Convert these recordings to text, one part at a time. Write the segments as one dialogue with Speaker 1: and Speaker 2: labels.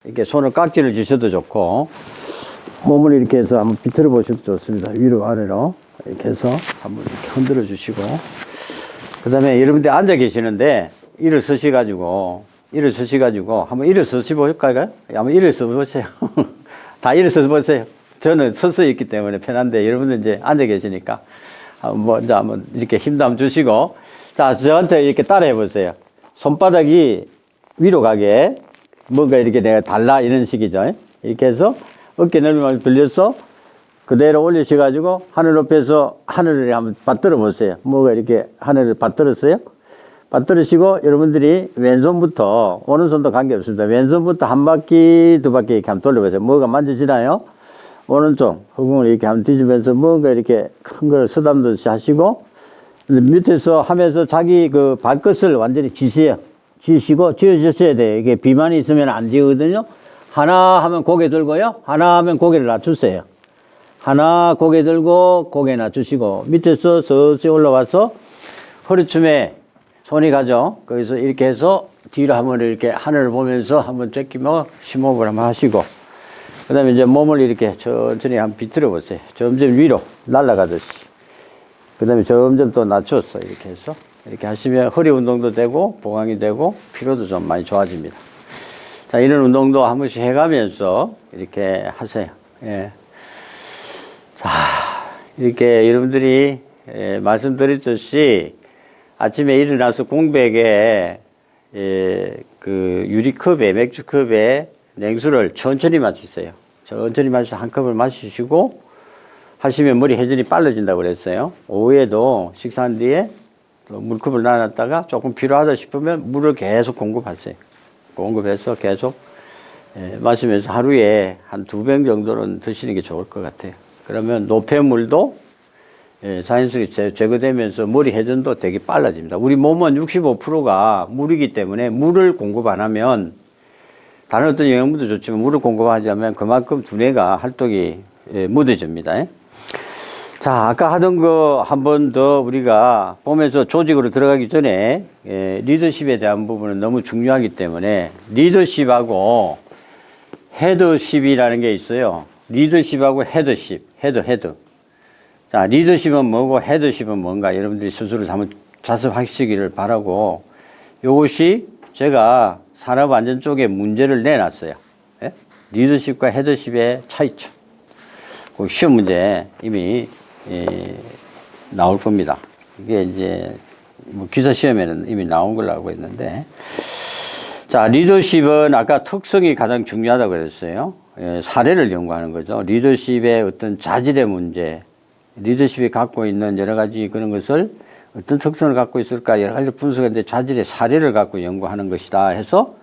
Speaker 1: 이렇게 손을 깍지를 주셔도 좋고, 몸을 이렇게 해서 한번 비틀어 보셔도 좋습니다. 위로 아래로 이렇게 해서 한번 이렇게 흔들어 주시고, 그 다음에 여러분들 앉아 계시는데 일어서셔가지고 한번 일어서시 볼까요? 한번 일어서 보세요. 다 일어서 보세요. 저는 서서 있기 때문에 편한데 여러분들 이제 앉아 계시니까 먼저 한번 이렇게 힘도 한번 주시고, 자, 저한테 이렇게 따라해 보세요. 손바닥이 위로 가게, 뭔가 이렇게 내가 달라 이런 식이죠. 이렇게 해서 어깨 넓이만 돌려서 그대로 올리셔가지고 하늘 높이에서 하늘을 한번 받들어 보세요. 뭐가 이렇게 하늘을 받들었어요? 받들으시고 여러분들이 왼손부터, 오른손도 관계없습니다. 왼손부터 한 바퀴, 두 바퀴 이렇게 한번 돌려보세요. 뭐가 만지시나요? 오른쪽 허공을 이렇게 한번 뒤집으면서 뭔가 이렇게 큰 걸 쓰담듯이 하시고, 밑에서 하면서 자기 그 발끝을 완전히 쥐세요. 쥐시고, 쥐어주셔야 돼요. 이게 비만이 있으면 안 쥐거든요. 하나 하면 고개 들고요. 하나 하면 고개를 낮추세요. 하나 고개 들고 고개 낮추시고, 밑에서 서서히 올라와서 허리춤에 손이 가죠. 거기서 이렇게 해서 뒤로 한번 이렇게 하늘을 보면서 한번 쬐끼며 심호흡을 한번 하시고, 그 다음에 이제 몸을 이렇게 천천히 한번 비틀어 보세요. 점점 위로 날아가듯이. 그 다음에 점점 또 낮췄어. 이렇게 해서. 이렇게 하시면 허리 운동도 되고, 보강이 되고, 피로도 좀 많이 좋아집니다. 자, 이런 운동도 한 번씩 해가면서 이렇게 하세요. 예. 자, 이렇게 여러분들이 말씀드렸듯이 아침에 일어나서 공백에 그 유리컵에, 맥주컵에 냉수를 천천히 마시세요. 천천히 마셔서 한 컵을 마시시고 하시면 머리 회전이 빨라진다고 그랬어요. 오후에도 식사한 뒤에 물컵을 놔놨다가 조금 필요하다 싶으면 물을 계속 공급하세요. 공급해서 계속 마시면서 하루에 한 2병 정도는 드시는 게 좋을 것 같아요. 그러면 노폐물도 자연스럽게 제거되면서 머리 회전도 되게 빨라집니다. 우리 몸은 65%가 물이기 때문에 물을 공급 안 하면 다른 어떤 영양분도 좋지만 물을 공급하지 않으면 그만큼 두뇌가 활동이 무뎌집니다. 자, 아까 하던 거 한 번 더 우리가 보면서 조직으로 들어가기 전에 리더십에 대한 부분은 너무 중요하기 때문에 리더십하고 헤더십이라는 게 있어요. 리더십하고 헤더십, 헤더. 자, 리더십은 뭐고 헤더십은 뭔가 여러분들이 스스로 한번 자습하시기를 바라고, 요것이 제가 산업안전 쪽에 문제를 내놨어요. 예? 리더십과 헤더십의 차이점. 그 시험 문제 이미 나올 겁니다. 이게 이제 뭐 기사 시험에는 이미 나온 걸로 알고 있는데, 자, 리더십은 아까 특성이 가장 중요하다고 그랬어요. 사례를 연구하는 거죠. 리더십의 어떤 자질의 문제, 리더십이 갖고 있는 여러 가지 그런 것을 어떤 특성을 갖고 있을까 여러 가지 분석하는데 자질의 사례를 갖고 연구하는 것이다 해서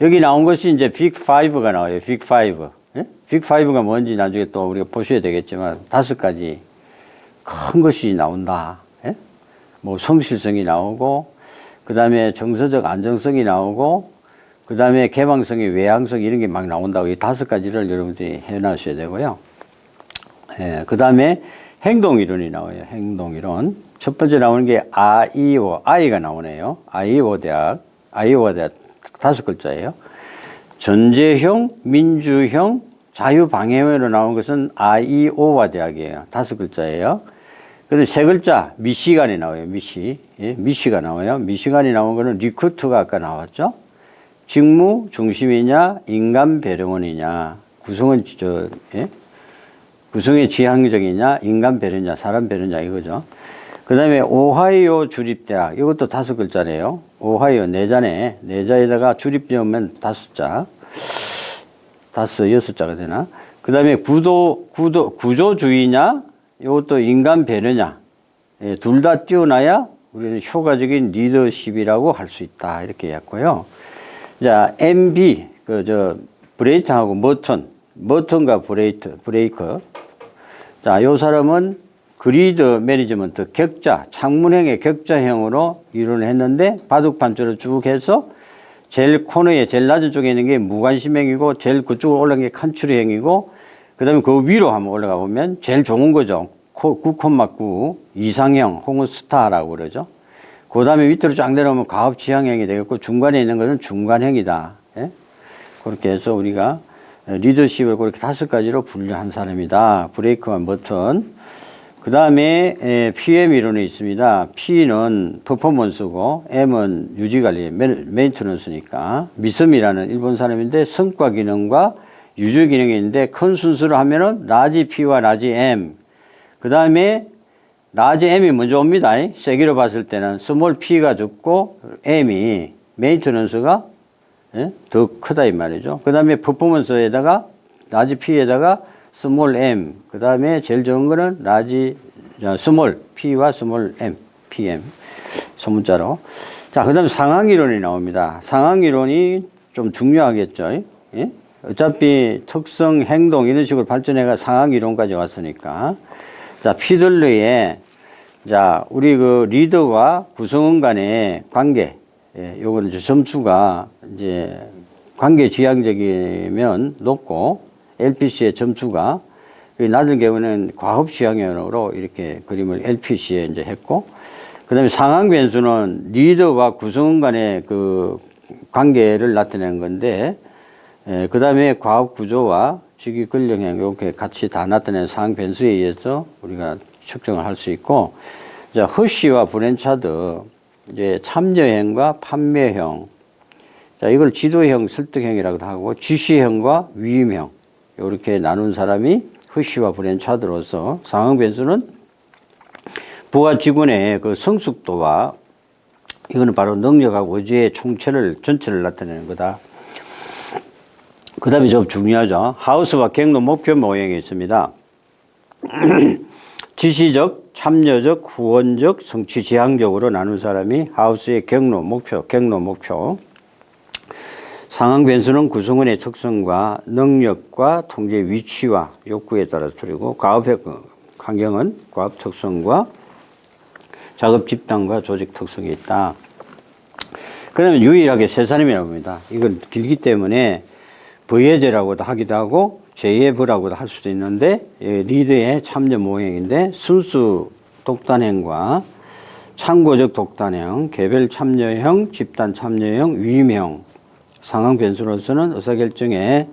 Speaker 1: 여기 나온 것이 이제 빅5가 나와요. 빅5. 예? 빅5가 뭔지 나중에 또 우리가 보셔야 되겠지만 5가지 큰 것이 나온다. 예? 뭐 성실성이 나오고, 그 다음에 정서적 안정성이 나오고, 그 다음에 개방성이, 외향성 이런 게 막 나온다고 이 5가지를 여러분들이 해놔셔야 되고요. 예, 그 다음에 행동이론이 나와요. 행동이론. 첫 번째 나오는 게 아이오가 나오네요. 아이오와 대학 5글자예요. 전제형, 민주형, 자유방해형으로 나온 것은 아이오와 대학이에요. 5글자예요. 그래서 3글자, 미시간이 나와요. 미시가 나와요. 미시간이 나온 거는 리쿠트가 아까 나왔죠. 직무 중심이냐, 인간 배려원이냐, 구성의 지향적이냐, 인간 배려냐, 사람 배려냐 이거죠. 그 다음에 오하이오 주립대학, 이것도 5글자네요. 오하이오 내자에다가 주립 넣으면 5자, 6자가 되나? 그 다음에 구조주의냐, 이것도 인간 배려냐, 둘 다 뛰어나야 우리는 효과적인 리더십이라고 할 수 있다. 이렇게 했고요. 자, MB, 브레이트하고 머턴과 브레이커. 자, 요 사람은 그리드 매니지먼트, 창문형의 격자형으로 이론을 했는데, 바둑판처럼 쭉 해서, 제일 코너에, 제일 낮은 쪽에 있는 게 무관심형이고, 제일 그쪽으로 올라간 게 칸츄리형이고, 그 다음에 그 위로 한번 올라가 보면, 제일 좋은 거죠. 9,9, 이상형, 혹은 스타라고 그러죠. 그 다음에 밑으로 쫙 내려오면 가업지향형이 되겠고, 중간에 있는 것은 중간형이다. 예? 그렇게 해서 우리가 리더십을 그렇게 5가지로 분류한 사람이다. 브레이크와 버튼. 그 다음에 PM 이론이 있습니다. P는 퍼포먼스고 M은 유지관리, 메인터넌스니까 미섬이라는 일본 사람인데 성과 기능과 유지 기능이 있는데 큰 순서로 하면은 라지 P와 라지 M. 그 다음에 라지 M이 먼저 옵니다. 세기로 봤을 때는 스몰 P가 적고 M이 메인터넌스가 더 크다 이 말이죠. 그 다음에 퍼포먼스에다가 라지 P에다가 스몰 M. 그 다음에 제일 좋은 거는 스몰 P와 스몰 M, PM. 소문자로. 자, 그 다음에 상황이론이 나옵니다. 상황이론이 좀 중요하겠죠. 예? 어차피 특성, 행동 이런 식으로 발전해가 상황이론까지 왔으니까. 자, 피들러의 자, 우리 그 리더와 구성원 간의 관계. 예, 요거는 이제 점수가 이제 관계 지향적이면 높고 LPC의 점수가 낮은 경우는 과업 지향형으로 이렇게 그림을 LPC에 이제 했고, 그 다음에 상황 변수는 리더와 구성원 간의 그 관계를 나타내는 건데, 그 다음에 과업 구조와 직위 권력형 이렇게 같이 다 나타내는 상황 변수에 의해서 우리가 측정을 할 수 있고, 자, 허쉬와 브랜차드, 이제 참여형과 판매형, 자, 이걸 지도형, 설득형이라고도 하고, 지시형과 위임형, 이렇게 나눈 사람이 허쉬와 브랜차드로서 상황 변수는 부하 직원의 그 성숙도와 이거는 바로 능력하고 의지의 전체를 나타내는 거다. 그 다음에 좀 중요하죠. 하우스와 경로 목표 모형이 있습니다. 지시적, 참여적, 후원적, 성취 지향적으로 나눈 사람이 하우스의 경로 목표. 상황 변수는 구성원의 특성과 능력과 통제 위치와 욕구에 따라 틀리고, 과업의 환경은 과업 특성과 작업 집단과 조직 특성이 있다. 그러면 유일하게 세 사람이라고 합니다. 이건 길기 때문에 부예제라고도 하기도 하고 제예부라고도 할 수도 있는데, 리더의 참여 모형인데 순수 독단형과 참고적 독단형, 개별 참여형, 집단 참여형, 위임형. 상황 변수로서는 의사결정의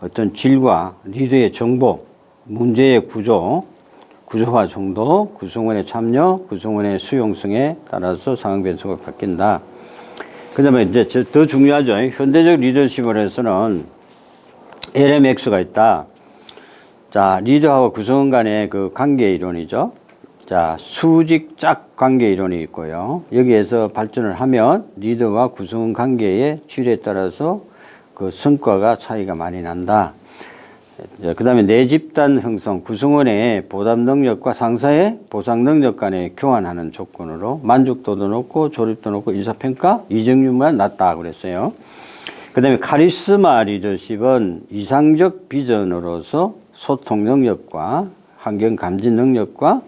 Speaker 1: 어떤 질과 리더의 정보, 문제의 구조화 정도, 구성원의 참여, 구성원의 수용성에 따라서 상황 변수가 바뀐다. 그 다음에 이제 더 중요하죠. 현대적 리더십으로서는 LMX가 있다. 자, 리더하고 구성원 간의 그 관계 이론이죠. 자, 수직 짝 관계 이론이 있고요. 여기에서 발전을 하면 리더와 구성원 관계의 질에 따라서 그 성과가 차이가 많이 난다. 그 다음에 내집단 형성, 구성원의 보답 능력과 상사의 보상 능력 간의 교환하는 조건으로 만족도도 높고 조립도 높고 인사평가 이적률만 낮다 그랬어요. 그 다음에 카리스마 리더십은 이상적 비전으로서 소통 능력과 환경 감지 능력과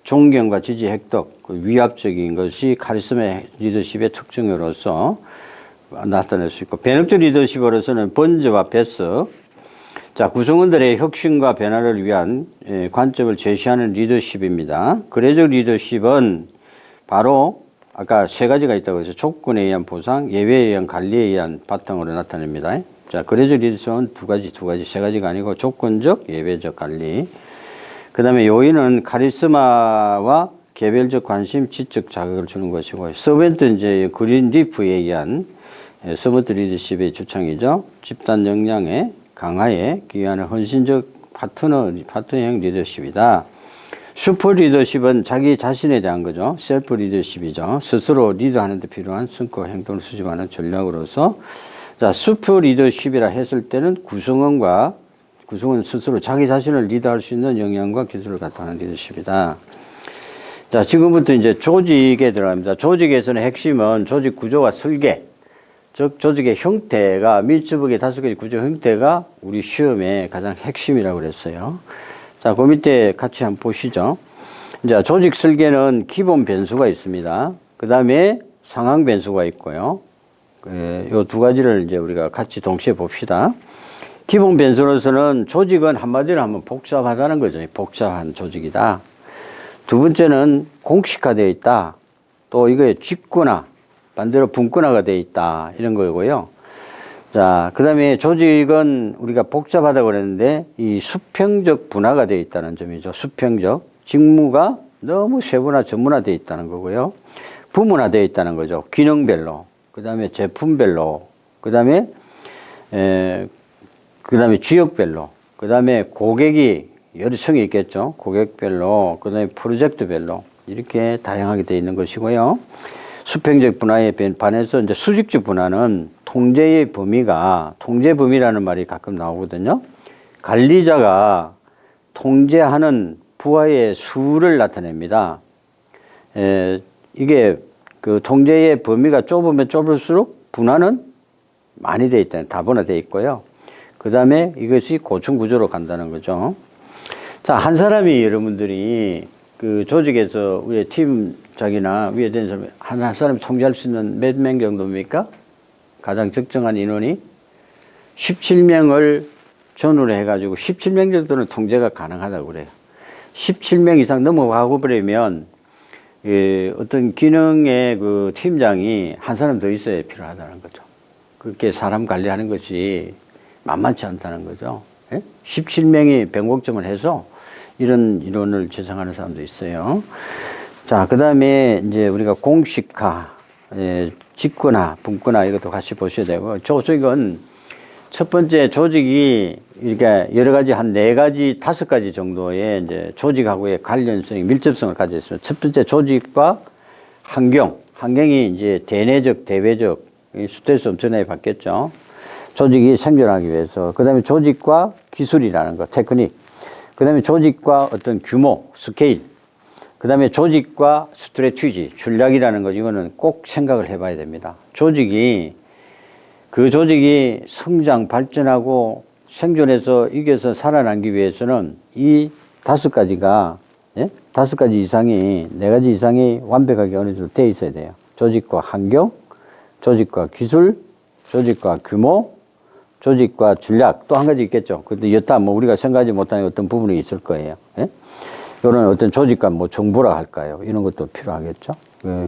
Speaker 1: 존경과 지지 획득, 위압적인 것이 카리스마 리더십의 특징으로서 나타낼 수 있고, 변혁적 리더십으로서는 번제와 배석, 자, 구성원들의 혁신과 변화를 위한 관점을 제시하는 리더십입니다. 거래적 리더십은 바로 아까 세 가지가 있다고 해서 조건에 의한 보상, 예외에 의한 관리에 의한 바탕으로 나타냅니다. 자, 거래적 리더십은 세 가지가 아니고 조건적, 예외적 관리. 그 다음에 요인은 카리스마와 개별적 관심, 지적 자극을 주는 것이고, 서벤트 이제 그린 리프에 의한 서벤트 리더십의 주창이죠. 집단 역량의 강화에 기여하는 헌신적 파트너형 리더십이다. 슈퍼 리더십은 자기 자신에 대한 거죠. 셀프 리더십이죠. 스스로 리드하는 데 필요한 성과 행동을 수집하는 전략으로서, 자, 슈퍼 리더십이라 했을 때는 구성원 스스로 자기 자신을 리드할 수 있는 역량과 기술을 갖다 하는 리더십이다. 자, 지금부터 이제 조직에 들어갑니다. 조직에서는 핵심은 조직 구조와 설계, 즉 조직의 형태가 밀접하게 5가지 구조 형태가 우리 시험의 가장 핵심이라고 그랬어요. 자, 그 밑에 같이 한번 보시죠. 이제 조직 설계는 기본 변수가 있습니다. 그 다음에 상황 변수가 있고요. 요 두 가지를 이제 우리가 같이 동시에 봅시다. 기본 변수로서는 조직은 한마디로 하면 복잡하다는 거죠. 복잡한 조직이다. 두 번째는 공식화되어 있다. 또 이거에 직구나 반대로 분권화가 되어 있다. 이런 거고요. 자, 그 다음에 조직은 우리가 복잡하다고 그랬는데, 이 수평적 분화가 되어 있다는 점이죠. 수평적. 직무가 너무 세분화, 전문화되어 있다는 거고요. 부문화되어 있다는 거죠. 기능별로. 그 다음에 제품별로. 그 다음에 지역별로. 그 다음에 고객이 여러 성이 있겠죠. 고객별로. 그 다음에 프로젝트별로. 이렇게 다양하게 되어 있는 것이고요. 수평적 분화에 반해서 이제 수직적 분화는 통제의 범위가, 통제 범위라는 말이 가끔 나오거든요. 관리자가 통제하는 부하의 수를 나타냅니다. 이게 그 통제의 범위가 좁으면 좁을수록 분화는 많이 돼 있다, 다분화되어 있고요. 그 다음에 이것이 고층 구조로 간다는 거죠. 자, 한 사람이 여러분들이 그 조직에서 위에 팀장이나 위에 된 사람이 한 사람이 통제할 수 있는 몇 명 정도입니까? 가장 적정한 인원이 17명을 전후로 해가지고 17명 정도는 통제가 가능하다고 그래요. 17명 이상 넘어가고 버리면 어떤 기능의 그 팀장이 한 사람 더 있어야 필요하다는 거죠. 그렇게 사람 관리하는 것이 만만치 않다는 거죠. 17명이 병곡점을 해서 이런 이론을 제정하는 사람도 있어요. 자, 그 다음에 이제 우리가 공식화, 직권화, 분권화 이것도 같이 보셔야 되고, 조직은 첫 번째 조직이 이렇게 여러 가지 한 4가지, 5가지 정도의 이제 조직하고의 관련성이 밀접성을 가지고 있습니다. 첫 번째 조직과 환경이 이제 대내적, 대외적 스트레스 엄청나게 받겠죠. 조직이 생존하기 위해서. 그 다음에 조직과 기술이라는 거, 테크닉. 그 다음에 조직과 어떤 규모, 스케일. 그 다음에 조직과 스트래티지, 전략이라는 거, 이거는 꼭 생각을 해봐야 됩니다. 그 조직이 성장, 발전하고 생존해서 이겨서 살아남기 위해서는 이 5가지가, 5가지 이상이, 4가지 이상이 완벽하게 어느 정도 돼 있어야 돼요. 조직과 환경, 조직과 기술, 조직과 규모, 조직과 전략, 또 한 가지 있겠죠. 그것도 여타 우리가 생각하지 못하는 어떤 부분이 있을 거예요. 이런 어떤 조직과 정보라 할까요? 이런 것도 필요하겠죠.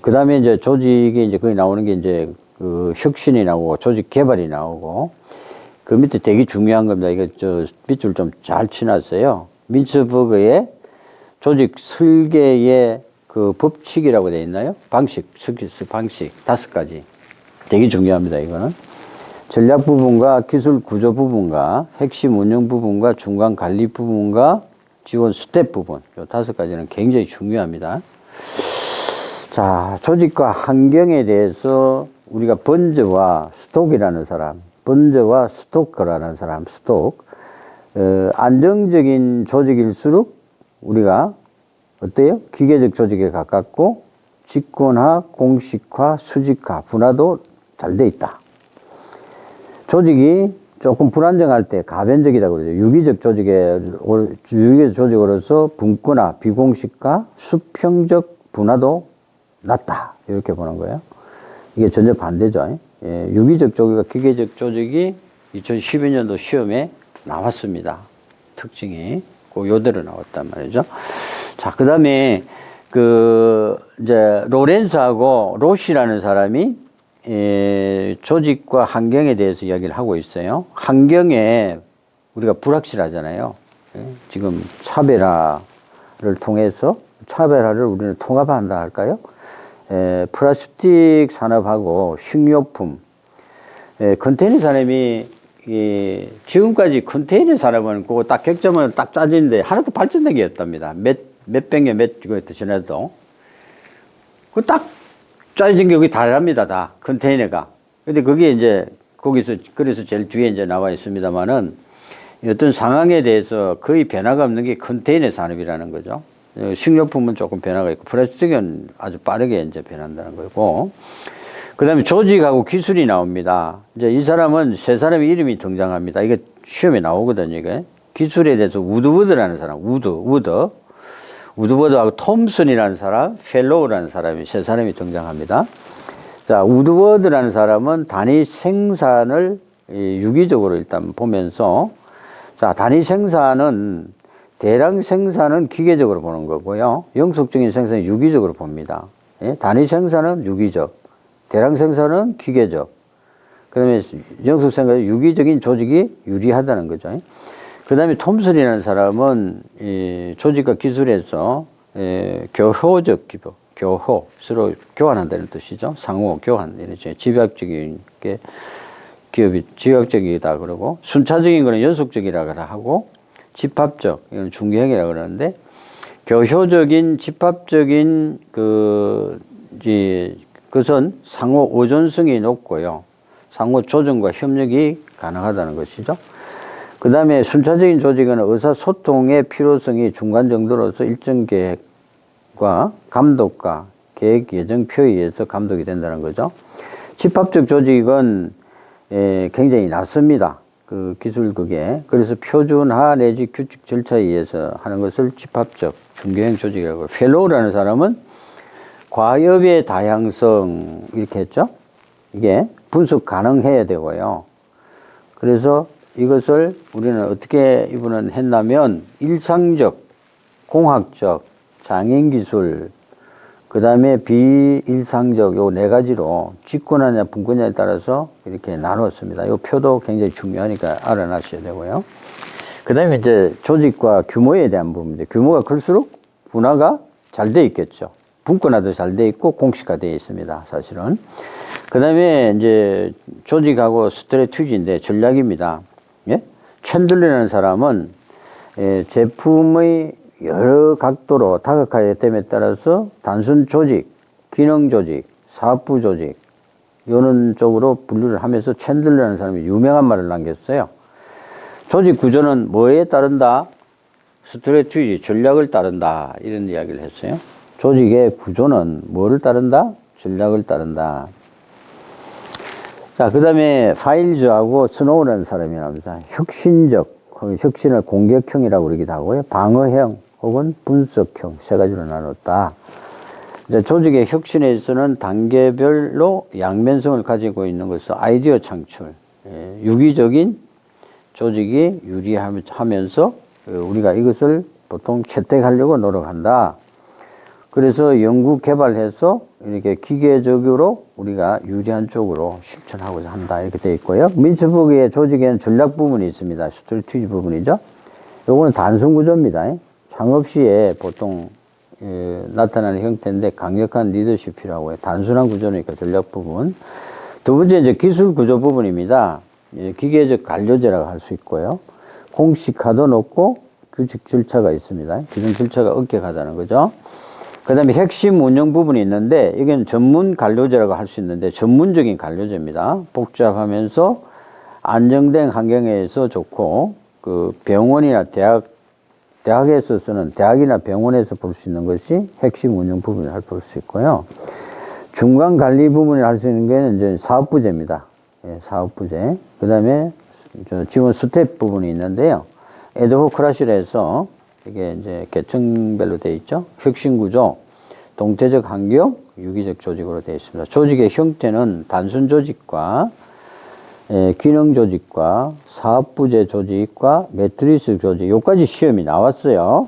Speaker 1: 그 다음에 이제 조직이 이제 거기 나오는 게 이제 그 혁신이 나오고 조직 개발이 나오고 그 밑에 되게 중요한 겁니다. 이거 밑줄 좀 잘 치놨어요. 민츠버그의 조직 설계의 그 법칙이라고 되어 있나요? 방식 5가지. 되게 중요합니다. 이거는. 전략 부분과 기술 구조 부분과 핵심 운영 부분과 중간 관리 부분과 지원 스텝 부분, 이 5가지는 굉장히 중요합니다. 자, 조직과 환경에 대해서 우리가 번저와 스톡이라는 사람, 번저와 스토커라는 사람, 스톡. 안정적인 조직일수록 우리가 어때요? 기계적 조직에 가깝고 직권화, 공식화, 수직화, 분화도 잘 돼 있다. 조직이 조금 불안정할 때 가변적이라고 그러죠. 유기적 조직으로서 분권화, 비공식화, 수평적 분화도 낮다. 이렇게 보는 거예요. 이게 전혀 반대죠. 유기적 조직과 기계적 조직이 2012년도 시험에 나왔습니다. 특징이. 요대로 나왔단 말이죠. 자, 그 다음에 이제 로렌스하고 로시라는 사람이 조직과 환경에 대해서 이야기를 하고 있어요. 환경에 우리가 불확실하잖아요. 지금 차별화를 통해서 차별화를 우리는 통합한다 할까요? 플라스틱 산업하고 식료품, 컨테이너 산업이 지금까지 컨테이너 산업은 그거 딱 격점을 딱 짜지는데 하나도 발전된 게 없답니다. 몇백 년, 지나도. 그 딱 짜진 게 거기 다릅니다, 다. 컨테이너가. 근데 그게 이제, 그래서 제일 뒤에 이제 나와 있습니다만은 어떤 상황에 대해서 거의 변화가 없는 게 컨테이너 산업이라는 거죠. 식료품은 조금 변화가 있고, 플라스틱은 아주 빠르게 이제 변한다는 거고. 그 다음에 조직하고 기술이 나옵니다. 이제 이 사람은 세 사람의 이름이 등장합니다. 이게 시험에 나오거든요, 이게. 기술에 대해서 우드워드라는 사람, 우드워드하고 톰슨이라는 사람, 펠로우라는 사람이 세 사람이 등장합니다. 자, 우드워드라는 사람은 단위 생산을 유기적으로 일단 보면서, 자, 단위 생산은 대량 생산은 기계적으로 보는 거고요. 영속적인 생산은 유기적으로 봅니다. 단위 생산은 유기적, 대량 생산은 기계적. 그다음에 영숙 생각에 유기적인 조직이 유리하다는 거죠. 그다음에 톰슨이라는 사람은 이 조직과 기술에서 교호적 기법, 교호, 서로 교환한다는 뜻이죠. 상호 교환, 이렇죠. 집약적인 게 기업이 집약적이다 그러고, 순차적인 거는 연속적이라고 하고, 집합적, 이건 중개형이라고 그러는데, 교효적인, 집합적인 그것은 상호 의존성이 높고요. 상호 조정과 협력이 가능하다는 것이죠. 그 다음에 순차적인 조직은 의사소통의 필요성이 중간 정도로서 일정 계획과 감독과 계획 예정표에 의해서 감독이 된다는 거죠. 집합적 조직은 굉장히 낮습니다. 그 기술 그게. 그래서 표준화 내지 규칙 절차에 의해서 하는 것을 집합적 중개형 조직이라고 해요. 펠로우라는 사람은 과업의 다양성 이렇게 했죠. 이게 분석 가능해야 되고요. 그래서 이것을 우리는 어떻게 이분은 했냐면 일상적, 공학적, 장애인기술, 그 다음에 비일상적 요 네 가지로 직권하냐 분권냐에 따라서 이렇게 나눴습니다. 요 표도 굉장히 중요하니까 알아놔셔야 되고요. 그 다음에 이제 조직과 규모에 대한 부분인데, 규모가 클수록 분화가 잘 돼 있겠죠. 분권화도 잘 돼 있고 공식화되어 있습니다. 사실은. 그 다음에 이제 조직하고 스트래티지인데 전략입니다. 예? 챈들러라는 사람은 제품의 여러 각도로 다각화에 됨에 따라서 단순 조직, 기능 조직, 사업부 조직 이런 쪽으로 분류를 하면서 챈들러라는 사람이 유명한 말을 남겼어요. 조직 구조는 뭐에 따른다? 스트래티지, 전략을 따른다. 이런 이야기를 했어요. 조직의 구조는 뭐를 따른다? 전략을 따른다. 자, 그 다음에 파일즈하고 스노우라는 사람이 나옵니다. 혁신적, 혁신을 공격형이라고 그러기도 하고요. 방어형 혹은 분석형 세 가지로 나눴다. 이제 조직의 혁신에서는 단계별로 양면성을 가지고 있는 것은 아이디어 창출, 유기적인 조직이 유리하면서 우리가 이것을 보통 채택하려고 노력한다. 그래서 연구 개발해서 이렇게 기계적으로 우리가 유리한 쪽으로 실천하고자 한다. 이렇게 되어 있고요. 민츠버그의 조직에는 전략 부분이 있습니다. 스트래티지 부분이죠. 요거는 단순 구조입니다. 창업 시에 보통 나타나는 형태인데 강력한 리더십이 필요하고 요 단순한 구조니까 전략 부분. 두 번째 이제 기술 구조 부분입니다. 기계적 관료제라고 할 수 있고요. 공식화도 높고 규칙 절차가 있습니다. 기존 절차가 엄격하다는 거죠. 그 다음에 핵심 운영 부분이 있는데, 이건 전문 관료제라고 할 수 있는데, 전문적인 관료제입니다. 복잡하면서 안정된 환경에서 좋고, 그 병원이나 대학에서 쓰는, 대학이나 병원에서 볼 수 있는 것이 핵심 운영 부분을 볼 수 있고요. 중간 관리 부분을 할 수 있는 게 이제 사업부제입니다. 예, 사업부제. 그 다음에 지원 스텝 부분이 있는데요. 에드호크라시라 해서 이게 이제 계층별로 되어 있죠. 혁신 구조, 동태적 환경, 유기적 조직으로 되어 있습니다. 조직의 형태는 단순 조직과 기능 조직과 사업부제 조직과 매트리스 조직, 요까지 시험이 나왔어요.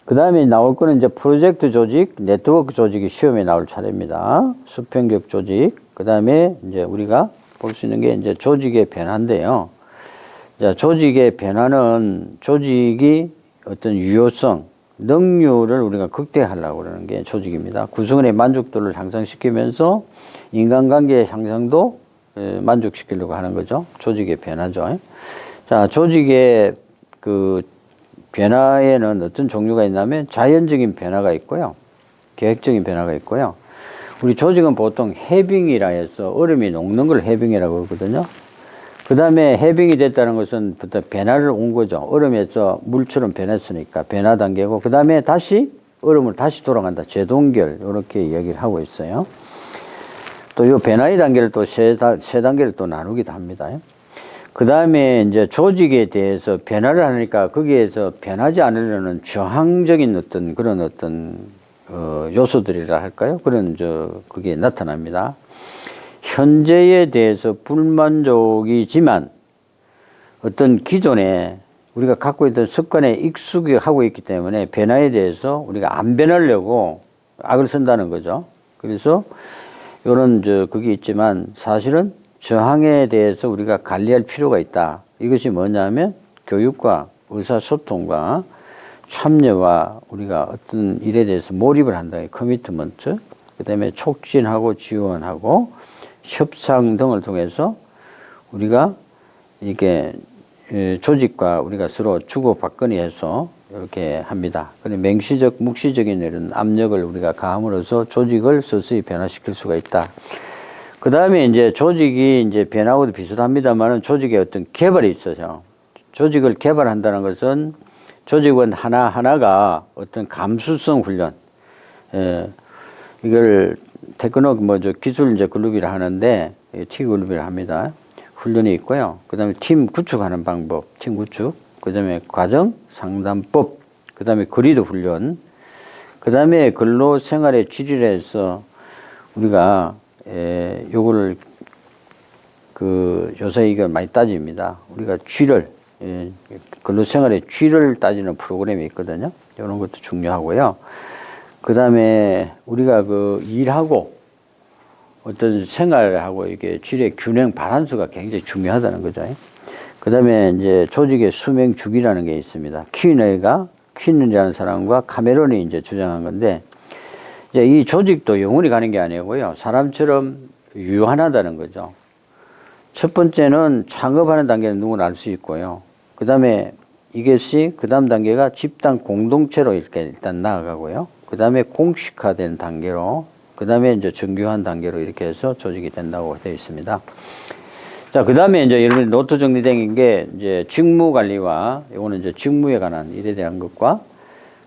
Speaker 1: 그 다음에 나올 거는 이제 프로젝트 조직, 네트워크 조직이 시험에 나올 차례입니다. 수평적 조직, 그 다음에 이제 우리가 볼 수 있는 게 이제 조직의 변화인데요. 자, 조직의 변화는 조직이 어떤 유효성, 능률을 우리가 극대화하려고 그러는 게 조직입니다. 구성원의 만족도를 향상시키면서 인간관계의 향상도 만족시키려고 하는 거죠. 조직의 변화죠. 자, 조직의 그 변화에는 어떤 종류가 있냐면 자연적인 변화가 있고요. 계획적인 변화가 있고요. 우리 조직은 보통 해빙이라 해서 얼음이 녹는 걸 해빙이라고 그러거든요. 그 다음에 해빙이 됐다는 것은 부터 변화를 온 거죠. 얼음에서 물처럼 변했으니까 변화 단계고, 그 다음에 다시 얼음을 다시 돌아간다. 재동결, 이렇게 이야기를 하고 있어요. 또 이 변화의 단계를 또 세 단계를 또 나누기도 합니다. 그 다음에 이제 조직에 대해서 변화를 하니까 거기에서 변하지 않으려는 저항적인 어떤 그런 어떤 요소들이라 할까요? 그런 그게 나타납니다. 현재에 대해서 불만족이지만 어떤 기존에 우리가 갖고 있던 습관에 익숙하고 있기 때문에 변화에 대해서 우리가 안 변하려고 악을 쓴다는 거죠. 그래서 이런 그게 있지만 사실은 저항에 대해서 우리가 관리할 필요가 있다. 이것이 뭐냐면 교육과 의사소통과 참여와 우리가 어떤 일에 대해서 몰입을 한다. 커미트먼트. 그 다음에 촉진하고 지원하고 협상 등을 통해서 우리가 이게 조직과 우리가 서로 주고받거니 해서 이렇게 합니다. 그런데 맹시적, 묵시적인 이런 압력을 우리가 가함으로써 조직을 서서히 변화시킬 수가 있다. 그 다음에 이제 조직이 이제 변화하고도 비슷합니다만은 조직의 어떤 개발이 있어요. 조직을 개발한다는 것은 조직원 하나하나가 어떤 감수성 훈련, 이걸 테크노 기술 이제 그룹이라 하는데 T 그룹이라 합니다. 훈련이 있고요. 그 다음에 팀 구축하는 방법, 팀 구축. 그 다음에 과정 상담법. 그 다음에 거리도 훈련. 그 다음에 근로 생활의 질에 해서 우리가 요거를 요새 이거 많이 따집니다. 우리가 쥐를 근로 생활의 쥐를 따지는 프로그램이 있거든요. 이런 것도 중요하고요. 그 다음에 우리가 일하고 어떤 생활하고 이게 질의 균형 바란스가 굉장히 중요하다는 거죠. 그 다음에 이제 조직의 수명 주기라는 게 있습니다. 퀸이라는 사람과 카메론이 이제 주장한 건데, 이제 이 조직도 영원히 가는 게 아니고요. 사람처럼 유한하다는 거죠. 첫 번째는 창업하는 단계는 누구나 알 수 있고요. 그 다음에 이것이 그 다음 단계가 집단 공동체로 이렇게 일단 나아가고요. 그 다음에 공식화된 단계로, 그 다음에 이제 정교한 단계로 이렇게 해서 조직이 된다고 되어 있습니다. 자, 그 다음에 이제 여러분 노트 정리된 게 이제 직무 관리와 이거는 이제 직무에 관한 일에 대한 것과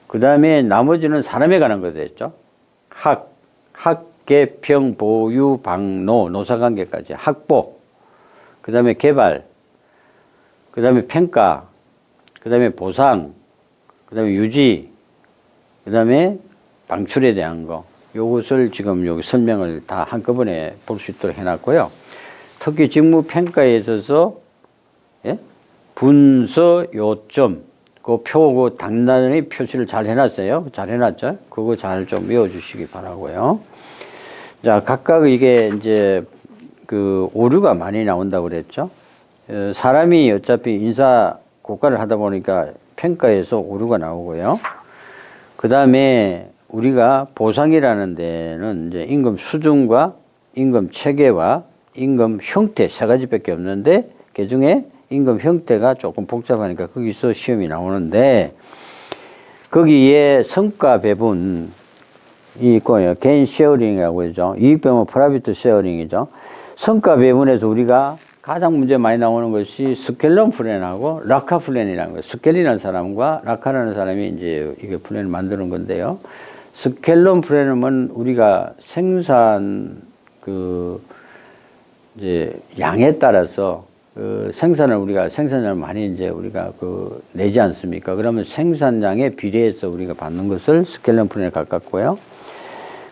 Speaker 1: 그 다음에 나머지는 사람에 관한 것도 했죠. 학계평, 보유, 방노, 노사관계까지 학보, 그 다음에 개발, 그 다음에 평가, 그 다음에 보상, 그 다음에 유지, 그 다음에 방출에 대한 거. 요것을 지금 여기 설명을 다 한꺼번에 볼 수 있도록 해놨고요. 특히 직무 평가에 있어서 분서 요점, 그 단단히 표시를 잘 해놨어요. 잘 해놨죠? 그거 잘 좀 외워주시기 바라고요. 자, 각각 이게 이제 오류가 많이 나온다고 그랬죠. 사람이 어차피 인사 고과를 하다 보니까 평가에서 오류가 나오고요. 그 다음에 우리가 보상이라는 데는 이제 임금 수준과 임금 체계와 임금 형태 세 가지밖에 없는데 그 중에 임금 형태가 조금 복잡하니까 거기서 시험이 나오는데 거기에 성과 배분이 있고요. 개인 쉐어링이라고 하죠. 이익 배분 프라이빗 쉐어링이죠. 성과 배분에서 우리가 가장 문제 많이 나오는 것이 스켈런 플랜하고 라카 플랜이라는 거예요. 스켈이라는 사람과 라카라는 사람이 이제 이게 플랜을 만드는 건데요. 스켈런 플랜은 우리가 생산 이제 양에 따라서 생산량을 많이 이제 우리가 내지 않습니까? 그러면 생산량에 비례해서 우리가 받는 것을 스켈런 플랜에 가깝고요.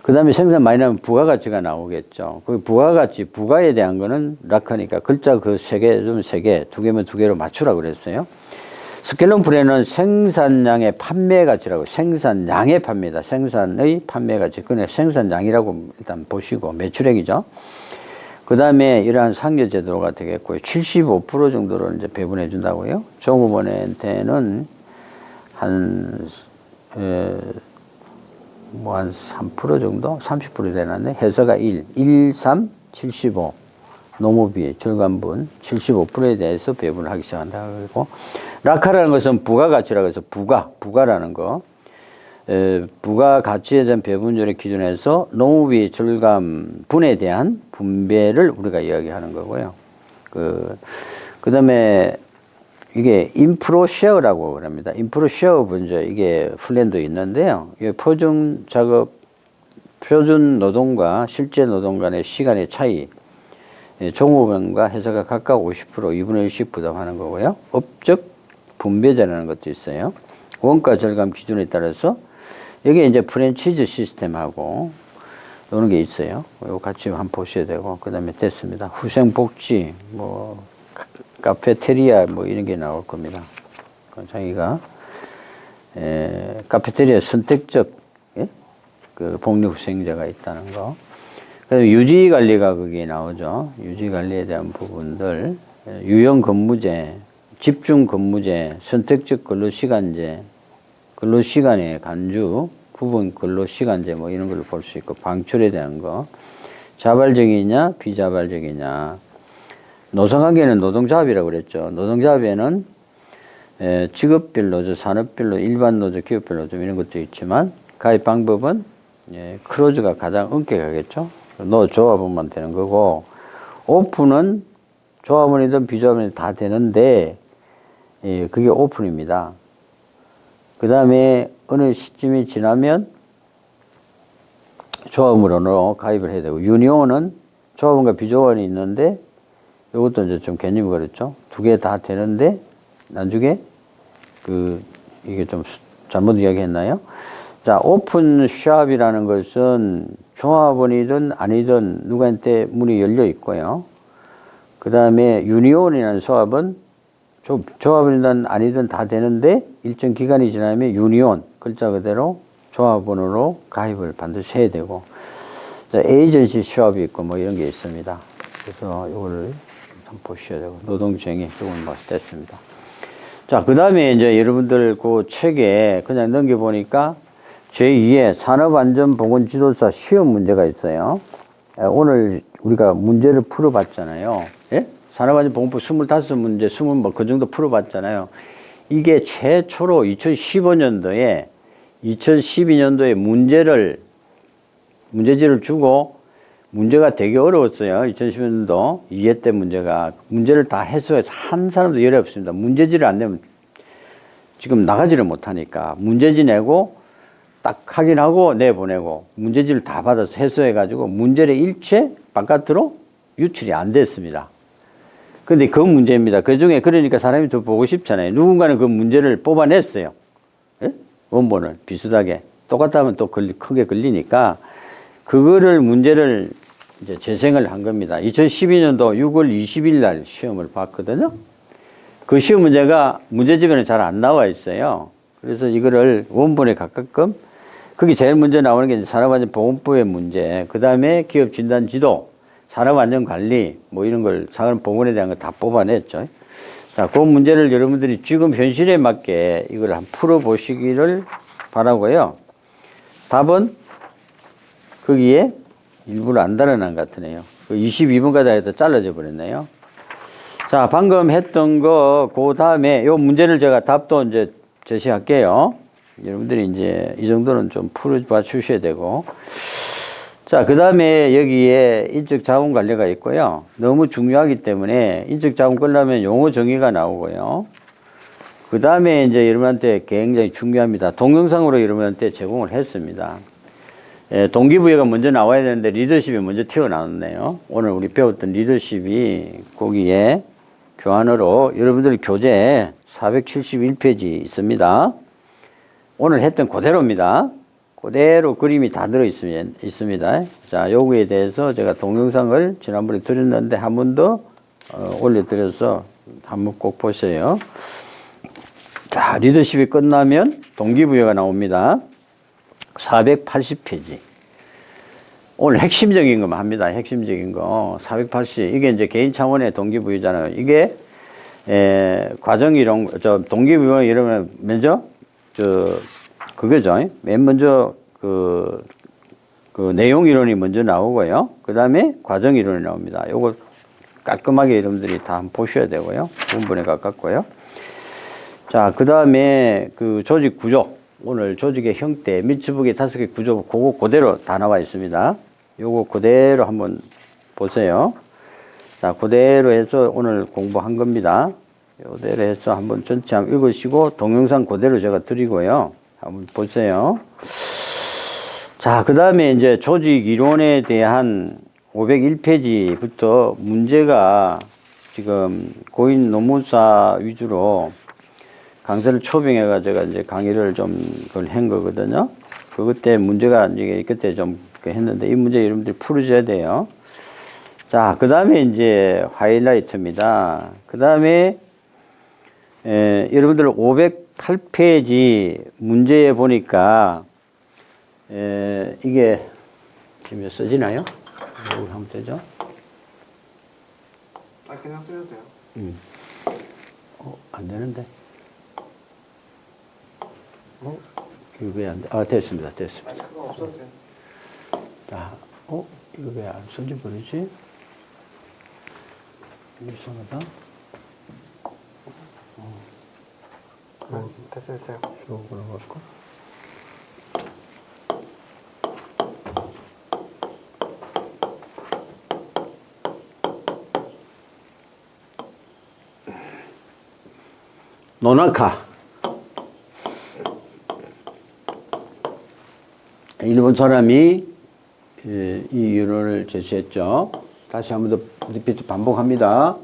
Speaker 1: 그 다음에 생산 많이 나면 부가가치가 나오겠죠. 그 부가가치, 부가에 대한 거는 라카니까 글자 세 개, 좀 세 개, 두 개면 두 개로 맞추라고 그랬어요. 스켈런 플랜은 생산량의 판매 가치라고, 생산량의 판매다. 생산의 판매 가치. 그냥 생산량이라고 일단 보시고, 매출액이죠. 그 다음에 이러한 상여 제도가 되겠고요. 75% 정도로 이제 배분해 준다고요. 종업원한테는 한 3% 정도? 30% 되는데, 회사가 1, 3, 75. 노무비, 절감분 75%에 대해서 배분을 하기 시작한다. 그리고 라카라는 것은 부가가치라고 해서 부가라는 거. 부가가치에 대한 배분율의 기준에서 노무비, 절감분에 대한 분배를 우리가 이야기하는 거고요. 그 다음에 이게 인프로 쉐어라고 그럽니다. 인프로 쉐어 분제, 이게 플랜도 있는데요. 이게 표준 노동과 실제 노동 간의 시간의 차이, 종업원과 회사가 각각 50%, 2분의 1씩 부담하는 거고요. 업적 분배제라는 것도 있어요. 원가 절감 기준에 따라서 여기에 이제 프랜치즈 시스템하고 이런 게 있어요. 이거 같이 한번 보셔야 되고, 그 다음에 됐습니다. 후생복지, 카페테리아 이런 게 나올 겁니다. 자기가 카페테리아 선택적 복리후생제가 있다는 거. 그다음에 유지 관리가 거기에 나오죠. 유지 관리에 대한 부분들, 유형 근무제, 집중 근무제, 선택적 근로시간제, 근로시간의 간주, 부분 근로시간제 뭐 이런 걸 볼 수 있고, 방출에 대한 거, 자발적이냐 비자발적이냐. 노동관계는 노동자합이라고 그랬죠. 노동자합에는 직업별 노조, 산업별 노조, 일반 노조, 기업별 노조 이런 것도 있지만 가입 방법은 크로즈가 가장 엄격하겠죠. 조합원만 되는 거고, 오픈은 조합원이든 비조합원이든 다 되는데 그게 오픈입니다. 그 다음에 어느 시점이 지나면 조합원으로 가입을 해야 되고, 유니온은 조합원과 비조합원이 있는데 이것도 이제 좀 개념이 그렇죠. 두 개 다 되는데 나중에 이게 좀 잘못 이야기했나요? 자, 오픈 샵이라는 것은 조합원이든 아니든 누구한테 문이 열려 있고요. 그 다음에 유니온이라는 조합은 조합원이든 아니든 다 되는데 일정 기간이 지나면 유니온, 글자 그대로 조합원으로 가입을 반드시 해야 되고, 자, 에이전시 샵이 있고 뭐 이런 게 있습니다. 그래서 이거를 한번 보셔야 되고, 노동정의 조금 됐습니다. 자, 그 다음에 이제 여러분들 그 책에 그냥 넘겨보니까 제2의 산업안전보건지도사 시험 문제가 있어요. 오늘 우리가 문제를 풀어봤잖아요. 예? 산업안전보건법 25문제, 20뭐 그 정도 풀어봤잖아요. 이게 최초로 2012년도에 문제지를 주고, 문제가 되게 어려웠어요. 2010년도 2회 때 문제를 다 해소해서 한 사람도 열이 없습니다. 문제지를 안 내면 지금 나가지를 못하니까 문제지 내고 딱 확인하고 내보내고, 문제지를 다 받아서 해소해가지고 문제를 일체 바깥으로 유출이 안 됐습니다. 근데 그 문제입니다. 그 중에 그러니까 사람이 더 보고 싶잖아요. 누군가는 그 문제를 뽑아냈어요. 예? 원본을 비슷하게. 똑같다면 또 크게 걸리니까 그거를 문제를 이제 재생을 한 겁니다. 2012년도 6월 20일 날 시험을 봤거든요. 그 시험 문제가 문제집에는 잘 안 나와 있어요. 그래서 이거를 원본에 가깝끔, 거기 제일 먼저 나오는 게 산업안전보건법의 문제, 그 다음에 기업진단지도, 산업안전관리, 뭐 이런 걸 산업보건에 대한 거 다 뽑아냈죠. 자, 그 문제를 여러분들이 지금 현실에 맞게 이걸 한번 풀어보시기를 바라고요. 답은 거기에 일부러 안 달아난 것 같으네요. 22번까지 해서 잘라져 버렸네요. 자, 방금 했던 거, 그 다음에 요 문제를 제가 답도 이제 제시할게요. 여러분들이 이제 이 정도는 좀 풀어봐 주셔야 되고. 자, 그 다음에 여기에 인적 자원 관리가 있고요. 너무 중요하기 때문에 인적 자원 끌려면 용어 정의가 나오고요. 그 다음에 이제 여러분한테 굉장히 중요합니다. 동영상으로 여러분한테 제공을 했습니다. 동기부여가 먼저 나와야 되는데 리더십이 먼저 튀어나왔네요. 오늘 우리 배웠던 리더십이 거기에 교환으로 여러분들 교재 471페이지 있습니다. 오늘 했던 그대로입니다. 그대로 그림이 다 들어 있습니다. 자, 요거에 대해서 제가 동영상을 지난번에 드렸는데 한 번 더 올려드려서 한번 꼭 보세요. 자, 리더십이 끝나면 동기부여가 나옵니다. 480페이지. 오늘 핵심적인 것만 합니다. 핵심적인 거. 480. 이게 이제 개인 차원의 동기부여잖아요. 이게, 과정이론, 동기부여 이러면 먼저, 그거죠. 맨 먼저 그 내용 이론이 먼저 나오고요. 그 다음에 과정 이론이 나옵니다. 요거 깔끔하게 여러분들이 다 한번 보셔야 되고요. 본문에 가깝고요. 자, 그 다음에 그 조직 구조. 오늘 조직의 형태, 미츠부기 5개 구조, 그거 그대로 다 나와 있습니다. 요거 그대로 한번 보세요. 자, 그대로 해서 오늘 공부한 겁니다. 그대로 해서 한번 전체 한번 읽으시고, 동영상 그대로 제가 드리고요. 한번 보세요. 자, 그 다음에 이제 조직 이론에 대한 501페이지부터 문제가 지금 고인 노무사 위주로 강사를 초빙해가 제가 이제 강의를 좀 그걸 한 거거든요. 그때 문제가 이제 그때 좀 했는데 이 문제 여러분들이 풀어줘야 돼요. 자, 그 다음에 이제 하이라이트입니다. 그 다음에 여러분들 508페이지 문제에 보니까 이게 지금 써지나요? 이걸 하면 되죠?
Speaker 2: 아, 그냥 쓰셔도 돼요.
Speaker 1: 안 되는데. 이거 왜 안 돼? 아, 됐습니다. 됐습니다.
Speaker 2: 아, 그거 없어도 돼요.
Speaker 1: 자, 이거 왜 안 써지 버리지? 이상하다.
Speaker 2: 됐어요.
Speaker 1: 이거 걸어갈까? 노나카. 일본 사람이 이 이론을 제시했죠. 다시 한 번 더 리피트 반복합니다.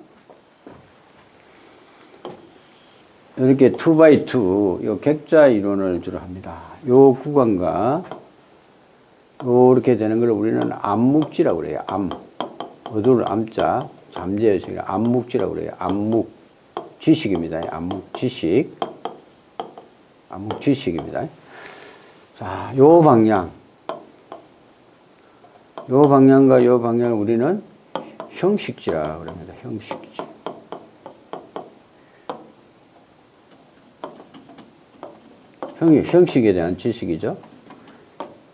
Speaker 1: 이렇게 2x2 요 객자 이론을 주로 합니다. 요 구간과 요렇게 되는 걸 우리는 암묵지라고 그래요. 암. 어두울 암자, 잠재의식, 암묵지라고 그래요. 암묵. 지식입니다. 암묵 지식. 암묵 지식입니다. 자, 요 방향. 요 방향과 요 방향을 우리는 형식지라고 그럽니다. 형식지. 형식에 대한 지식이죠.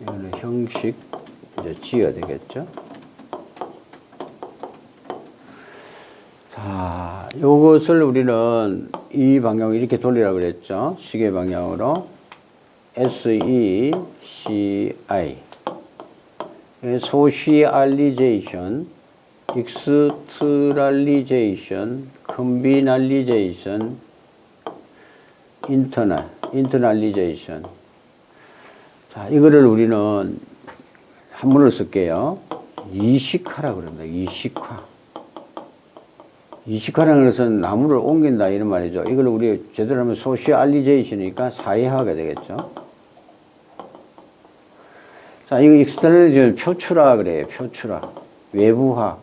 Speaker 1: 이거는 형식, 이제 지가 되겠죠. 자, 요것을 우리는 이 방향을 이렇게 돌리라고 그랬죠. 시계 방향으로. SECI. 소시알리제이션, 익스트랄리제이션, 컴비날리제이션, 인터널리제이션. 자, 이거를 우리는 한문을 쓸게요. 이식화라고 그럽니다. 이식화. 이식화라는 것은 나무를 옮긴다 이런 말이죠. 이걸 우리 제대로 하면 소시알리제이션이니까 사회화가 되겠죠. 자, 이거 익스터널리제이션 표출화 그래요. 표출화. 외부화.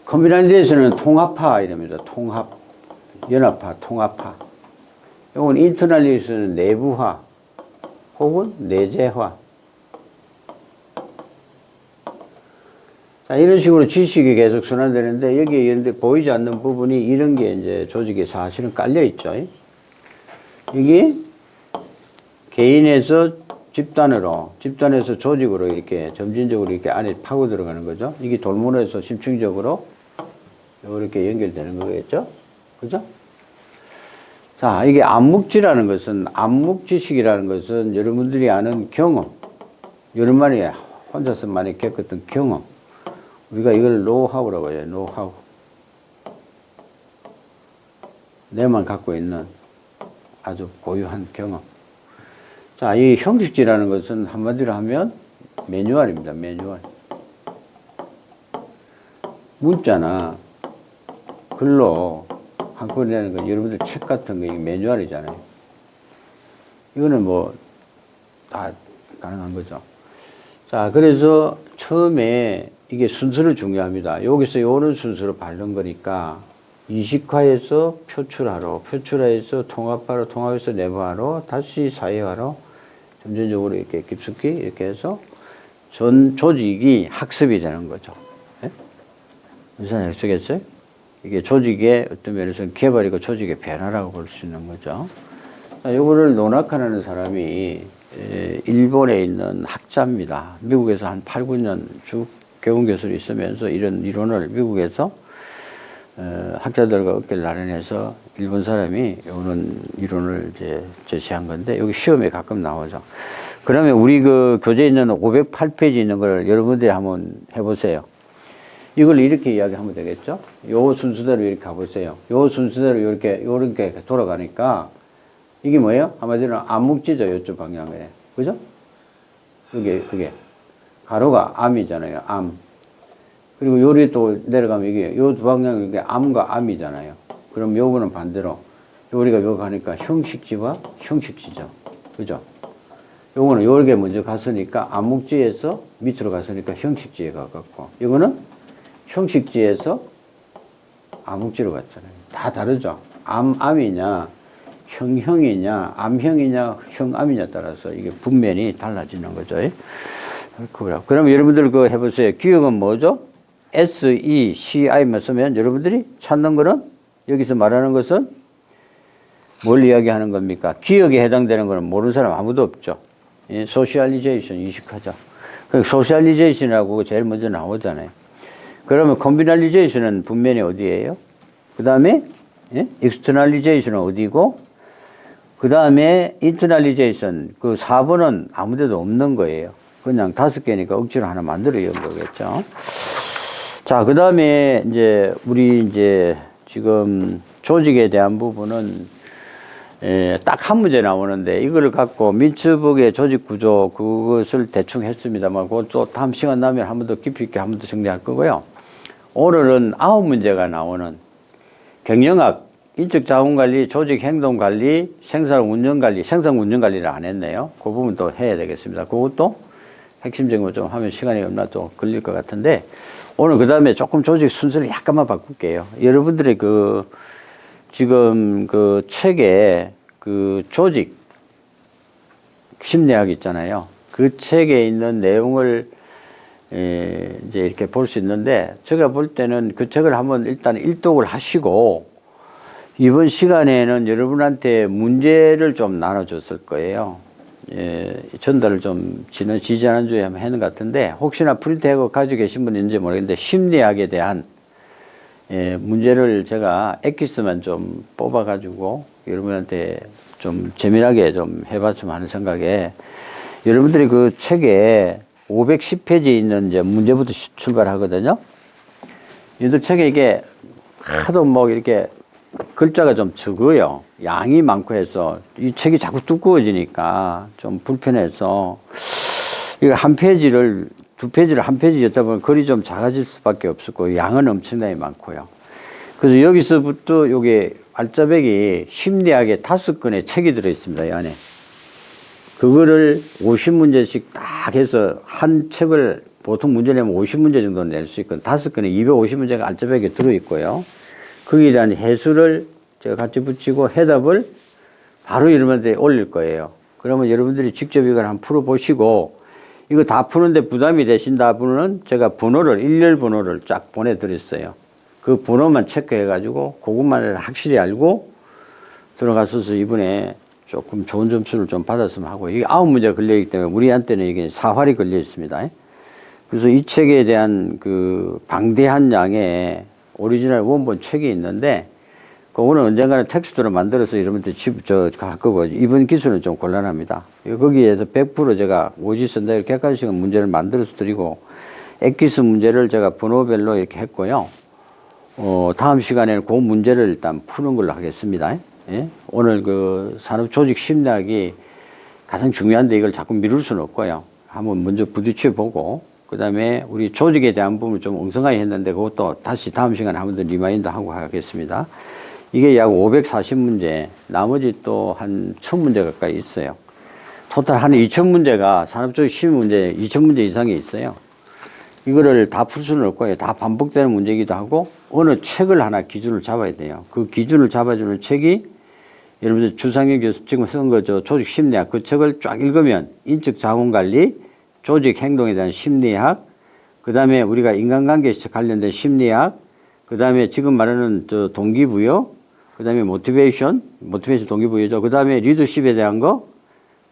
Speaker 1: 컴비나이제이션은 통합화 이랍니다. 통합, 연합화, 통합화. 이건 인터널리제이션은 내부화 혹은 내재화. 자, 이런 식으로 지식이 계속 순환되는데 여기에 이런데 보이지 않는 부분이 이런 게 이제 조직에 사실은 깔려 있죠. 이게 개인에서 집단에서 조직으로 이렇게 점진적으로 이렇게 안에 파고 들어가는 거죠. 이게 돌문에서 심층적으로 이렇게 연결되는 거겠죠. 그죠? 자, 이게 암묵지라는 것은, 암묵지식이라는 것은 여러분들이 아는 경험, 여러분만이 혼자서 많이 겪었던 경험. 우리가 이걸 노하우라고 해요. 노하우. 내만 갖고 있는 아주 고유한 경험. 자, 이 형식지라는 것은 한마디로 하면 매뉴얼입니다. 매뉴얼. 문자나 글로 한꺼번에 내는 거, 여러분들 책 같은 거, 이게 매뉴얼이잖아요. 이거는 뭐, 다 가능한 거죠. 자, 그래서 처음에 이게 순서를 중요합니다. 여기서 요런 순서로 바른 거니까, 이식화에서 표출하로, 표출화에서 통합화로, 통합에서 내부화로, 다시 사회화로, 점진적으로 이렇게 깊숙이 이렇게 해서 전 조직이 학습이 되는 거죠. 네? 무슨 약속했어요? 이게 조직의 어떤 면에서는 개발이고 조직의 변화라고 볼 수 있는 거죠. 요거를 노나카라는 사람이 일본에 있는 학자입니다. 미국에서 한 8, 9년 쭉 교원 교수로 있으면서 이런 이론을 미국에서 학자들과 어깨를 나란해서 일본 사람이 이런 이론을 이제 제시한 건데 여기 시험에 가끔 나오죠. 그러면 우리 그 교재에 있는 508페이지 있는 걸 여러분들이 한번 해보세요. 이걸 이렇게 이야기하면 되겠죠? 요 순서대로 이렇게 가보세요. 요 순서대로 이렇게 돌아가니까 이게 뭐예요? 한마디로 암묵지죠. 요쪽 방향에. 그죠? 그게. 가로가 암이잖아요. 암. 그리고 요리 또 내려가면 이게 요 두 방향이 이게 암과 암이잖아요. 그럼 요거는 반대로 요리가 요 가니까 형식지와 형식지죠. 그죠? 요거는 요렇게 먼저 갔으니까 암묵지에서 밑으로 갔으니까 형식지에 가깝고 이거는 형식지에서 암묵지로 갔잖아요. 다 다르죠. 암이냐 형형이냐, 암형이냐, 형암이냐 따라서 이게 분면이 달라지는 거죠. 그러면 여러분들 그거 해보세요. 기억은 뭐죠? SECI만 쓰면 여러분들이 찾는 거는 여기서 말하는 것은 뭘 이야기하는 겁니까? 기억에 해당되는 거는 모르는 사람 아무도 없죠. 소셜리제이션 이식하자. 소셜리제이션이라고 제일 먼저 나오잖아요. 그러면 컴비널리제이션은 분면이 어디예요? 그 다음에 익스터널리제이션은 어디고, 그 다음에 인터널리제이션 그 4번은 아무데도 없는 거예요. 그냥 5개니까 억지로 하나 만들어 연 거겠죠. 자, 그 다음에 이제 우리 이제 지금 조직에 대한 부분은 딱 한 문제 나오는데 이거를 갖고 민츠북의 조직 구조 그것을 대충 했습니다만 그것도 다음 시간 나면 한 번 더 깊이 있게 한 번 더 정리할 거고요. 오늘은 9문제가 나오는 경영학, 인적자원관리, 조직행동관리, 생산운영관리, 생산운영관리를 안 했네요. 그 부분도 해야 되겠습니다. 그것도 핵심적인 거 좀 하면 시간이 얼마나 또 걸릴 것 같은데 오늘 그 다음에 조금 조직 순서를 약간만 바꿀게요. 여러분들의 그 지금 그 책에 그 조직 심리학 있잖아요. 그 책에 있는 내용을 이제 이렇게 볼 수 있는데 제가 볼 때는 그 책을 한번 일단 일독을 하시고 이번 시간에는 여러분한테 문제를 좀 나눠줬을 거예요. 전달을 좀 지난주에 한번 했는 것 같은데 혹시나 프린트하고 가지고 계신 분이 있는지 모르겠는데 심리학에 대한 문제를 제가 엑기스만 좀 뽑아가지고 여러분한테 좀 재미나게 좀 해봤으면 하는 생각에 여러분들이 그 책에 510페이지에 있는 이제 문제부터 출발하거든요. 얘들 책에 이게 하도 뭐 이렇게 글자가 좀 적어요. 양이 많고 해서 이 책이 자꾸 두꺼워지니까 좀 불편해서 이거 한 페이지를 두 페이지를 한 페이지 였다 보면 글이 좀 작아질 수밖에 없었고 양은 엄청나게 많고요. 그래서 여기서부터 요게 알짜배기 심리학의 5권의 책이 들어있습니다. 이 안에. 그거를 50문제씩 딱 해서 한 책을 보통 문제 내면 50문제 정도 낼 수 있거든요. 5권에 250문제가 알짜배기에 들어있고요. 거기에 대한 해수를 제가 같이 붙이고 해답을 바로 여러분한테 올릴 거예요. 그러면 여러분들이 직접 이걸 한번 풀어보시고 이거 다 푸는데 부담이 되신다 분은 제가 번호를, 일렬 번호를 쫙 보내드렸어요. 그 번호만 체크해가지고 그것만 확실히 알고 들어가서서 이번에 조금 좋은 점수를 좀 받았으면 하고 이게 9문제가 걸려있기 때문에 우리한테는 이게 사활이 걸려 있습니다. 그래서 이 책에 대한 그 방대한 양의 오리지널 원본 책이 있는데 그거는 언젠가는 텍스트로 만들어서 여러분들 갈 거고 이번 기술은 좀 곤란합니다. 거기에서 100% 제가 오지선다 객관식은 문제를 만들어서 드리고 엑기스 문제를 제가 번호별로 이렇게 했고요. 다음 시간에는 그 문제를 일단 푸는 걸로 하겠습니다. 예? 오늘 그 산업조직 심리학이 가장 중요한데 이걸 자꾸 미룰 수는 없고요. 한번 먼저 부딪혀 보고 그 다음에 우리 조직에 대한 부분을 좀 엉성하게 했는데 그것도 다시 다음 시간에 한 번 더 리마인드 하고 하겠습니다. 이게 약 540문제, 나머지 또 한 1000문제 가까이 있어요. 토탈 한 2000문제가 산업조직 심리 문제 2000문제 이상이 있어요. 이거를 다 풀 수는 없고요. 다 반복되는 문제이기도 하고 어느 책을 하나 기준을 잡아야 돼요. 그 기준을 잡아주는 책이 여러분들 주상현 교수 지금 쓴 거죠. 조직 심리학 그 책을 쫙 읽으면 인적 자원관리, 조직 행동에 대한 심리학, 그 다음에 우리가 인간관계에 관련된 심리학, 그 다음에 지금 말하는 저 동기부여, 그 다음에 모티베이션 동기부여죠. 그 다음에 리더십에 대한 거,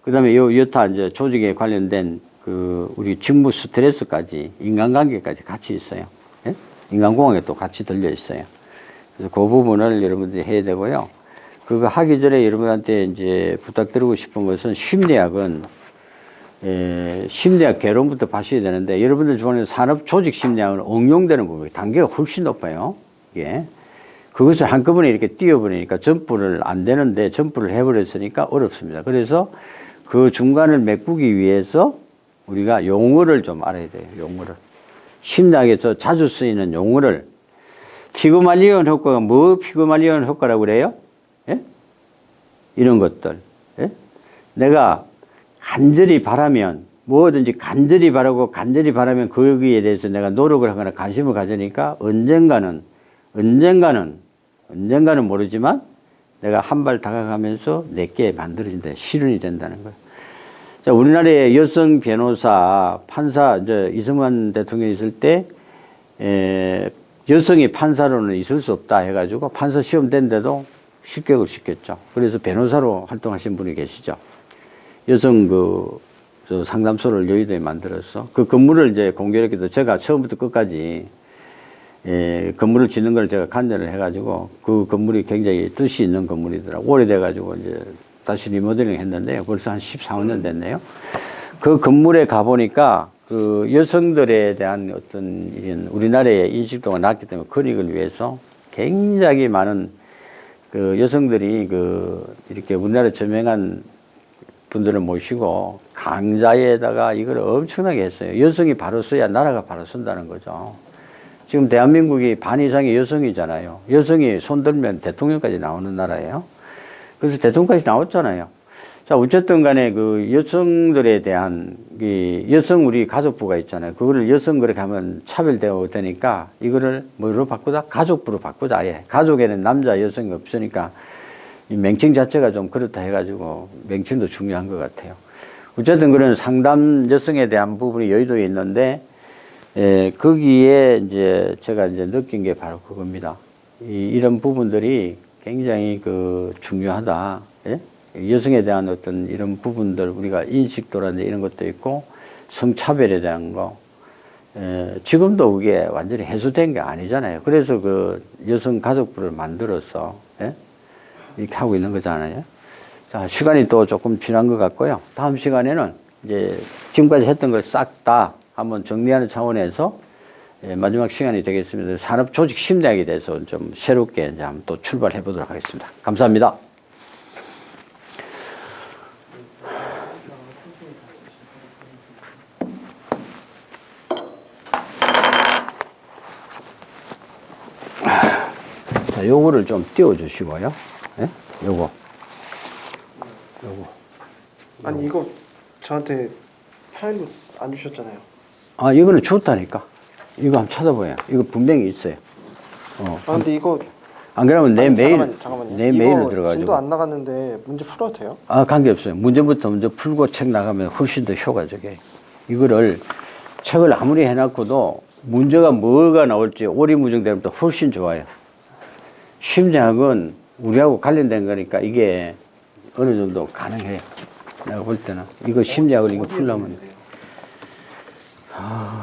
Speaker 1: 그 다음에 여타 이제 조직에 관련된 그 우리 직무 스트레스까지 인간관계까지 같이 있어요. 예? 인간공학에 또 같이 들려 있어요. 그래서 그 부분을 여러분들이 해야 되고요. 그거 하기 전에 여러분한테 이제 부탁드리고 싶은 것은 심리학은 심리학 개론부터 봐셔야 되는데 여러분들 좋아하는 산업 조직 심리학은 응용되는 부분이 단계가 훨씬 높아요. 이게 그것을 한꺼번에 이렇게 띄워버리니까 점프를 안 되는데 점프를 해버렸으니까 어렵습니다. 그래서 그 중간을 메꾸기 위해서 우리가 용어를 좀 알아야 돼요. 용어를. 심리학에서 자주 쓰이는 용어를 피그말리온 효과가 뭐 피그말리온 효과라고 그래요? 예? 이런 것들. 예? 내가 간절히 바라면 뭐든지 간절히 바라고 간절히 바라면 거기에 대해서 내가 노력을 하거나 관심을 가지니까 언젠가는 모르지만 내가 한 발 다가가면서 내게 만들어진다. 실현이 된다는 거예요. 자, 우리나라의 여성 변호사, 판사, 이제 이승만 대통령이 있을 때, 여성이 판사로는 있을 수 없다 해가지고 판사 시험 된데도 실격을 시켰죠. 그래서 변호사로 활동하신 분이 계시죠. 여성 저 상담소를 여의도에 만들어서 그 건물을 이제 공교롭게도 제가 처음부터 끝까지 건물을 짓는 걸 제가 관여를 해가지고 그 건물이 굉장히 뜻이 있는 건물이더라고요. 오래돼가지고 이제 다시 리모델링 했는데요. 벌써 한 14, 15년 됐네요. 그 건물에 가보니까 그 여성들에 대한 어떤 이런 우리나라의 인식도가 낮기 때문에 권익을 위해서 굉장히 많은 그 여성들이 이렇게 우리나라 저명한 분들을 모시고 강좌에다가 이걸 엄청나게 했어요. 여성이 바로 서야 나라가 바로 선다는 거죠. 지금 대한민국이 반 이상이 여성이잖아요. 여성이 손들면 대통령까지 나오는 나라예요. 그래서 대통령까지 나왔잖아요. 자, 어쨌든 간에 그 여성들에 대한 여성 우리 가족부가 있잖아요. 그거를 여성 그렇게 하면 차별되니까 이거를 뭐로 바꾸자? 가족부로 바꾸자. 아예. 가족에는 남자, 여성이 없으니까 이 명칭 자체가 좀 그렇다 해가지고 명칭도 중요한 것 같아요. 어쨌든 그런 상담 여성에 대한 부분이 여의도에 있는데, 거기에 이제 제가 이제 느낀 게 바로 그겁니다. 이런 부분들이 굉장히 중요하다. 예? 여성에 대한 어떤 이런 부분들 우리가 인식도라든지 이런 것도 있고 성차별에 대한 거. 지금도 그게 완전히 해소된 게 아니잖아요. 그래서 그 여성 가족부를 만들어서, 예? 이렇게 하고 있는 거잖아요. 자, 시간이 또 조금 지난 것 같고요. 다음 시간에는 이제 지금까지 했던 걸 싹 다 한번 정리하는 차원에서 마지막 시간이 되겠습니다. 산업조직 심리학에 대해서 좀 새롭게 이제 한번 또 출발해 보도록 하겠습니다. 감사합니다. 자, 요거를 좀 띄워주시고요. 예? 요거.
Speaker 2: 아니 이거 저한테 파일로 안 주셨잖아요.
Speaker 1: 아, 이거는 좋다니까. 이거 한번 찾아봐요. 이거 분명히 있어요.
Speaker 2: 근데 이거
Speaker 1: 안 그러면 내 메일,
Speaker 2: 잠깐만요.
Speaker 1: 내 메일로 들어가지고.
Speaker 2: 진도 안 나갔는데 문제 풀어도 돼요?
Speaker 1: 아, 관계없어요. 문제부터 먼저 풀고 책 나가면 훨씬 더 효과적이에요. 이거를 책을 아무리 해놨고도 문제가 뭐가 나올지 오리무중되면 또 훨씬 좋아요. 심리학은 우리하고 관련된 거니까 이게 어느 정도 가능해요. 내가 볼 때는. 이거 심리학을 이거 풀려면.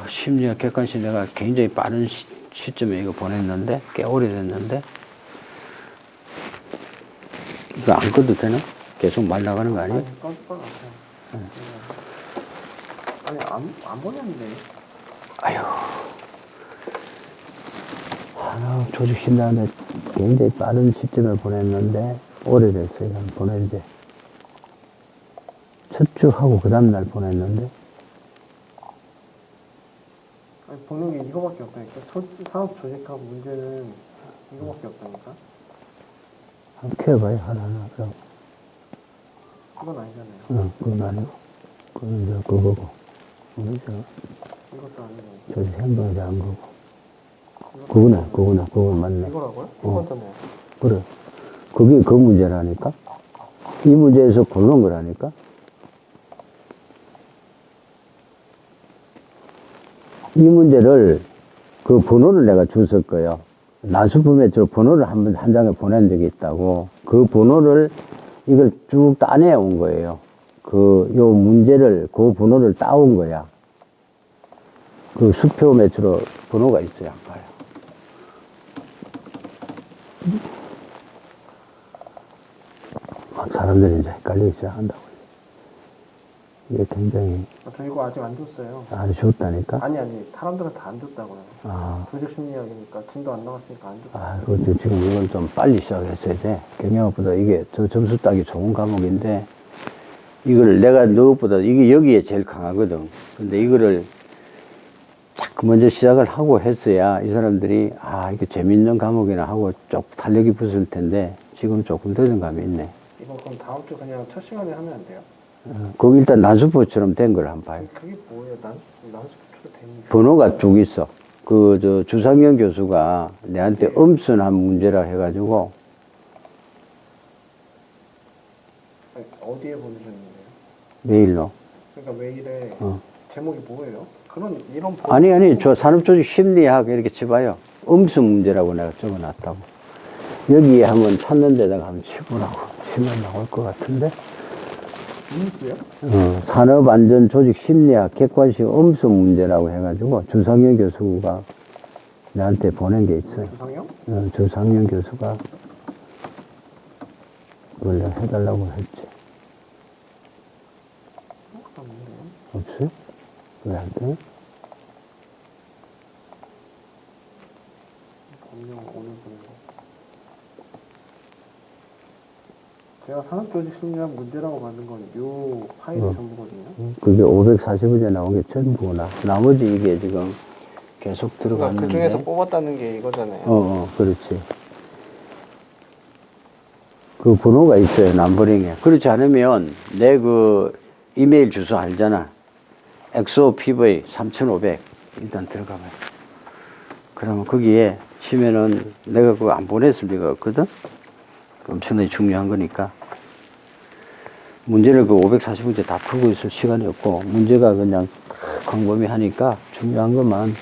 Speaker 1: 심리학 객관식 내가 굉장히 빠른 시점에 이거 보냈는데, 꽤 오래됐는데, 이거 안 꺼도 되나? 계속 말 나가는 거 아니에요?
Speaker 2: 아니 안 보냈는데.
Speaker 1: 아유. 조직 심리학에 굉장히 빠른 시점에 보냈는데, 오래됐어요. 보낸 지. 첫 주 하고 그 다음날 보냈는데.
Speaker 2: 아니, 보는 게 이거밖에 없다니까. 산업 조직하고 문제는 이거밖에 없다니까.
Speaker 1: 한번 키워봐요, 하나하나. 그럼.
Speaker 2: 그건 아니잖아요.
Speaker 1: 응, 그건 아니고. 그건 이제 그거고. 뭐죠?
Speaker 2: 이것도 아니고.
Speaker 1: 조직 행동에 한 거고. 그거는 맞네.
Speaker 2: 이거라고요? 이거잖아요.
Speaker 1: 그래. 그게 그 문제라니까? 이 문제에서 고르는 거라니까? 이 문제를, 그 번호를 내가 줬을 거예요. 난수품에 저 번호를 한 장에 보낸 적이 있다고. 그 번호를, 이걸 쭉 따내 온 거예요. 요 문제를, 그 번호를 따온 거야. 그 수표 매트로 번호가 있어요. 안 봐요. 사람들이 이제 헷갈리기 시작한다고. 이게 굉장히.
Speaker 2: 저 이거 아직 안 줬어요.
Speaker 1: 안 줬다니까?
Speaker 2: 아니, 사람들한테 안 줬다고요. 조직 심리학이니까 진도 안 나갔으니까 안 줬다고.
Speaker 1: 그렇지. 지금 이걸 좀 빨리 시작했어야 돼. 경영학보다 이게 저 점수 따기 좋은 과목인데, 이걸 내가 너보다 이게 여기에 제일 강하거든. 근데 이거를 자꾸 먼저 시작을 하고 했어야 이 사람들이, 이게 재밌는 과목이나 하고 좀 탄력이 붙을 텐데, 지금 조금 늦은 감이 있네.
Speaker 2: 이거 그럼 다음 주 그냥 첫 시간에 하면 안 돼요?
Speaker 1: 거기 일단 난수표처럼 된 걸 한번 봐요.
Speaker 2: 그게 뭐예요? 난수표가 되는
Speaker 1: 번호가 쭉 있어. 주상현 교수가 내한테 엄선한 문제라 해가지고,
Speaker 2: 어디에 보내셨는데요?
Speaker 1: 메일로.
Speaker 2: 그러니까 메일에
Speaker 1: 어.
Speaker 2: 제목이 뭐예요? 이런
Speaker 1: 아니, 저 산업조직 심리학 이렇게 쳐봐요. 음수 문제라고 내가 적어놨다고. 여기에 한번 찾는 데다가 한번 치보라고. 치면 나올 것 같은데.
Speaker 2: 음수요?
Speaker 1: 산업안전조직 심리학 객관식 음수 문제라고 해가지고 주상현 교수가 나한테 보낸 게 있어요.
Speaker 2: 주상영?
Speaker 1: 주상현 교수가 그걸 내가 해달라고 했지. 없어요? 왜 안 돼?
Speaker 2: 오늘 보낸 거. 제가 산업조직 심리학 문제라고 만든 건 요 파일이 전부거든요.
Speaker 1: 그게 540원에 나온 게 전부구나. 나머지 이게 지금 계속 들어갔는데.
Speaker 2: 그 중에서 뽑았다는 게 이거잖아요.
Speaker 1: 그렇지. 그 번호가 있어요, 남버링에. 그렇지 않으면 내 그 이메일 주소 알잖아. XOPV 3500 일단 들어가봐요. 그러면 거기에 치면은 내가 그거 안 보냈을 리가 없거든? 엄청나게 중요한 거니까. 문제를 그 540문제 다 풀고 있을 시간이 없고, 문제가 그냥 광범위하니까 중요한 것만.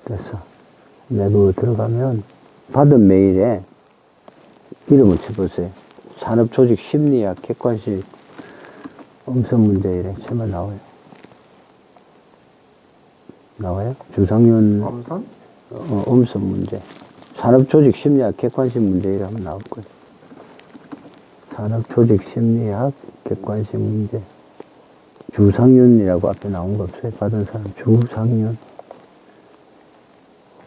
Speaker 1: 됐어. 내부 들어가면 받은 메일에 이름을 쳐보세요. 산업조직 심리학 객관식 음성 문제 이래 치면 나와요. 나와요? 주상윤
Speaker 2: 엄선?
Speaker 1: 음성 문제. 산업조직 심리학 객관식 문제 이래 하면 나올 거예요. 산업조직 심리학 객관식 문제. 주상윤이라고 앞에 나온 거 없어요? 받은 사람 주상윤.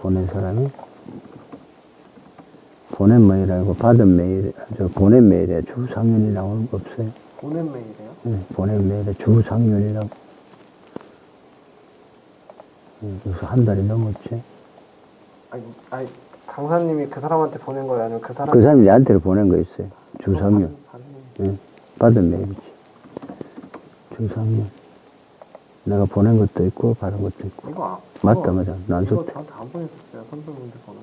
Speaker 1: 보낸 사람이 보낸 메일이라고 받은 메일, 보낸 메일에 주상윤이 나오는 거 없어요?
Speaker 2: 보낸 메일이에요?
Speaker 1: 네, 보낸 메일에 주상윤이라고. 그래서 한 달이 넘었지.
Speaker 2: 아니, 강사님이 그 사람한테 보낸 거예요? 아니면 그 사람?
Speaker 1: 그 사람이 나한테 보낸 거 있어요. 주상윤. 네, 받은 메일이지. 주상윤. 내가 보낸 것도 있고, 받은 것도 있고. 맞다.
Speaker 2: 이거
Speaker 1: 난소.
Speaker 2: 저한테 안 보내셨어요. 선배님들 번호.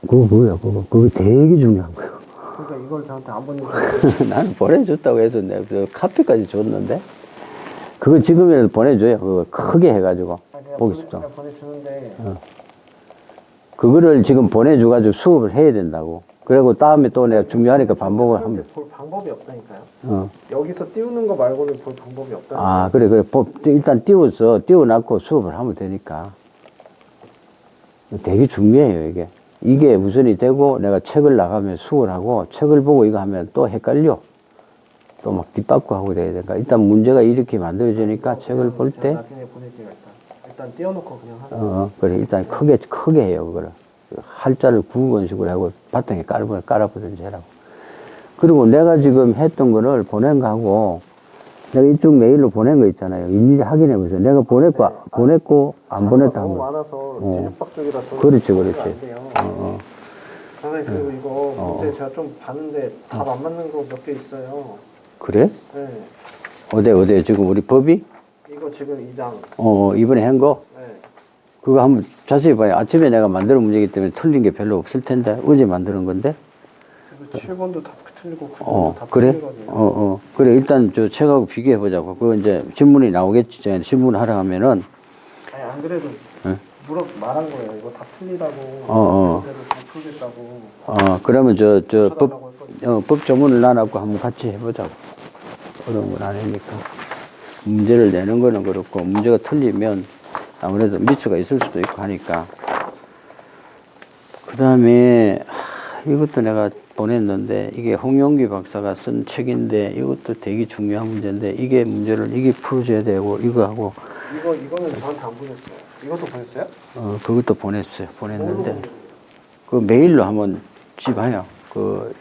Speaker 1: 그거 뭐야, 그거. 그거 되게 중요한 거야.
Speaker 2: 그러니까 이걸 저한테 안 보내셨어요.
Speaker 1: 나는 보내줬다고 해서 내가 카피까지 줬는데. 그거 지금이라도 보내줘요. 그거 크게 해가지고. 보기 싶다.
Speaker 2: 보내주는데.
Speaker 1: 그거를 지금 보내줘가지고 수업을 해야 된다고. 그리고 다음에 또 내가 중요하니까 반복을 하면.
Speaker 2: 볼 방법이 없다니까요. 여기서 띄우는 거 말고는 볼 방법이 없다니까요.
Speaker 1: 아, 그래. 일단 띄워놨고 수업을 하면 되니까. 되게 중요해요, 이게. 이게 우선이 되고 내가 책을 나가면 수업을 하고 책을 보고 이거 하면 또 헷갈려. 또 막 뒷받고 하고 돼야 되니까. 일단 문제가 이렇게 만들어지니까 책을 볼 때.
Speaker 2: 나중에 보낼게요, 일단 띄워놓고 그냥 하세요.
Speaker 1: 그래. 일단 크게 해요, 그거를. 할자를 9번씩으로 하고 바탕에 깔아보든지 해라고. 그리고 내가 지금 했던 거를 보낸 거하고 내가 이쪽 메일로 보낸 거 있잖아요. 일일이 확인해 보세요. 내가 보냈고 안 보냈다 한
Speaker 2: 너무
Speaker 1: 거.
Speaker 2: 많아서 뒤죽박죽이라
Speaker 1: 그렇지.
Speaker 2: 선생님, 그리고 이거 문제 제가 좀 봤는데 답 안 맞는 거 몇 개 있어요.
Speaker 1: 그래?
Speaker 2: 네.
Speaker 1: 어디 지금 우리 법이?
Speaker 2: 이거 지금 2장.
Speaker 1: 이번에 한 거?
Speaker 2: 네.
Speaker 1: 그거 한번 자세히 봐요. 아침에 내가 만드는 문제이기 때문에 틀린 게 별로 없을 텐데 어제 만드는 건데.
Speaker 2: 그래서 7번도 다 틀리고 9번도 다
Speaker 1: 그래?
Speaker 2: 틀리거든요.
Speaker 1: 그래. 일단 저 책하고 비교해 보자고. 그거 이제 신문이 나오겠지. 신문 하러 가면은.
Speaker 2: 아니, 안 그래도
Speaker 1: 네?
Speaker 2: 말한 거예요. 이거 다 틀리다고. 문제도 다 풀겠다고.
Speaker 1: 그러면
Speaker 2: 쳐달라고 했거든요.
Speaker 1: 법 조문을 놔놓고 한번 같이 해보자고. 어려운 건 아니니까. 문제를 내는 거는 그렇고, 문제가 틀리면 아무래도 미수가 있을 수도 있고 하니까. 그 다음에, 이것도 내가 보냈는데, 이게 홍용기 박사가 쓴 책인데, 이것도 되게 중요한 문제인데, 이게 문제를, 이게 풀어줘야 되고, 이거하고.
Speaker 2: 이거는 저한테 안 보냈어요. 이것도 보냈어요?
Speaker 1: 그것도 보냈는데, 그 메일로 한번 집어요.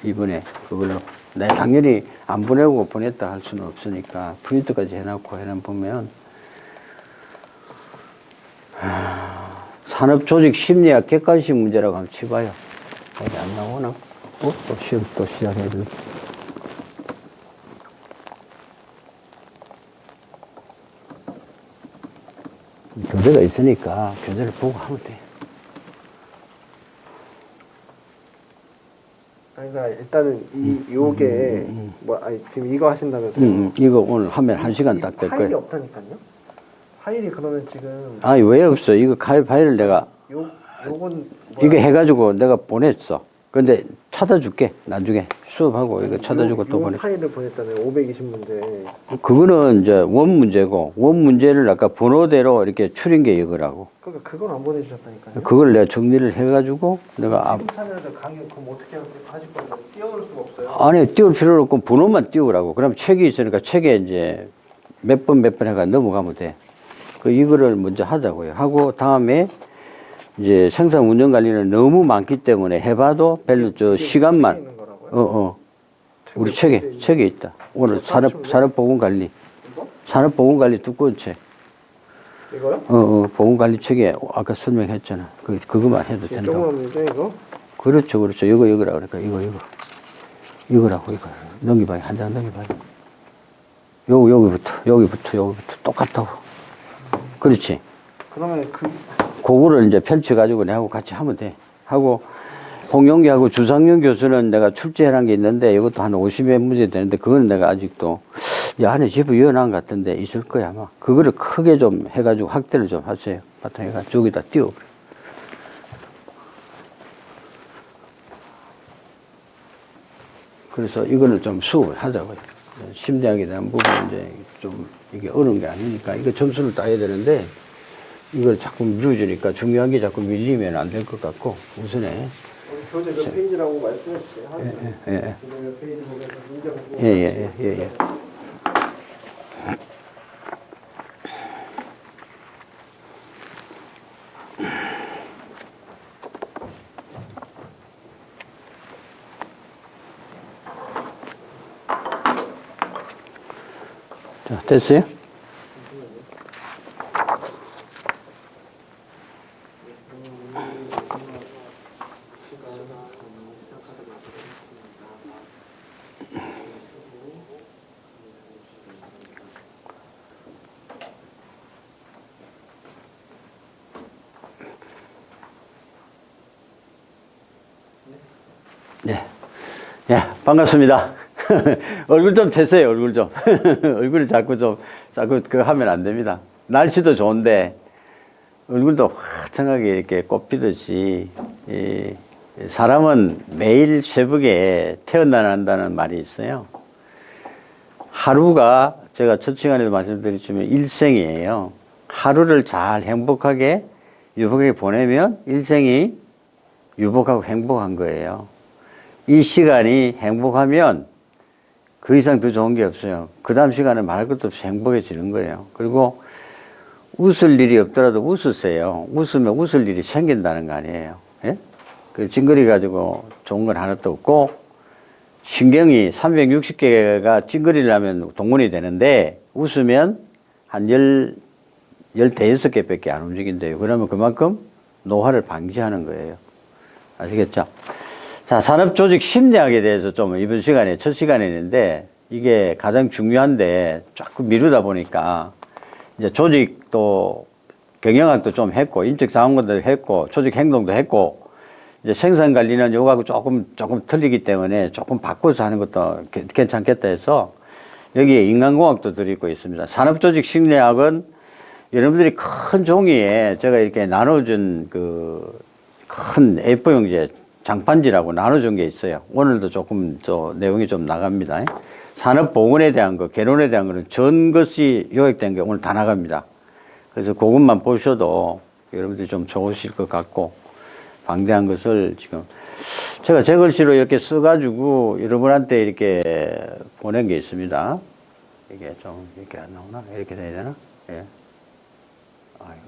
Speaker 1: 이번에 그걸로. 내가 당연히 안 보내고 보냈다 할 수는 없으니까 프린트까지 해놓고 보면 산업조직 심리학 객관식 문제라고 한번 쳐봐요. 여기 안 나오나? 또 시험 또 시작해야 돼. 교재가 있으니까 교재를 보고 하면 돼.
Speaker 2: 일단은 요게 뭐 아니 지금 이거 하신다면서요?
Speaker 1: 이거 오늘 하면 1시간 딱 될
Speaker 2: 파일이
Speaker 1: 거예요.
Speaker 2: 없다니까요? 파일이 그러면 지금
Speaker 1: 아니, 왜 없어? 이거 파일을 내가,
Speaker 2: 요건
Speaker 1: 이거 해가지고 내가 보냈어. 근데 찾아줄게. 나중에 수업하고 이거 찾아주고 또 보내.
Speaker 2: 파일을 보냈다는 520문제.
Speaker 1: 그거는 이제 원 문제고, 원 문제를 아까 번호대로 이렇게 추린 게 이거라고.
Speaker 2: 그러니까 그건 안 보내주셨다니까요.
Speaker 1: 그걸 내가 정리를 해가지고 내가
Speaker 2: 지금 찾아야 강의 그럼 어떻게 하실 건가요? 띄워놓을 수가 없어요.
Speaker 1: 안에 띄울 필요는 없고 번호만 띄우라고. 그럼 책이 있으니까 책에 이제 몇 번 해가 넘어가면 돼. 이거를 먼저 하자고요. 하고 다음에 이제 생산 운영 관리는 너무 많기 때문에 해봐도 별로 저 시간만.
Speaker 2: 있는 거라고요?
Speaker 1: 우리 책에 있다. 오늘 산업보건관리.
Speaker 2: 이거?
Speaker 1: 산업보건관리 두꺼운 책.
Speaker 2: 이거요?
Speaker 1: 보건관리 책에 아까 설명했잖아. 그거만 해도 된다고.
Speaker 2: 조그만 문제 이거?
Speaker 1: 그렇죠. 이거라 그러니까 이거라고. 넘기봐요. 한 장 넘기봐요. 여기부터 똑같다고. 그렇지.
Speaker 2: 그러면
Speaker 1: 그거를 이제 펼쳐가지고 내하고 같이 하면 돼. 하고, 홍영기하고 주상용 교수는 내가 출제해놓은 게 있는데, 이것도 한 50여 문제 되는데, 그거는 내가 아직도, 이 안에 집어 이어놓은 것 같은데, 있을 거야, 아마. 그거를 크게 좀 해가지고 확대를 좀 하세요. 바탕에가 저기다 띄워. 그래서 이거는 좀 수업을 하자고요. 심리학에 대한 부분은 이제 좀 이게 어려운 게 아니니까, 이거 점수를 따야 되는데, 이걸 자꾸 밀어주니까 중요한 게 자꾸 밀리면 안 될 것 같고, 우선에.
Speaker 2: 교재 몇 페이지라고 말씀해 주세요.
Speaker 1: 예.
Speaker 2: 교재 몇 페이지 보면서 문제 보고.
Speaker 1: 예. 자, 됐어요? 네. 예, 반갑습니다. 얼굴 좀 펴세요, 얼굴 좀. 얼굴이 자꾸 그거 하면 안 됩니다. 날씨도 좋은데, 얼굴도 화창하게 이렇게 꽃피듯이, 사람은 매일 새벽에 태어난다는 말이 있어요. 하루가 제가 첫 시간에도 말씀드렸지만 일생이에요. 하루를 잘 행복하게, 유복하게 보내면 일생이 유복하고 행복한 거예요. 이 시간이 행복하면 그 이상 더 좋은 게 없어요. 그 다음 시간에 말할 것도 없이 행복해지는 거예요. 그리고 웃을 일이 없더라도 웃으세요. 웃으면 웃을 일이 생긴다는 거 아니에요. 예? 그 찡그리 가지고 좋은 건 하나도 없고, 신경이 360개가 찡그리를 하면 동원이 되는데, 웃으면 한 15개 밖에 안 움직인대요. 그러면 그만큼 노화를 방지하는 거예요. 아시겠죠? 자, 산업조직 심리학에 대해서 좀 이번 시간에, 첫 시간에 있는데, 이게 가장 중요한데, 자꾸 미루다 보니까, 이제 조직도, 경영학도 좀 했고, 인적자원관도 했고, 조직 행동도 했고, 이제 생산관리는 요거하고 조금 틀리기 때문에 조금 바꿔서 하는 것도 괜찮겠다 해서, 여기에 인간공학도 들어있고 있습니다. 산업조직 심리학은 여러분들이 큰 종이에 제가 이렇게 나눠준 큰 A4용지에 장판지라고 나눠준 게 있어요. 오늘도 조금 내용이 좀 나갑니다. 산업보건에 대한 거, 개론에 대한 거는 전 것이 요약된 게 오늘 다 나갑니다. 그래서 그것만 보셔도 여러분들이 좀 좋으실 것 같고, 방대한 것을 지금 제가 제 글씨로 이렇게 써가지고 여러분한테 이렇게 보낸 게 있습니다. 이게 좀 이렇게 안 나오나? 이렇게 돼야 되나? 예.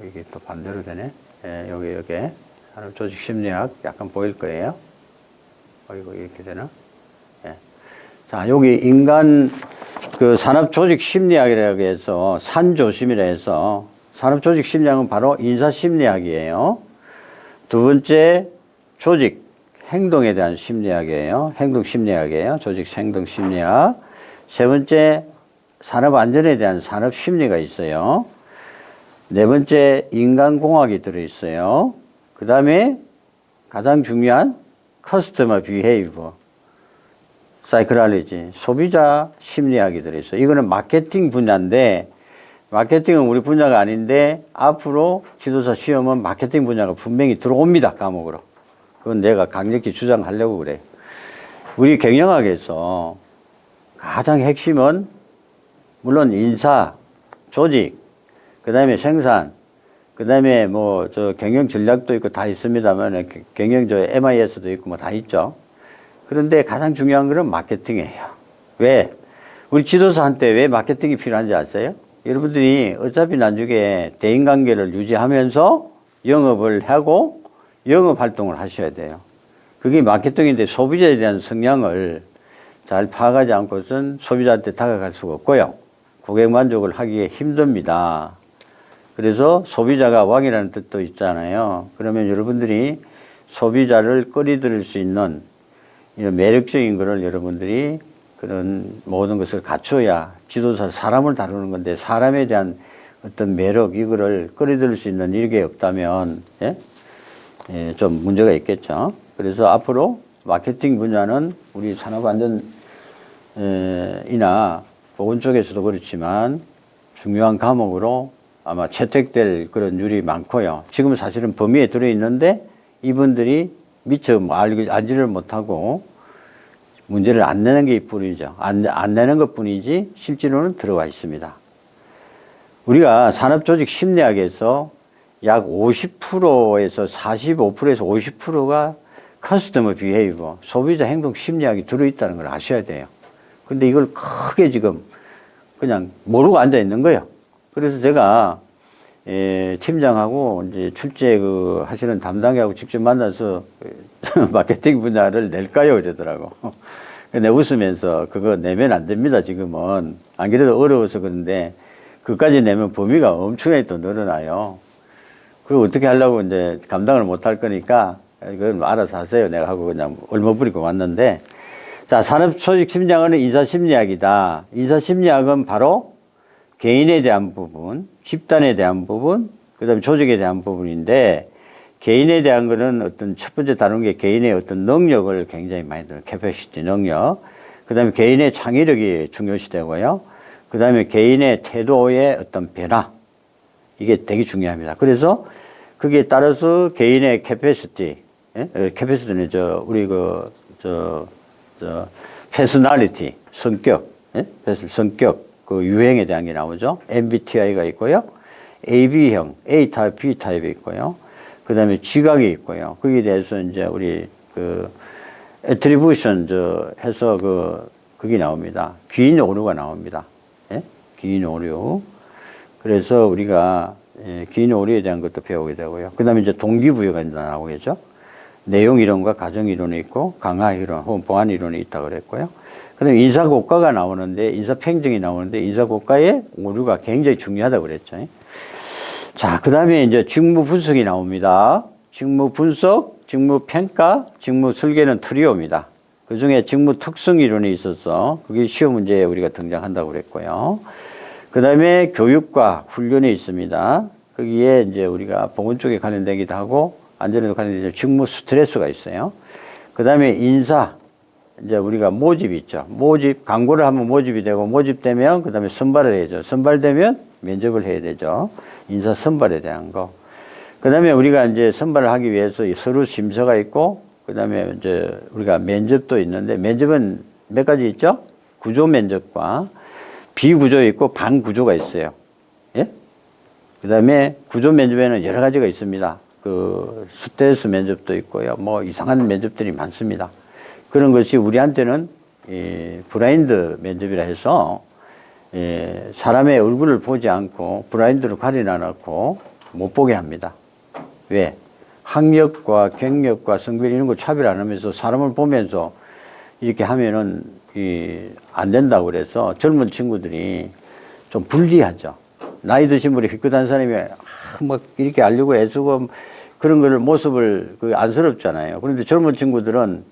Speaker 1: 이게 또 반대로 되네. 예, 여기. 산업조직 심리학 약간 보일 거예요. 이거 이렇게 되나? 예. 자, 여기 인간 산업조직 심리학이라고 해서 산조심이라 해서 산업조직 심리학은 바로 인사심리학이에요. 두 번째 조직 행동에 대한 심리학이에요. 행동심리학이에요. 조직 행동심리학. 세 번째 산업안전에 대한 산업심리가 있어요. 네 번째 인간공학이 들어있어요. 그 다음에 가장 중요한 커스터머 비헤이버. 사이클알리지, 소비자 심리학이 들어있어요. 이거는 마케팅 분야인데, 마케팅은 우리 분야가 아닌데 앞으로 지도사 시험은 마케팅 분야가 분명히 들어옵니다. 과목으로. 그건 내가 강력히 주장하려고 그래요. 우리 경영학에서 가장 핵심은 물론 인사, 조직, 그 다음에 생산, 그 다음에 뭐 저 경영 전략도 있고 다 있습니다만 경영 저 MIS도 있고 뭐 다 있죠. 그런데 가장 중요한 거는 마케팅이에요. 왜? 우리 지도사한테 왜 마케팅이 필요한지 아세요? 여러분들이 어차피 나중에 대인관계를 유지하면서 영업을 하고 영업 활동을 하셔야 돼요. 그게 마케팅인데 소비자에 대한 성향을 잘 파악하지 않고선 소비자한테 다가갈 수가 없고요. 고객 만족을 하기에 힘듭니다. 그래서 소비자가 왕이라는 뜻도 있잖아요. 그러면 여러분들이 소비자를 끌어들일 수 있는 이런 매력적인 거를 여러분들이 그런 모든 것을 갖춰야 지도사 사람을 다루는 건데 사람에 대한 어떤 매력 이거를 끌어들일 수 있는 이게 없다면 좀 문제가 있겠죠. 그래서 앞으로 마케팅 분야는 우리 산업안전이나 보건 쪽에서도 그렇지만 중요한 과목으로 아마 채택될 그런 률이 많고요. 지금 사실은 범위에 들어있는데 이분들이 미처 알지를 못하고 문제를 안 내는 게 뿐이죠. 안 내는 것 뿐이지 실제로는 들어와 있습니다. 우리가 산업조직 심리학에서 약 50%에서 45%에서 50%가 커스터머 비헤이버, 소비자 행동 심리학이 들어있다는 걸 아셔야 돼요. 근데 이걸 크게 지금 그냥 모르고 앉아 있는 거예요. 그래서 제가 팀장하고 이제 출제 하시는 담당자하고 직접 만나서 마케팅 분야를 낼까요? 이러더라고. 근데 웃으면서 그거 내면 안 됩니다. 지금은 안 그래도 어려워서 그런데 그까지 내면 범위가 엄청나게 또 늘어나요. 그리고 어떻게 하려고 이제 감당을 못 할 거니까 그건 알아서 하세요. 내가 하고 그냥 얼마 부리고 왔는데, 자, 산업조직 심리학은 인사심리학이다. 인사심리학은 바로 개인에 대한 부분, 집단에 대한 부분, 그 다음에 조직에 대한 부분인데, 개인에 대한 거는 어떤 첫 번째 다룬 게 개인의 어떤 능력을 굉장히 많이 들어요. 캐패시티 능력. 그 다음에 개인의 창의력이 중요시 되고요. 그 다음에 개인의 태도의 어떤 변화. 이게 되게 중요합니다. 그래서 거기에 따라서 개인의 캐패시티, 캐패시티는 패스널리티, 성격, 성격, 그 유행에 대한 게 나오죠. MBTI가 있고요. AB형, A 타입, B 타입이 있고요. 그 다음에 지각이 있고요. 거기에 대해서 이제 우리 attribution 해서 그게 나옵니다. 기인 오류가 나옵니다. 예? 기인 오류. 그래서 우리가 기인 오류에 대한 것도 배우게 되고요. 그 다음에 이제 동기부여가 나오겠죠. 내용 이론과 가정 이론이 있고 강화 이론 혹은 보안 이론이 있다고 그랬고요. 그 다음에 인사고과가 나오는데 인사평정이 나오는데 인사고과의 오류가 굉장히 중요하다고 그랬죠. 자, 그 다음에 이제 직무 분석이 나옵니다. 직무 분석, 직무 평가, 직무 설계는 트리오입니다. 그 중에 직무 특성 이론이 있어서 그게 시험 문제에 우리가 등장한다고 그랬고요. 그 다음에 교육과 훈련이 있습니다. 거기에 이제 우리가 보건 쪽에 관련되기도 하고 안전에도 관련된 직무 스트레스가 있어요. 그 다음에 인사, 이제 우리가 모집이 있죠. 모집, 광고를 하면 모집이 되고 모집되면 그 다음에 선발을 해야죠. 선발되면 면접을 해야 되죠. 인사 선발에 대한 거. 그 다음에 우리가 이제 선발을 하기 위해서 서류 심사가 있고, 그 다음에 이제 우리가 면접도 있는데, 면접은 몇 가지 있죠? 구조 면접과 비구조 있고 반구조가 있어요. 예? 그 다음에 구조 면접에는 여러 가지가 있습니다. 스트레스 면접도 있고요. 뭐 이상한 면접들이 많습니다. 그런 것이 우리한테는 브라인드 면접이라 해서 사람의 얼굴을 보지 않고 브라인드로 가려놔 놓고 못 보게 합니다. 왜? 학력과 경력과 성별 이런 거 차별 안 하면서 사람을 보면서 이렇게 하면은 안 된다고 그래서 젊은 친구들이 좀 불리하죠. 나이 드신 분이 휘끗한 사람이 막 이렇게 알려고 애쓰고 그런 거를 모습을 안쓰럽잖아요. 그런데 젊은 친구들은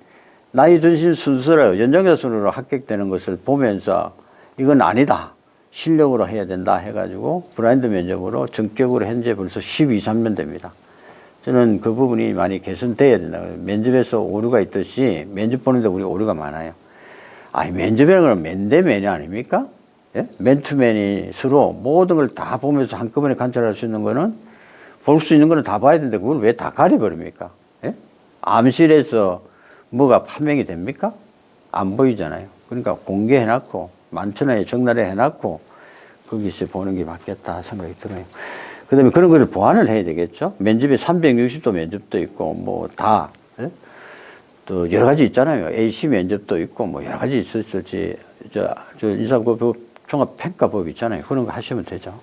Speaker 1: 나이 드신 순서로 연장자 순으로 합격되는 것을 보면서 이건 아니다. 실력으로 해야 된다 해가지고 브라인드 면접으로 전격으로 현재 벌써 12, 13년 됩니다. 저는 그 부분이 많이 개선돼야 된다. 면접에서 오류가 있듯이 면접 보는데 우리가 오류가 많아요. 아니, 면접이라는 건 맨대면이 아닙니까? 예? 맨투맨이 서로 모든 걸 다 보면서 한꺼번에 관찰할 수 있는 거는, 볼 수 있는 거는 다 봐야 되는데 그걸 왜 다 가려버립니까? 예? 암실에서 뭐가 판명이 됩니까? 안 보이잖아요. 그러니까 공개해놨고, 만천하에 적나라에 해놨고, 거기서 보는 게 맞겠다 생각이 들어요. 그 다음에 그런 것을 보완을 해야 되겠죠. 면접에 360도 면접도 있고, 뭐 다, 예? 또 여러 가지 있잖아요. AC 면접도 있고, 뭐 여러 가지 있을지, 저 인사법 종합평가법 있잖아요. 그런 거 하시면 되죠.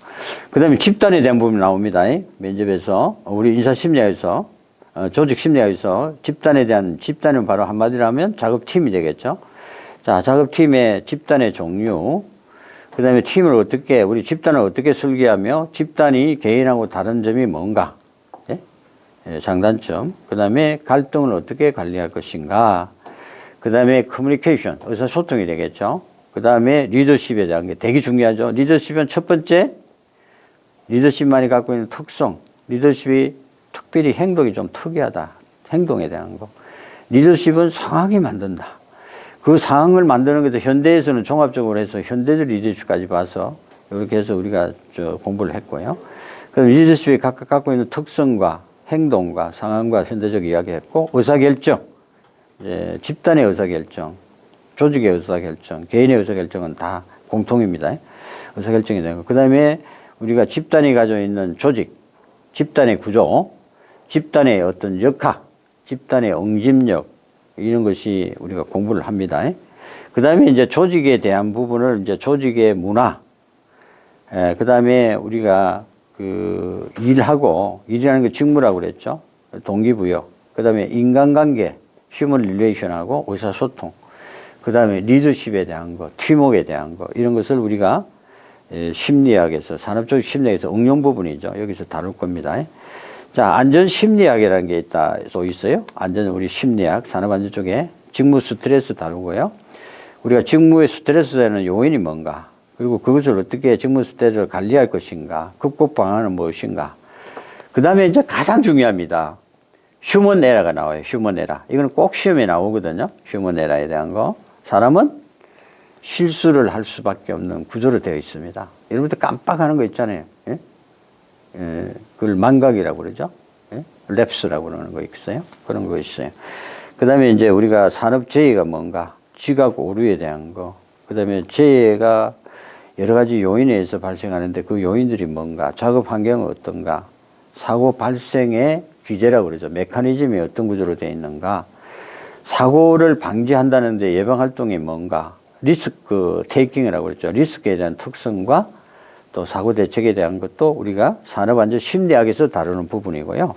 Speaker 1: 그 다음에 집단에 대한 부분이 나옵니다. 면접에서, 우리 인사심리학에서, 조직심리학에서 집단은 바로 한마디로 하면 작업팀이 되겠죠. 자, 작업팀의 집단의 종류, 그 다음에 우리 집단을 어떻게 설계하며 집단이 개인하고 다른 점이 뭔가, 예? 예, 장단점, 그 다음에 갈등을 어떻게 관리할 것인가, 그 다음에 커뮤니케이션, 의사소통이 되겠죠. 그 다음에 리더십에 대한 게 되게 중요하죠. 리더십은 첫 번째, 리더십만이 갖고 있는 특성, 리더십이 특별히 행동이 좀 특이하다. 행동에 대한 거. 리더십은 상황이 만든다. 그 상황을 만드는 것도 현대에서는 종합적으로 해서 현대적 리더십까지 봐서 이렇게 해서 우리가 공부를 했고요. 그래서 리더십이 각각 갖고 있는 특성과 행동과 상황과 현대적 이야기했고, 의사결정, 이제 집단의 의사결정, 조직의 의사결정, 개인의 의사결정은 다 공통입니다. 의사결정이 되고, 그 다음에 우리가 집단이 가지고 있는 조직, 집단의 구조, 집단의 어떤 역학, 집단의 응집력, 이런 것이 우리가 공부를 합니다. 그 다음에 이제 조직에 대한 부분을 이제 조직의 문화, 그 다음에 우리가 일이라는 게 직무라고 그랬죠. 동기부여. 그 다음에 인간관계, 휴먼 릴레이션하고 의사소통. 그 다음에 리더십에 대한 거, 팀워크에 대한 거, 이런 것을 우리가 심리학에서, 산업적 심리학에서 응용 부분이죠. 여기서 다룰 겁니다. 자, 안전심리학이라는 게 있어요. 우리 심리학, 산업안전 쪽에 직무 스트레스 다루고요. 우리가 직무의 스트레스 되는 요인이 뭔가, 그리고 그것을 어떻게 직무 스트레스를 관리할 것인가, 극복 방안은 무엇인가. 그 다음에 이제 가장 중요합니다. 휴먼 에러가 나와요. 휴먼 에러. 이거는 꼭 시험에 나오거든요. 휴먼 에러에 대한 거. 사람은 실수를 할 수밖에 없는 구조로 되어 있습니다. 여러분들 깜빡하는 거 있잖아요. 예? 그걸 망각이라고 그러죠. 예? 랩스라고 그러는 거 있어요. 그런 거 있어요. 그 다음에 이제 우리가 산업재해가 뭔가, 지각 오류에 대한 거, 그 다음에 재해가 여러 가지 요인에 의해서 발생하는데 그 요인들이 뭔가, 작업 환경은 어떤가, 사고 발생의 규제라고 그러죠. 메커니즘이 어떤 구조로 되어 있는가, 사고를 방지한다는데 예방활동이 뭔가, 리스크 테이킹이라고 그랬죠. 리스크에 대한 특성과 또 사고 대책에 대한 것도 우리가 산업안전 심리학에서 다루는 부분이고요.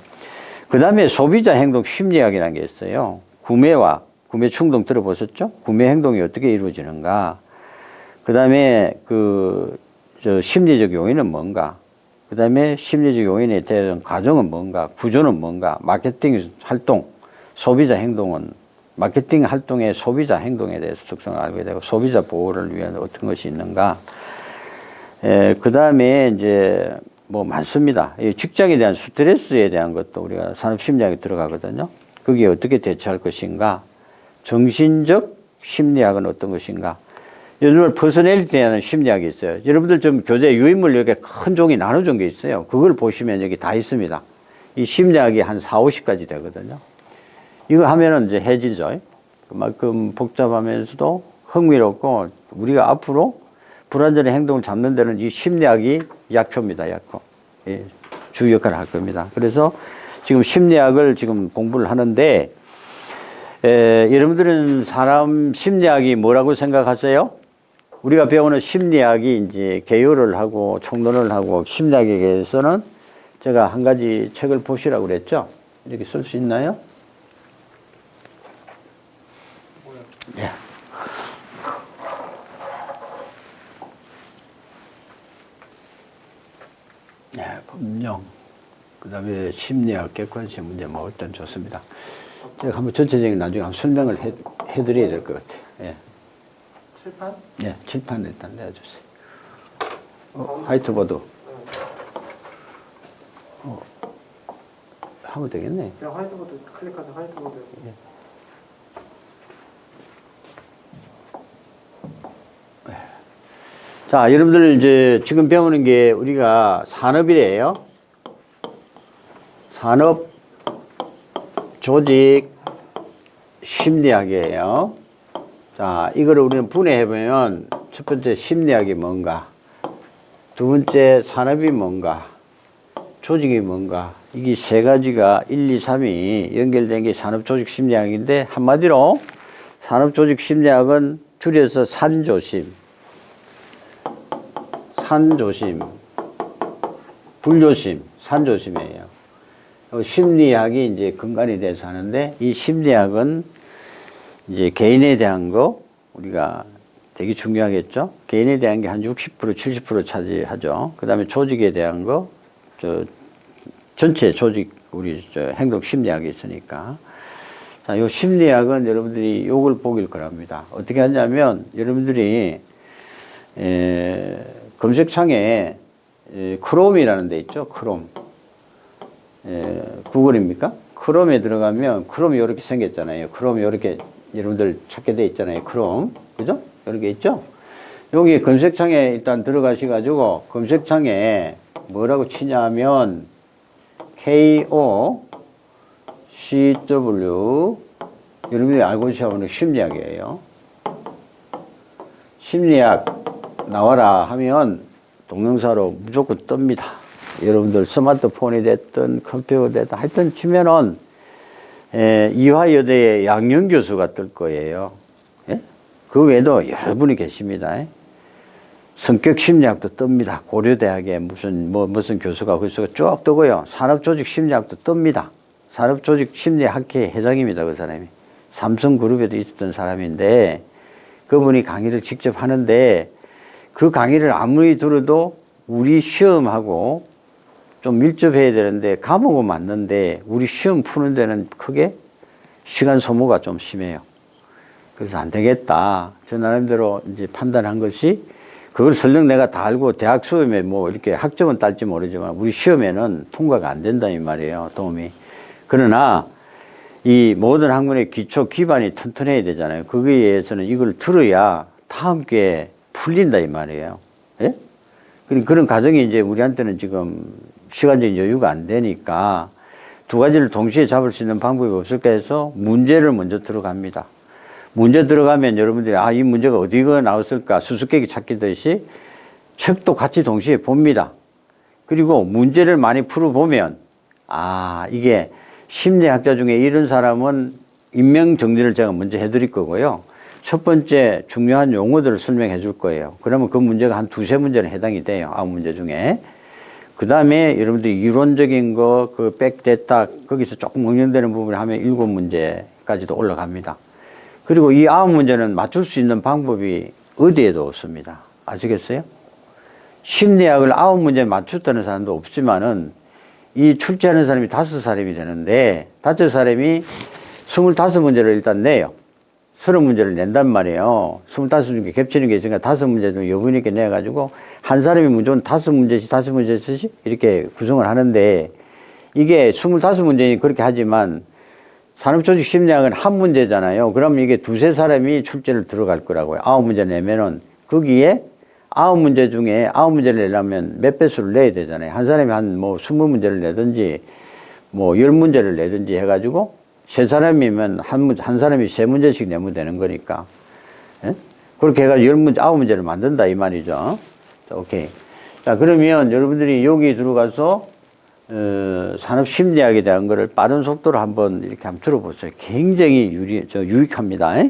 Speaker 1: 그 다음에 소비자 행동 심리학이라는 게 있어요. 구매 충동 들어보셨죠? 구매 행동이 어떻게 이루어지는가. 그 다음에 심리적 요인은 뭔가. 그 다음에 심리적 요인에 대한 과정은 뭔가. 구조는 뭔가. 마케팅 활동, 소비자 행동은 마케팅 활동의 소비자 행동에 대해서 특성을 알게 되고, 소비자 보호를 위한 어떤 것이 있는가. 그 다음에 이제 뭐 많습니다. 직장에 대한 스트레스에 대한 것도 우리가 산업심리학에 들어가거든요. 거기에 어떻게 대처할 것인가. 정신적 심리학은 어떤 것인가. 요즘은 퍼스널리티에 대한 심리학이 있어요. 여러분들 좀 교재 유인물 이렇게 큰 종이 나눠준 게 있어요. 그걸 보시면 여기 다 있습니다. 이 심리학이 한 4, 50가지 되거든요. 이거 하면은 이제 해지죠. 그만큼 복잡하면서도 흥미롭고, 우리가 앞으로 불완전한 행동을 잡는 데는 이 심리학이 약효입니다. 약효. 예, 주 역할을 할 겁니다. 그래서 지금 심리학을 지금 공부를 하는데, 여러분들은 사람 심리학이 뭐라고 생각하세요? 우리가 배우는 심리학이 이제 개요를 하고 총론을 하고, 심리학에 대해서는 제가 한 가지 책을 보시라고 그랬죠? 이렇게 쓸 수 있나요? 예. 네, 법령, 그 다음에 심리학, 객관식 문제, 뭐, 일단 좋습니다. 제가 한번 전체적인 나중에 한번 설명을 해드려야 될 것 같아요. 예.
Speaker 2: 칠판?
Speaker 1: 네, 칠판 일단 내주세요. 화이트보드. 하면 되겠네.
Speaker 2: 그냥 화이트보드 클릭하세요. 화이트보드.
Speaker 1: 예. 자, 여러분들 이제 지금 배우는 게 우리가 산업이래요. 산업 조직 심리학이에요. 자, 이거를 우리는 분해해보면 첫 번째 심리학이 뭔가, 두 번째 산업이 뭔가, 조직이 뭔가, 이게 세 가지가 1, 2, 3이 연결된 게 산업 조직 심리학인데, 한마디로 산업 조직 심리학은 줄여서 산조심, 불조심, 산조심이에요. 심리학이 이제 근간이 돼서 하는데, 이 심리학은 이제 개인에 대한 거, 우리가 되게 중요하겠죠? 개인에 대한 게 한 60%, 70% 차지하죠. 그 다음에 조직에 대한 거, 전체 조직, 우리 행동 심리학이 있으니까. 자, 요 심리학은 여러분들이 요걸 보길 거랍니다. 어떻게 하냐면, 여러분들이, 검색창에 크롬이라는 데 있죠? 크롬. 구글입니까? 크롬에 들어가면 크롬이 이렇게 생겼잖아요. 크롬이 이렇게 여러분들 찾게 돼 있잖아요. 크롬. 그죠? 이렇게 있죠? 여기 검색창에 일단 들어가셔가지고 검색창에 뭐라고 치냐면 KOCW 여러분들이 알고 계시는 심리학이에요. 심리학 나와라 하면 동영사로 무조건 뜹니다. 여러분들 스마트폰이 됐든 컴퓨터가 됐든 하여튼 치면은 이화여대의 양영 교수가 뜰 거예요. 예? 그 외에도 여러분이 계십니다. 성격심리학도 뜹니다. 고려대학에 무슨 교수가 거기서 쭉 뜨고요. 산업조직심리학도 뜹니다. 산업조직심리학회 회장입니다. 그 사람이. 삼성그룹에도 있었던 사람인데 그분이 강의를 직접 하는데 그 강의를 아무리 들어도 우리 시험하고 좀 밀접해야 되는데 과목은 맞는데 우리 시험 푸는 데는 크게 시간 소모가 좀 심해요. 그래서 안 되겠다. 저 나름대로 이제 판단한 것이 그걸 설령 내가 다 알고 대학 수험에 뭐 이렇게 학점은 딸지 모르지만 우리 시험에는 통과가 안 된다 이 말이에요. 도움이. 그러나 이 모든 학문의 기초 기반이 튼튼해야 되잖아요. 거기에 의해서는 이걸 들어야 다음 기회에 풀린다 이 말이에요. 예? 그런 과정이 이제 우리한테는 지금 시간적인 여유가 안 되니까 두 가지를 동시에 잡을 수 있는 방법이 없을까 해서 문제를 먼저 들어갑니다. 문제 들어가면 여러분들이 이 문제가 어디가 나왔을까 수수께끼 찾기듯이 책도 같이 동시에 봅니다. 그리고 문제를 많이 풀어보면 이게 심리학자 중에 이런 사람은 인명 정리를 제가 먼저 해드릴 거고요. 첫 번째 중요한 용어들을 설명해 줄 거예요. 그러면 그 문제가 한 두세 문제는 해당이 돼요. 9문제 중에. 그 다음에 여러분들이 이론적인 거, 그 백데이터, 거기서 조금 응용되는 부분을 하면 7문제까지도 올라갑니다. 그리고 이 9문제는 맞출 수 있는 방법이 어디에도 없습니다. 아시겠어요? 심리학을 9문제 맞췄다는 사람도 없지만은 이 출제하는 사람이 5사람이 되는데 5사람이 25문제를 일단 내요. 30문제를 낸단 말이에요. 25 중에 겹치는 게 있으니까 5문제 중 여분 있게 내가지고 한 사람이 무조건 5문제씩 이렇게 구성을 하는데 이게 25문제니 그렇게 하지만 산업조직 심리학은 한 문제잖아요. 그러면 이게 두세 사람이 출제를 들어갈 거라고요. 9문제 내면은 거기에 9문제 중에 9문제를 내려면 몇 배수를 내야 되잖아요. 한 사람이 한 20문제를 내든지 10문제를 내든지 해가지고 세 사람이면 한 사람이 3문제씩 내면 되는 거니까. 예? 그렇게 해가지고 9문제를 만든다 이 말이죠. 자, 오케이. 자, 그러면 여러분들이 여기 들어가서 산업심리학에 대한 거를 빠른 속도로 한번 이렇게 한번 들어보세요. 굉장히 유익합니다.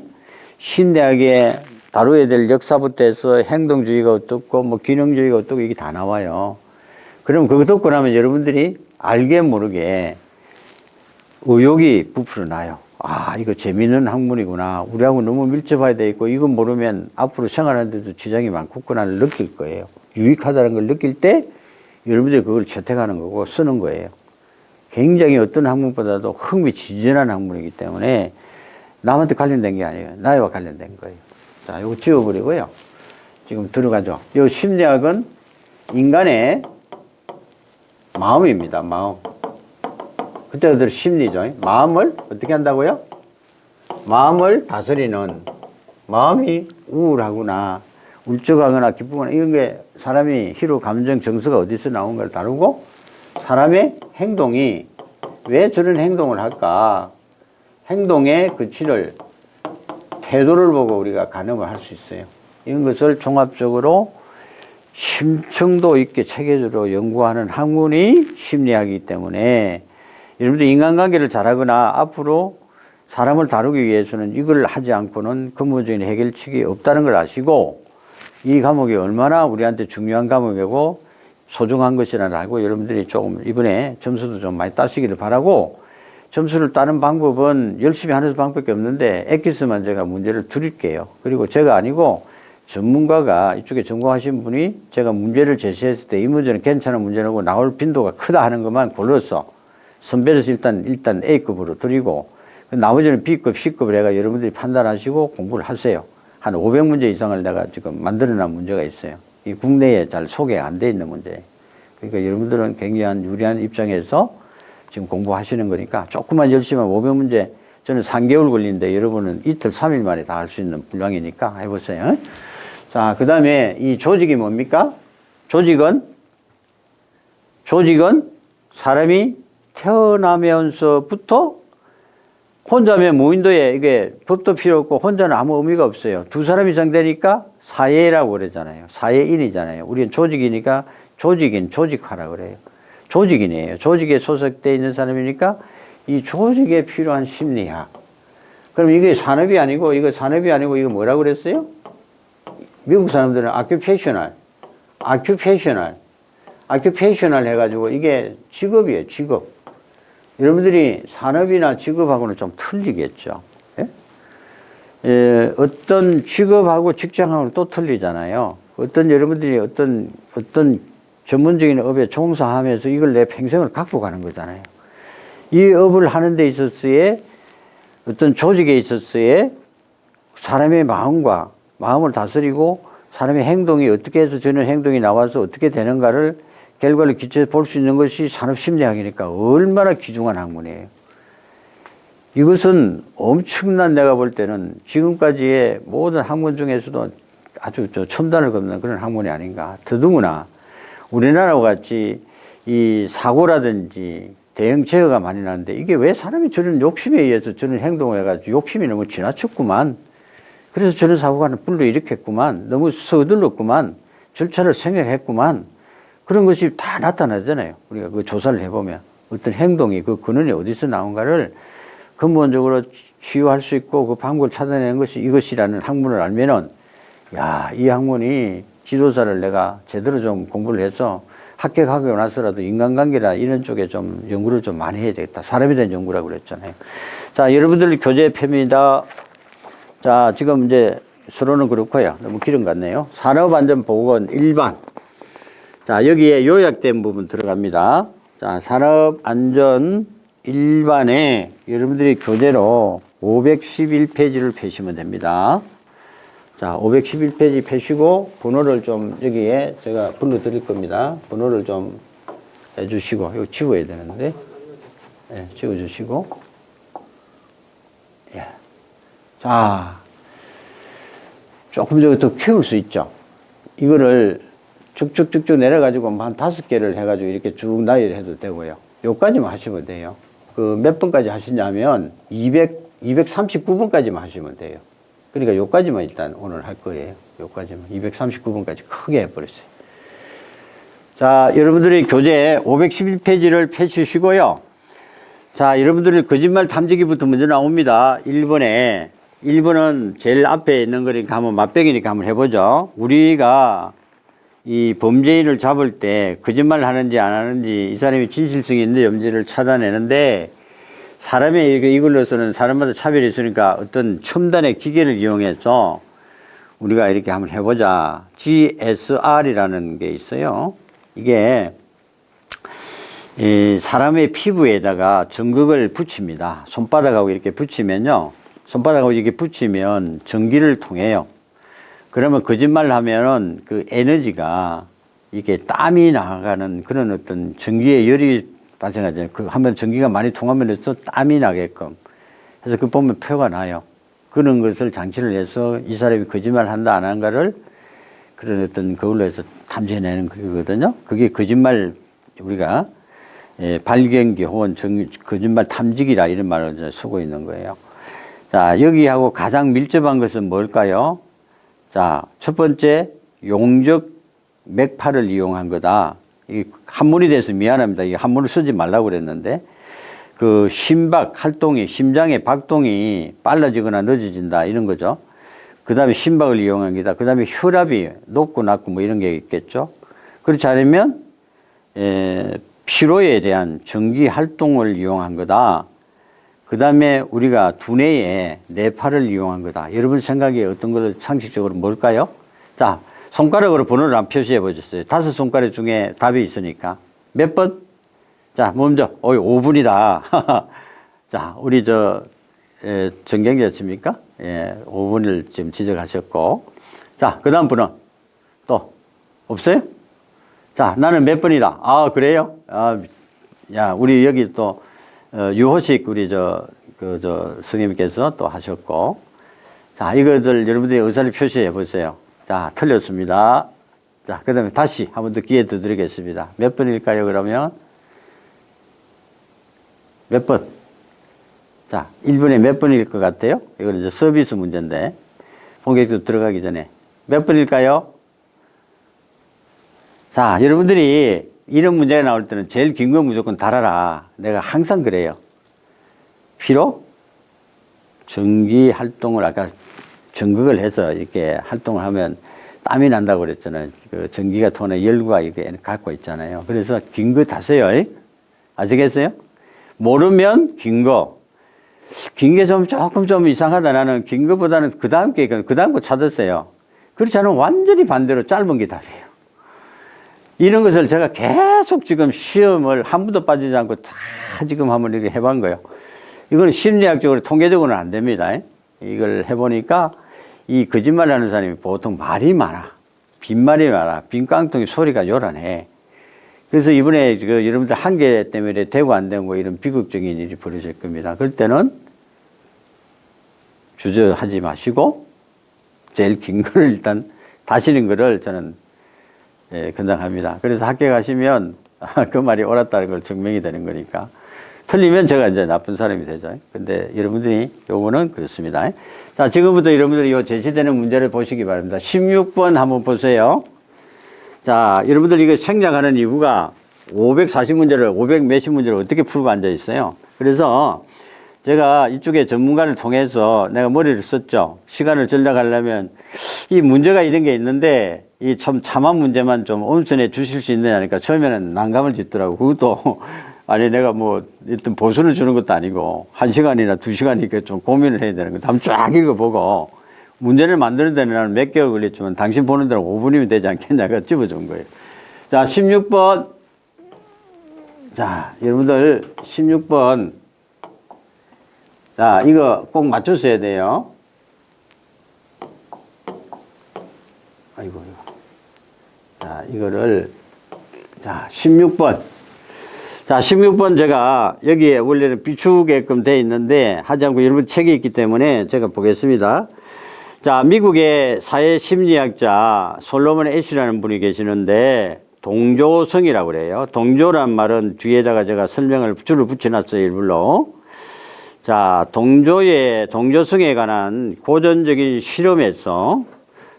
Speaker 1: 심리학에 다루어야 될 역사부터 해서 행동주의가 어떻고 기능주의가 어떻고 이게 다 나와요. 그럼 그거 듣고 나면 여러분들이 알게 모르게 의욕이 부풀어 나요. 이거 재미있는 학문이구나. 우리하고 너무 밀접하게 돼 있고 이거 모르면 앞으로 생활하는데도 지장이 많겠구나를 느낄 거예요. 유익하다는 걸 느낄 때 여러분들이 그걸 채택하는 거고 쓰는 거예요. 굉장히 어떤 학문보다도 흥미진진한 학문이기 때문에 남한테 관련된 게 아니에요. 나와 관련된 거예요. 자, 이거 지워버리고요. 지금 들어가죠. 이 심리학은 인간의 마음입니다. 마음. 그때부터 심리죠. 마음을 어떻게 한다고요? 마음을 다스리는 마음이 우울하구나. 울적하거나 기쁘거나 이런 게 사람이 희로 감정 정서가 어디서 나온 걸 다루고 사람의 행동이 왜 저런 행동을 할까? 행동의 그치를 태도를 보고 우리가 가늠을 할 수 있어요. 이런 것을 종합적으로 심층도 있게 체계적으로 연구하는 학문이 심리학이기 때문에 여러분들 인간관계를 잘하거나 앞으로 사람을 다루기 위해서는 이걸 하지 않고는 근본적인 해결책이 없다는 걸 아시고 이 과목이 얼마나 우리한테 중요한 과목이고 소중한 것이라는 알고 여러분들이 조금 이번에 점수도 좀 많이 따시기를 바라고 점수를 따는 방법은 열심히 하는 방법밖에 없는데 엑기스만 제가 문제를 드릴게요. 그리고 제가 아니고 전문가가 이쪽에 전공하신 분이 제가 문제를 제시했을 때 이 문제는 괜찮은 문제라고 나올 빈도가 크다 하는 것만 골라서 선별해서 일단 A급으로 드리고 나머지는 B급, C급을 해가 여러분들이 판단하시고 공부를 하세요. 한 500문제 이상을 내가 지금 만들어놓은 문제가 있어요. 이 국내에 잘 소개가 안 돼 있는 문제. 그러니까 여러분들은 굉장히 유리한 입장에서 지금 공부하시는 거니까 조금만 열심히 하면 500문제 저는 3개월 걸리는데 여러분은 이틀, 3일 만에 다 할 수 있는 분량이니까 해보세요. 자, 그 다음에 이 조직이 뭡니까? 조직은 사람이 태어나면서부터 혼자면 무인도에 이게 법도 필요 없고 혼자는 아무 의미가 없어요. 두 사람 이상 되니까 사회라고 그러잖아요. 사회인이잖아요. 우리는 조직이니까 조직인, 조직화라고 그래요. 조직인이에요. 조직에 소속되어 있는 사람이니까 이 조직에 필요한 심리학. 그럼 이게 산업이 아니고 이거 뭐라고 그랬어요? 미국 사람들은 occupational 해가지고 이게 직업이에요, 직업. 여러분들이 산업이나 직업하고는 좀 틀리겠죠. 예? 어떤 직업하고 직장하고는 또 틀리잖아요. 여러분들이 어떤 전문적인 업에 종사하면서 이걸 내 평생을 갖고 가는 거잖아요. 이 업을 하는 데 있어서의 어떤 조직에 있어서의 사람의 마음을 다스리고 사람의 행동이 어떻게 해서 저런 행동이 나와서 어떻게 되는가를 결과를 기초해서 볼 수 있는 것이 산업심리학이니까 얼마나 귀중한 학문이에요. 이것은 엄청난 내가 볼 때는 지금까지의 모든 학문 중에서도 아주 첨단을 겁는 그런 학문이 아닌가. 더더구나 우리나라와 같이 이 사고라든지 대형 재해가 많이 나는데 이게 왜 사람이 저런 욕심에 의해서 저런 행동을 해가지고 욕심이 너무 지나쳤구만. 그래서 저런 사고가 불러일으켰구만. 너무 서둘렀구만. 절차를 생략했구만. 그런 것이 다 나타나잖아요. 우리가 그 조사를 해보면 어떤 행동이 그 근원이 어디서 나온가를 근본적으로 치유할 수 있고 그 방법을 찾아내는 것이 이것이라는 학문을 알면은 야, 이 학문이 지도자를 내가 제대로 좀 공부를 해서 합격하고 나서라도 인간관계나 이런 쪽에 좀 연구를 좀 많이 해야 되겠다. 사람에 대한 연구라고 그랬잖아요. 자, 여러분들 교재 표입니다. 자, 지금 이제 서론은 그렇고요. 너무 길은 것 같네요. 산업안전보건 1반. 자, 여기에 요약된 부분 들어갑니다. 자, 산업안전 1반에 여러분들이 교재로 511페이지를 펴시면 됩니다. 자, 511페이지 펴시고 번호를 좀 여기에 제가 불러드릴 겁니다. 번호를 좀 해주시고, 이거 지워야 되는데, 네, 지워주시고, 예. 자, 조금 더 키울 수 있죠. 이거를 쭉쭉쭉쭉 내려가지고 한 5개를 해가지고 이렇게 쭉 나열을 해도 되고요. 요까지만 하시면 돼요. 그 몇 번까지 하시냐면 239번까지만 하시면 돼요. 그러니까 요까지만 일단 오늘 할 거예요. 요까지만 239번까지 크게 해버렸어요. 자, 여러분들이 교재 511페이지를 펼치시고요. 자, 여러분들이 거짓말 탐지기부터 먼저 나옵니다. 1번은 제일 앞에 있는 거니까 한번 맛배기니까 한번 해보죠. 우리가 이 범죄인을 잡을 때 거짓말을 하는지 안 하는지 이 사람이 진실성이 있는지 없는지를 찾아내는데 사람의 이걸로서는 사람마다 차별이 있으니까 어떤 첨단의 기계를 이용해서 우리가 이렇게 한번 해보자. GSR이라는 게 있어요. 이게 이 사람의 피부에다가 전극을 붙입니다. 손바닥하고 이렇게 붙이면요. 손바닥하고 이렇게 붙이면 전기를 통해요. 그러면 거짓말을 하면은 그 에너지가 이게 땀이 나가는 그런 어떤 전기의 열이 발생하잖아요. 그 한번 전기가 많이 통하면서 땀이 나게끔. 그래서 그 보면 표가 나요. 그런 것을 장치를 해서 이 사람이 거짓말 한다 안 한가를 그런 어떤 그걸로 해서 탐지해내는 거거든요. 그게 거짓말, 우리가 발견기 혹은 거짓말 탐지기라 이런 말을 이제 쓰고 있는 거예요. 자, 여기하고 가장 밀접한 것은 뭘까요? 자, 첫 번째, 용적 맥파를 이용한 거다. 이 한문이 돼서 미안합니다. 이 한문을 쓰지 말라고 그랬는데, 그 심박 활동이, 심장의 박동이 빨라지거나 늦어진다 이런 거죠. 그 다음에 심박을 이용한 게다. 그 다음에 혈압이 높고 낮고 뭐 이런 게 있겠죠. 그렇지 않으면 피로에 대한 전기 활동을 이용한 거다. 그 다음에 우리가 두뇌에 뇌파를 이용한 거다. 여러분 생각에 어떤 걸 상식적으로 뭘까요? 자, 손가락으로 번호를 한번 표시해 보셨어요. 5손가락 중에 답이 있으니까. 몇 번? 자, 먼저, 5분이다. 자, 우리 정경이었습니까? 예, 5분을 지금 지적하셨고. 자, 그 다음 분은 또 없어요? 자, 나는 몇 번이다. 아, 그래요? 아, 야, 우리 여기 또, 유호식 우리 스님께서 또 하셨고. 자, 이것들 여러분들이 의사를 표시해 보세요. 자, 틀렸습니다. 자, 그 다음에 다시 한 번 더 기회 더 드리겠습니다. 몇 번일까요, 그러면? 몇 번? 자, 1분에 몇 번일 것 같아요? 이건 이제 서비스 문제인데, 본격적으로 들어가기 전에. 몇 번일까요? 자, 여러분들이 이런 문제가 나올 때는 제일 긴 거 무조건 달아라. 내가 항상 그래요. 피로, 전기 활동을 아까 전극을 해서 이렇게 활동을 하면 땀이 난다고 그랬잖아요. 그 전기가 통하는 열과 이렇게 갖고 있잖아요. 그래서 긴 거 다세요. 아시겠어요? 모르면 긴 거. 긴 게 조금 좀 이상하다. 나는 긴 거보다는 그 다음 거 찾았어요. 그렇지 않으면 완전히 반대로 짧은 게 답이에요. 이런 것을 제가 계속 지금 시험을 한 번도 빠지지 않고 다 지금 한번 이렇게 해본 거예요. 이거는 심리학적으로 통계적으로는 안 됩니다. 이걸 해보니까 이 거짓말 하는 사람이 보통 말이 많아. 빈말이 많아. 빈 깡통이 소리가 요란해. 그래서 이번에 여러분들 한계 때문에 되고 안 되고 이런 비극적인 일이 벌어질 겁니다. 그럴 때는 주저하지 마시고 제일 긴 거를 일단 다시는 거를 저는 권장합니다. 그래서 학교 가시면 그 말이 옳았다는 걸 증명이 되는 거니까. 틀리면 제가 이제 나쁜 사람이 되죠. 근데 여러분들이 요거는 그렇습니다. 자, 지금부터 여러분들이 요 제시되는 문제를 보시기 바랍니다. 16번 한번 보세요. 자, 여러분들 이거 생략하는 이유가 540문제를, 500 몇십 문제를 어떻게 풀고 앉아 있어요. 그래서 제가 이쪽에 전문가를 통해서 내가 머리를 썼죠. 시간을 절약하려면 이 문제가 이런 게 있는데 이 참 참한 문제만 좀 온선해 주실 수 있느냐니까 처음에는 난감을 짓더라고. 그것도 아니 내가 뭐 일단 보수를 주는 것도 아니고 1시간이나 2시간이니까 좀 고민을 해야 되는 거. 한번 쫙 읽어보고 문제를 만드는 데는 나는 몇 개월 걸렸지만 당신 보는 데는 5분이면 되지 않겠냐가 집어준 거예요. 자, 16번. 자, 여러분들 16번. 자, 이거 꼭 맞췄어야 돼요. 아이고. 자, 이거를 자, 16번. 자, 16번 제가 여기에 원래는 비추게끔 돼 있는데 하지 않고 여러분 책이 있기 때문에 제가 보겠습니다. 자, 미국의 사회심리학자 솔로몬 애쉬라는 분이 계시는데 동조성이라고 그래요. 동조란 말은 뒤에다가 제가 설명을 줄을 붙여놨어요, 일부러. 자, 동조성에 관한 고전적인 실험에서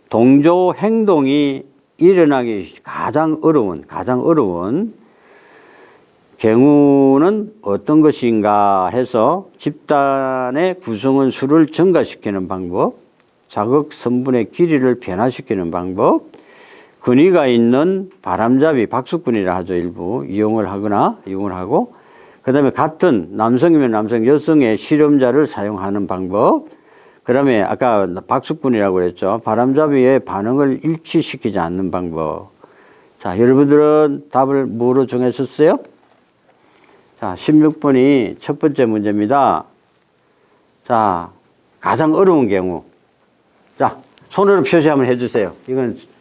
Speaker 1: 동조 행동이 일어나기 가장 어려운 경우는 어떤 것인가 해서 집단의 구성원수를 증가시키는 방법, 자극 성분의 길이를 변화시키는 방법, 근위가 있는 바람잡이, 박수꾼이라 하죠, 일부 이용을 하고, 그 다음에 같은 남성이면 남성, 여성의 실험자를 사용하는 방법, 그 다음에 아까 박수꾼이라고 그랬죠. 바람잡이의 반응을 일치시키지 않는 방법. 자, 여러분들은 답을 뭐로 정했었어요? 자, 16번이 첫 번째 문제입니다. 자, 가장 어려운 경우. 자, 손으로 표시 한번 해주세요.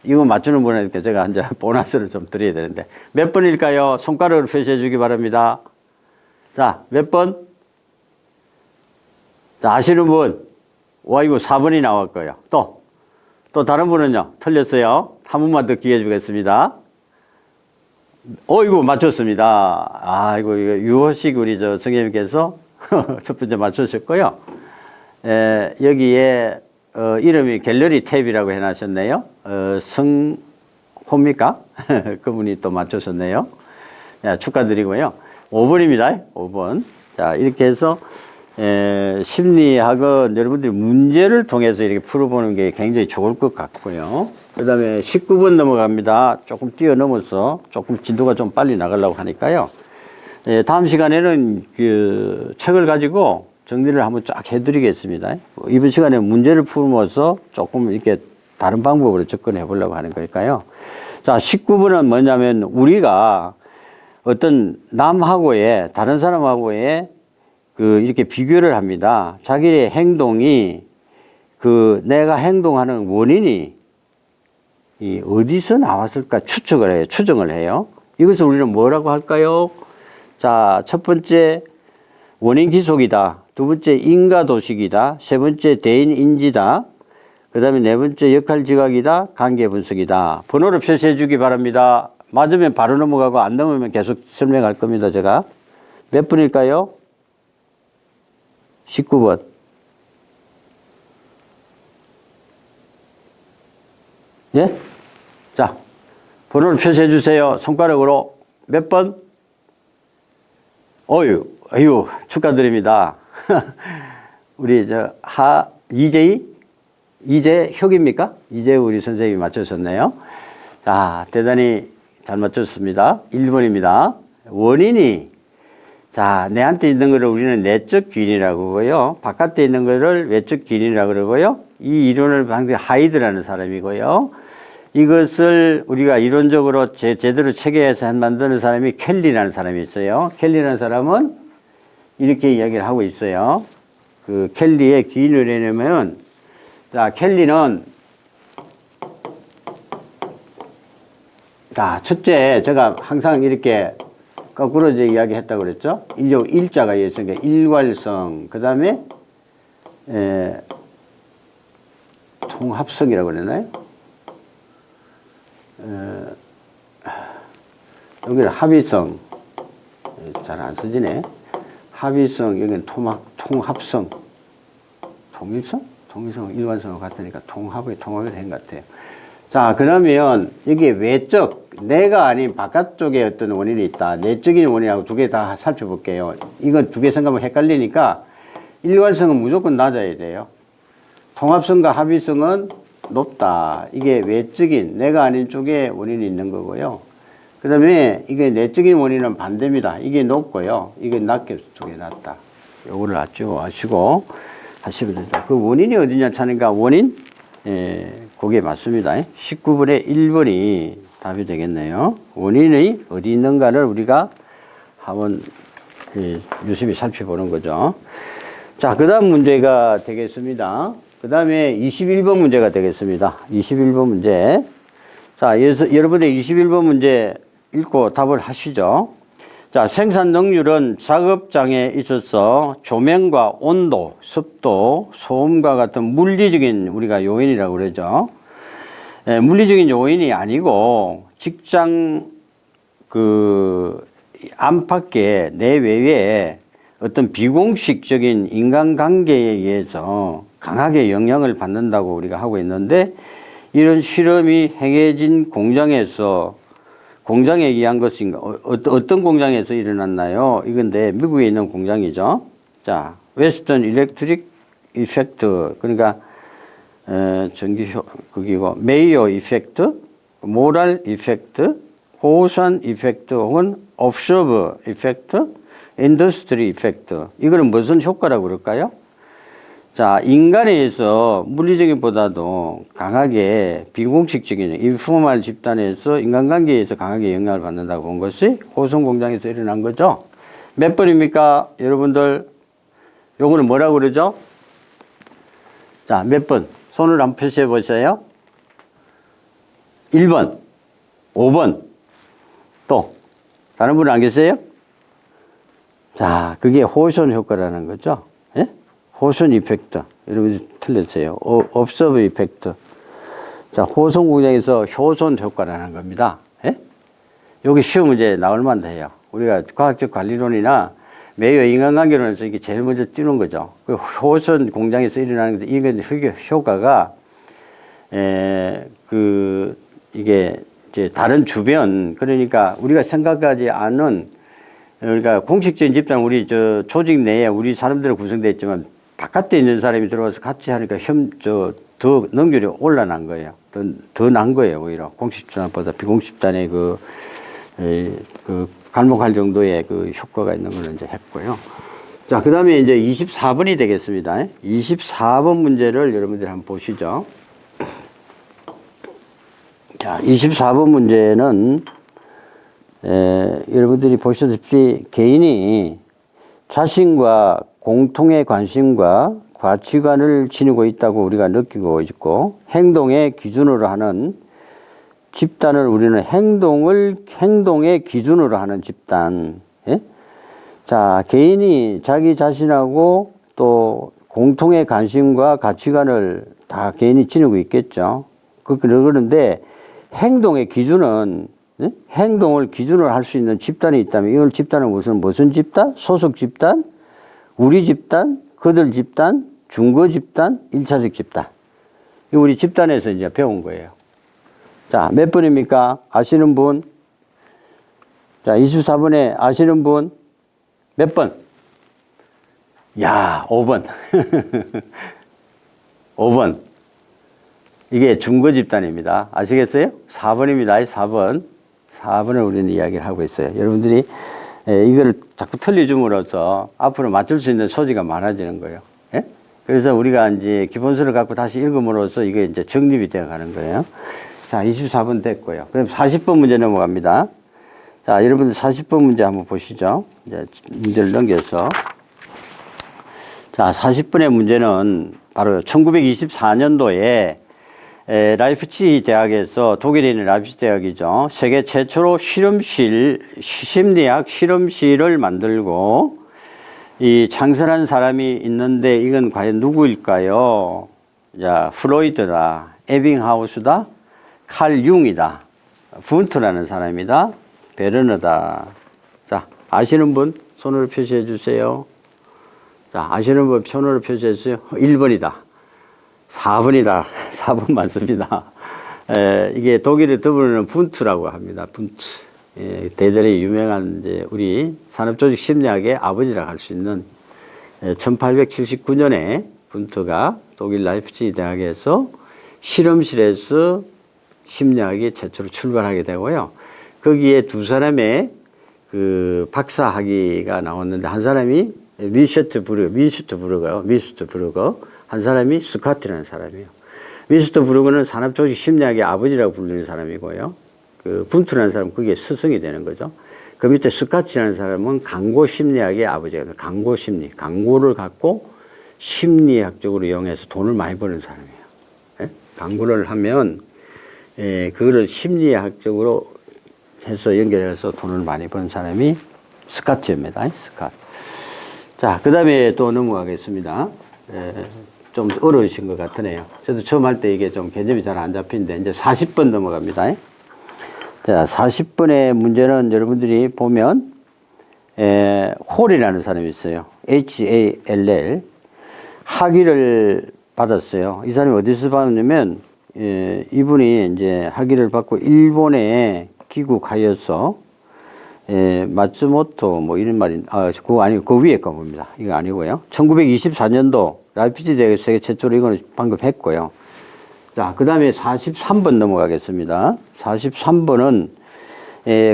Speaker 1: 이건 맞추는 분에게 제가 이제 보너스를 좀 드려야 되는데. 몇 번일까요? 손가락으로 표시해 주기 바랍니다. 자, 몇 번? 자, 아시는 분? 와, 이거 4번이 나왔고요. 또 다른 분은요? 틀렸어요. 한 번만 더 기회 주겠습니다. 어이구, 맞췄습니다. 아이고, 이거 유호식 우리 저 선생님께서 첫 번째 맞추셨고요. 여기에, 이름이 갤러리 탭이라고 해놨었네요. 성호입니까? 그분이 또 맞추셨네요. 야, 축하드리고요. 5번입니다. 5번. 자, 이렇게 해서, 심리학은 여러분들이 문제를 통해서 이렇게 풀어보는 게 굉장히 좋을 것 같고요. 그 다음에 19번 넘어갑니다. 조금 뛰어넘어서 조금 진도가 좀 빨리 나가려고 하니까요. 다음 시간에는 그 책을 가지고 정리를 한번 쫙 해드리겠습니다. 이번 시간에 문제를 풀면서 조금 이렇게 다른 방법으로 접근해 보려고 하는 거니까요. 자, 19번은 뭐냐면 우리가 어떤 남하고의, 다른 사람하고의 이렇게 비교를 합니다. 자기의 행동이 내가 행동하는 원인이 어디서 나왔을까 추측을 해요. 추정을 해요. 이것을 우리는 뭐라고 할까요? 자, 첫 번째 원인 기속이다. 두 번째 인가 도식이다. 세 번째 대인 인지다. 그 다음에 네 번째 역할 지각이다. 관계 분석이다. 번호로 표시해 주기 바랍니다. 맞으면 바로 넘어가고 안 넘으면 계속 설명할 겁니다. 제가. 몇 분일까요? 19번. 예? 자, 번호를 표시해 주세요. 손가락으로. 몇 번? 어유, 축하드립니다. 우리, 이재혁입니까? 이재 우리 선생님이 맞추셨네요. 자, 대단히 잘 맞췄습니다. 1번입니다. 원인이, 자, 내한테 있는 거를 우리는 내적 기인이라고 그러고요. 바깥에 있는 거를 외적 기인이라고 그러고요. 이 이론을 방금 하이드라는 사람이고요. 이것을 우리가 이론적으로 제대로 체계해서 만드는 사람이 켈리라는 사람이 있어요. 켈리라는 사람은 이렇게 이야기를 하고 있어요. 그 켈리의 기인을 내려면, 자, 켈리는, 자, 첫째, 제가 항상 이렇게 거꾸로 이야기 했다고 그랬죠. 일자가 있으니까 일괄성, 그 다음에, 통합성이라고 그러나요? 여기는 합의성, 잘 안 쓰지네. 합의성, 여기는 통합성, 통일성? 통일성, 일관성과 같으니까 통합이 된 것 같아요. 자, 그러면 여기에 외적, 내가 아닌 바깥쪽에 어떤 원인이 있다. 내적인 원인하고 두 개 다 살펴볼게요. 이건 두 개 생각하면 헷갈리니까 일관성은 무조건 낮아야 돼요. 통합성과 합의성은 높다. 이게 외적인, 내가 아닌 쪽에 원인이 있는 거고요. 그 다음에 이게 내적인 원인은 반대입니다. 이게 높고요. 이게 낮게 두 개 낮다. 요거를 아시고 하시면 됩니다. 그 원인이 어디냐 찾으니까 원인? 그게 맞습니다. 19번에 1번이 답이 되겠네요. 원인이 어디 있는가를 우리가 한번 유심히 살펴보는 거죠. 자, 그 다음 문제가 되겠습니다. 그 다음에 21번 문제가 되겠습니다. 21번 문제. 자, 여러분의 21번 문제 읽고 답을 하시죠. 자, 생산 능률은 작업장에 있어서 조명과 온도, 습도, 소음과 같은 물리적인 우리가 요인이라고 그러죠. 물리적인 요인이 아니고 직장 안팎의 내외에 어떤 비공식적인 인간관계에 의해서 강하게 영향을 받는다고 우리가 하고 있는데, 이런 실험이 행해진 공장에 의한 것인가? 어떤 공장에서 일어났나요? 이건데 미국에 있는 공장이죠. 자, 웨스턴 일렉트릭 이펙트, 그러니까 그기고 메이어 이펙트, 모랄 이펙트, 고산 이펙트 혹은 옵서브 이펙트, 인더스트리 이펙트. 이거는 무슨 효과라고 그럴까요? 자, 인간에 의해서 물리적인보다도 강하게 비공식적인 인포멀 집단에서 인간관계에 의해서 강하게 영향을 받는다고 본 것이 호성 공장에서 일어난 거죠. 몇 번입니까? 여러분들, 요거는 뭐라고 그러죠? 자, 몇 번? 손을 한번 표시해 보세요. 1번, 5번, 또, 다른 분은 안 계세요? 자, 그게 호손 효과라는 거죠. 예? 호손 이펙트. 여러분 틀렸어요. observe 이펙트. 자, 호송 공장에서 효손 효과라는 겁니다. 예? 여기 시험 문제 나올 만도 해요. 우리가 과학적 관리론이나 매우 인간관계론에서 이게 제일 먼저 띄는 거죠. 그 효손 공장에서 일어나는 게 이건 효과가 이게 이제 다른 주변, 그러니까 우리가 생각하지 않은, 그러니까 공식적인 집단, 우리 조직 내에 우리 사람들은 구성되어 있지만 바깥에 있는 사람이 들어와서 같이 하니까 더 능률이 올라난 거예요. 더 난 거예요, 오히려. 공식 집단보다 비공식 집단의 그 갈목할 정도의 그 효과가 있는 걸 이제 했고요. 자, 그 다음에 이제 24번이 되겠습니다. 24번 문제를 여러분들이 한번 보시죠. 자, 24번 문제는, 여러분들이 보시다시피 개인이 자신과 공통의 관심과 가치관을 지니고 있다고 우리가 느끼고 있고, 행동의 기준으로 하는 집단을 우리는 행동의 기준으로 하는 집단. 예? 자, 개인이 자기 자신하고 또 공통의 관심과 가치관을 다 개인이 지니고 있겠죠. 그런데 행동의 기준은, 예? 행동을 기준으로 할 수 있는 집단이 있다면 이걸 집단은 무슨 집단? 소속 집단? 우리 집단? 그들 집단? 중거 집단? 일차적 집단. 이 우리 집단에서 이제 배운 거예요. 자, 몇 번입니까? 아시는 분? 자, 24번에 아시는 분? 몇 번? 야, 5번. 5번. 이게 중거 집단입니다. 아시겠어요? 4번입니다. 4번. 4번을 우리는 이야기를 하고 있어요. 여러분들이 이거를 자꾸 틀려줌으로써 앞으로 맞출 수 있는 소지가 많아지는 거예요. 예? 그래서 우리가 이제 기본서를 갖고 다시 읽음으로써 이게 이제 정립이 되어 가는 거예요. 자, 24번 됐고요. 그럼 40번 문제 넘어갑니다. 자, 여러분들 40번 문제 한번 보시죠. 이제 문제를 넘겨서. 자, 40번의 문제는 바로 1924년도에 라이프치히 대학에서, 독일에 있는 라이프치히 대학이죠. 세계 최초로 심리학 실험실을 만들고 이 창설한 사람이 있는데 이건 과연 누구일까요? 자, 프로이드다, 에빙하우스다, 칼 융이다, 분트라는 사람이다, 베르너다. 자, 아시는 분 손으로 표시해 주세요. 자, 아시는 분 손으로 표시해 주세요. 1번이다. 4번이다. 4번 맞습니다. 이게 독일의 더블은 분트라고 합니다. 분트. 대단히 유명한 이제 우리 산업조직 심리학의 아버지라고 할 수 있는 1879년에 분트가 독일 라이프치히 대학에서 실험실에서 심리학이 최초로 출발하게 되고요. 거기에 두 사람의 그 박사 학위가 나왔는데 한 사람이 미슈트부르거, 한 사람이 스카트라는 사람이에요. 미슈트부르거는 산업조직 심리학의 아버지라고 불리는 사람이고요. 그 분투라는 사람은 그게 스승이 되는 거죠. 그 밑에 스카트라는 사람은 강고 심리학의 아버지예요. 강고 심리, 강고를 갖고 심리학적으로 이용해서 돈을 많이 버는 사람이에요. 예? 강고를 하면 그거를 심리학적으로 해서 연결해서 돈을 많이 버는 사람이 스카트입니다. 스카트. 자, 그 다음에 또 넘어가겠습니다. 좀 어려우신 것 같으네요. 저도 처음 할 때 이게 좀 개념이 잘 안 잡히는데, 이제 40번 넘어갑니다. 자, 40번의 문제는 여러분들이 보면, 홀이라는 사람이 있어요. HALL. 학위를 받았어요. 이 사람이 어디서 받았냐면, 이분이 이제 학위를 받고 일본에 귀국하여서, 마츠모토 뭐 이런 말이, 그거 아니고 그 위에 거 봅니다. 이거 아니고요. 1924년도 라이프치히 대학에서 세계 최초로 이거는 방금 했고요. 자, 그 다음에 43번 넘어가겠습니다. 43번은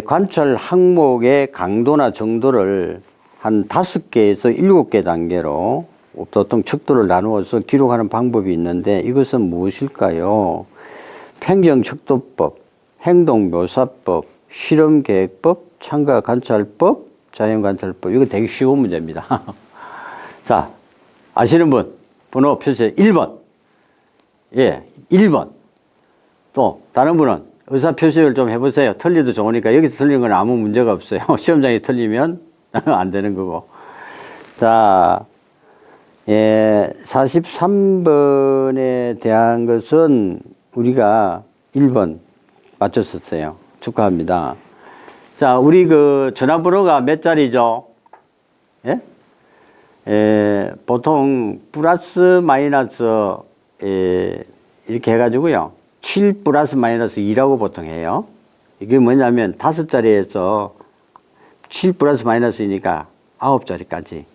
Speaker 1: 관찰 항목의 강도나 정도를 한 5개에서 7개 단계로 보통 척도를 나누어서 기록하는 방법이 있는데 이것은 무엇일까요? 평정척도법, 행동묘사법, 실험계획법, 참가관찰법, 자연관찰법. 이거 되게 쉬운 문제입니다. 자, 아시는 분 번호 표시해. 1번. 예, 1번. 또 다른 분은 의사 표시를 좀 해보세요. 틀려도 좋으니까. 여기서 틀리는 건 아무 문제가 없어요. 시험장에 틀리면 안 되는 거고. 자, 43번에 대한 것은 우리가 1번 맞췄었어요. 축하합니다. 자, 우리 그 전화번호가 몇 자리죠? 예? 보통 플러스 마이너스 이렇게 해가지고요. 7 플러스 마이너스 2라고 보통 해요. 이게 뭐냐면 5자리에서 7 플러스 마이너스이니까 9자리까지.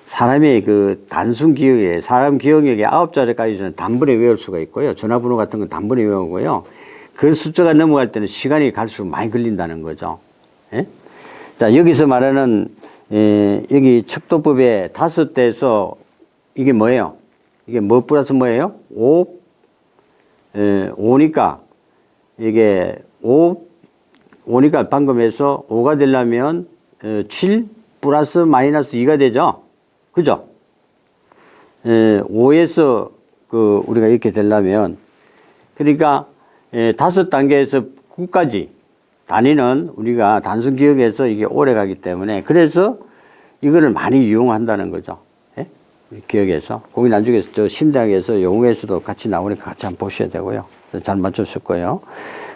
Speaker 1: 사람의 그 단순 기억에, 사람 기억력에 9자리까지는 단번에 외울 수가 있고요. 전화번호 같은 건 단번에 외우고요. 그 숫자가 넘어갈 때는 시간이 갈수록 많이 걸린다는 거죠. 예? 자, 여기서 말하는, 여기 척도법에 5대에서 이게 뭐예요? 이게 뭐 플러스 뭐예요? 5니까, 이게 5니까 방금 해서 5가 되려면 7 플러스 마이너스 2가 되죠? 그죠? 5에서 그 우리가 이렇게 되려면, 그러니까 5단계에서 9까지 단위는 우리가 단순 기억에서 이게 오래 가기 때문에 그래서 이거를 많이 이용한다는 거죠. 예? 기억에서. 거기 나중에 저 심리학에서 영어에서도 같이 나오니까 같이 한번 보셔야 되고요. 잘 맞췄을 거예요.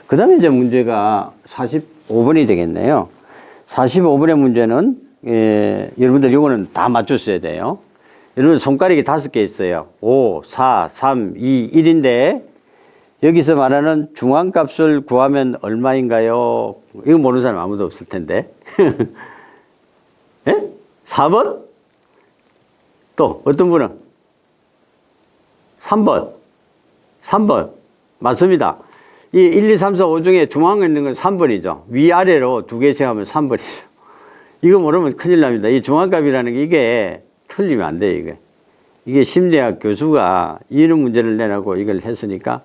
Speaker 1: 그 다음에 이제 문제가 45번이 되겠네요. 45번의 문제는, 여러분들 이거는 다 맞췄어야 돼요. 여러분 손가락이 5개 있어요. 5, 4, 3, 2, 1인데, 여기서 말하는 중앙값을 구하면 얼마인가요? 이거 모르는 사람 아무도 없을 텐데. 예? 4번? 또 어떤 분은? 3번. 3번. 맞습니다. 이 1, 2, 3, 4, 5 중에 중앙에 있는 건 3번이죠. 위아래로 2개씩 하면 3번이죠. 이거 모르면 큰일 납니다. 이 중앙값이라는 게 이게 틀리면 안 돼요, 이게. 이게 심리학 교수가 이런 문제를 내라고 이걸 했으니까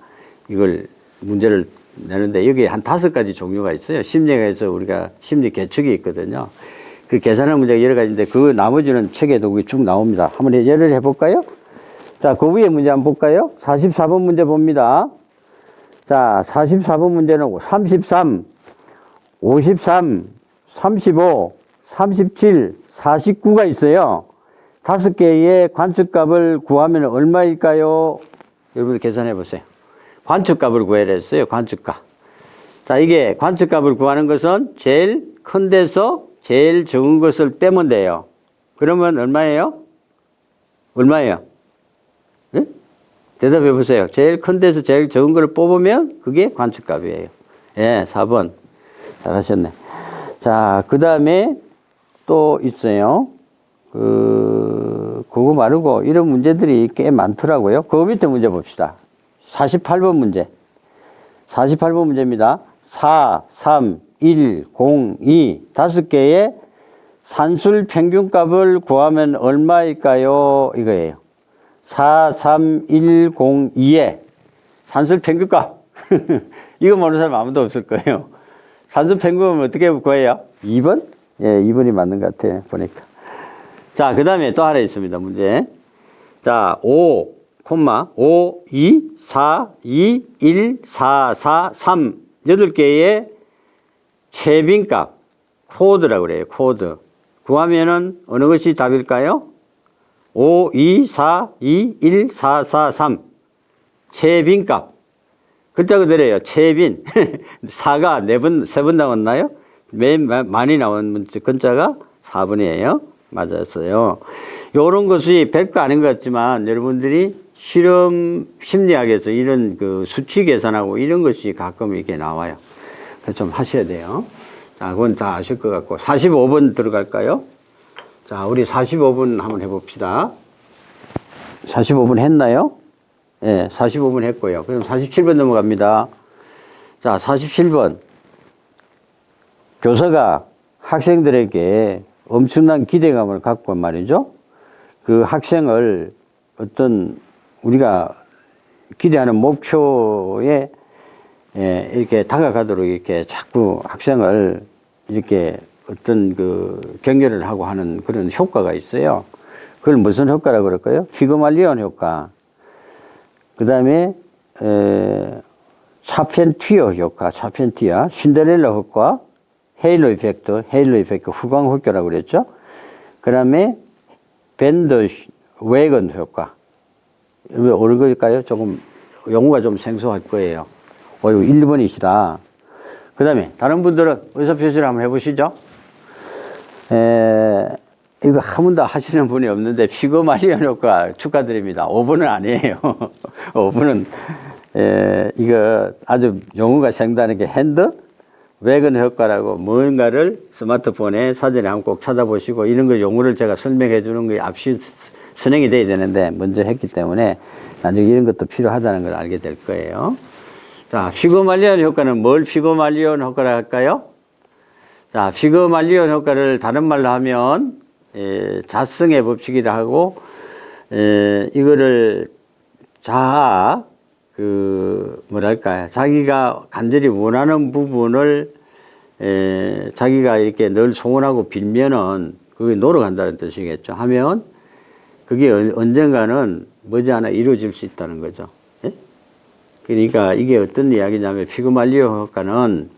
Speaker 1: 이걸 문제를 내는데 여기 한 5가지 종류가 있어요. 심리학에서 우리가 심리 계측이 있거든요. 그 계산하는 문제가 여러 가지인데 그 나머지는 책에도 쭉 나옵니다. 한번 예를 해볼까요? 자, 그 위에 문제 한번 볼까요? 44번 문제 봅니다. 자, 44번 문제는 33, 53, 35, 37, 49가 있어요. 5개의 관측값을 구하면 얼마일까요? 여러분들 계산해 보세요. 관측값을 구해야 했어요. 관측값. 자, 이게 관측값을 구하는 것은 제일 큰 데서 제일 적은 것을 빼면 돼요. 그러면 얼마예요? 얼마예요? 네? 대답해 보세요. 제일 큰 데서 제일 적은 걸 뽑으면 그게 관측값이에요. 예, 4번. 잘하셨네. 자, 그 다음에 또 있어요. 그거 말고 이런 문제들이 꽤 많더라고요. 그 밑에 문제 봅시다. 48번 문제. 48번 문제입니다. 4, 3, 1, 0, 2. 5개의 산술 평균값을 구하면 얼마일까요? 이거예요. 4, 3, 1, 0, 2에 산술 평균값. 이거 모르는 사람 아무도 없을 거예요. 산술 평균은 어떻게 구해요? 2번? 예, 2번이 맞는 것 같아요. 보니까. 자, 그 다음에 또 하나 있습니다. 문제. 자, 5, 2, 4, 2, 1, 4, 4, 3. 8개의 최빈값. 코드라고 그래요. 코드. 구하면은 어느 것이 답일까요? 5, 2, 4, 2, 1, 4, 4, 3. 최빈값. 글자 그대로예요. 최빈. 4가 4번, 3번 나왔나요? 맨 많이 나온 글자가 4번이에요. 맞았어요. 요런 것이 별거 아닌 것 같지만 여러분들이 실험 심리학에서 이런 그 수치 계산하고 이런 것이 가끔 이렇게 나와요. 그래서 좀 하셔야 돼요. 자, 그건 다 아실 것 같고. 45번 들어갈까요? 자, 우리 45번 한번 해봅시다. 45번 했나요? 예, 45번 했고요. 그럼 47번 넘어갑니다. 자, 47번. 교사가 학생들에게 엄청난 기대감을 갖고 말이죠. 그 학생을 어떤 우리가 기대하는 목표에 이렇게 다가가도록 이렇게 자꾸 학생을 이렇게 어떤 그 격려를 하고 하는 그런 효과가 있어요. 그걸 무슨 효과라고 그럴까요? 피그말리온 효과. 그 다음에 차펜티어 효과, 차펜티아, 신데렐라 효과, 헤일로 이펙트, 후광 효과라고 그랬죠. 그 다음에 밴더 웨건 효과. 왜 옳은 걸까요? 조금 용어가 좀 생소할 거예요. 이거 1번이시다. 그 다음에 다른 분들은 의사표시를 한번 해보시죠. 이거 한 번도 하시는 분이 없는데 피그말리온 효과 축하드립니다. 5번은 아니에요. 5번은 이거 아주 용어가 생다는 게 핸드 웨건 효과라고 뭔가를 스마트폰에 사전에 한번 꼭 찾아보시고 이런 거 용어를 제가 설명해 주는 게 앞시 선행이 돼야 되는데 먼저 했기 때문에 나중에 이런 것도 필요하다는 걸 알게 될 거예요. 자, 피그말리온 효과는 뭘 피그말리온 효과라 할까요? 자, 피그말리온 효과를 다른 말로 하면 자성의 법칙이라 하고 이거를 자아 뭐랄까요, 자기가 간절히 원하는 부분을 자기가 이렇게 늘 소원하고 빌면은 그게 노력한다는 뜻이겠죠. 하면 그게 언젠가는 머지않아 이루어질 수 있다는 거죠. 예? 그러니까 이게 어떤 이야기냐면 피그말리온 효과는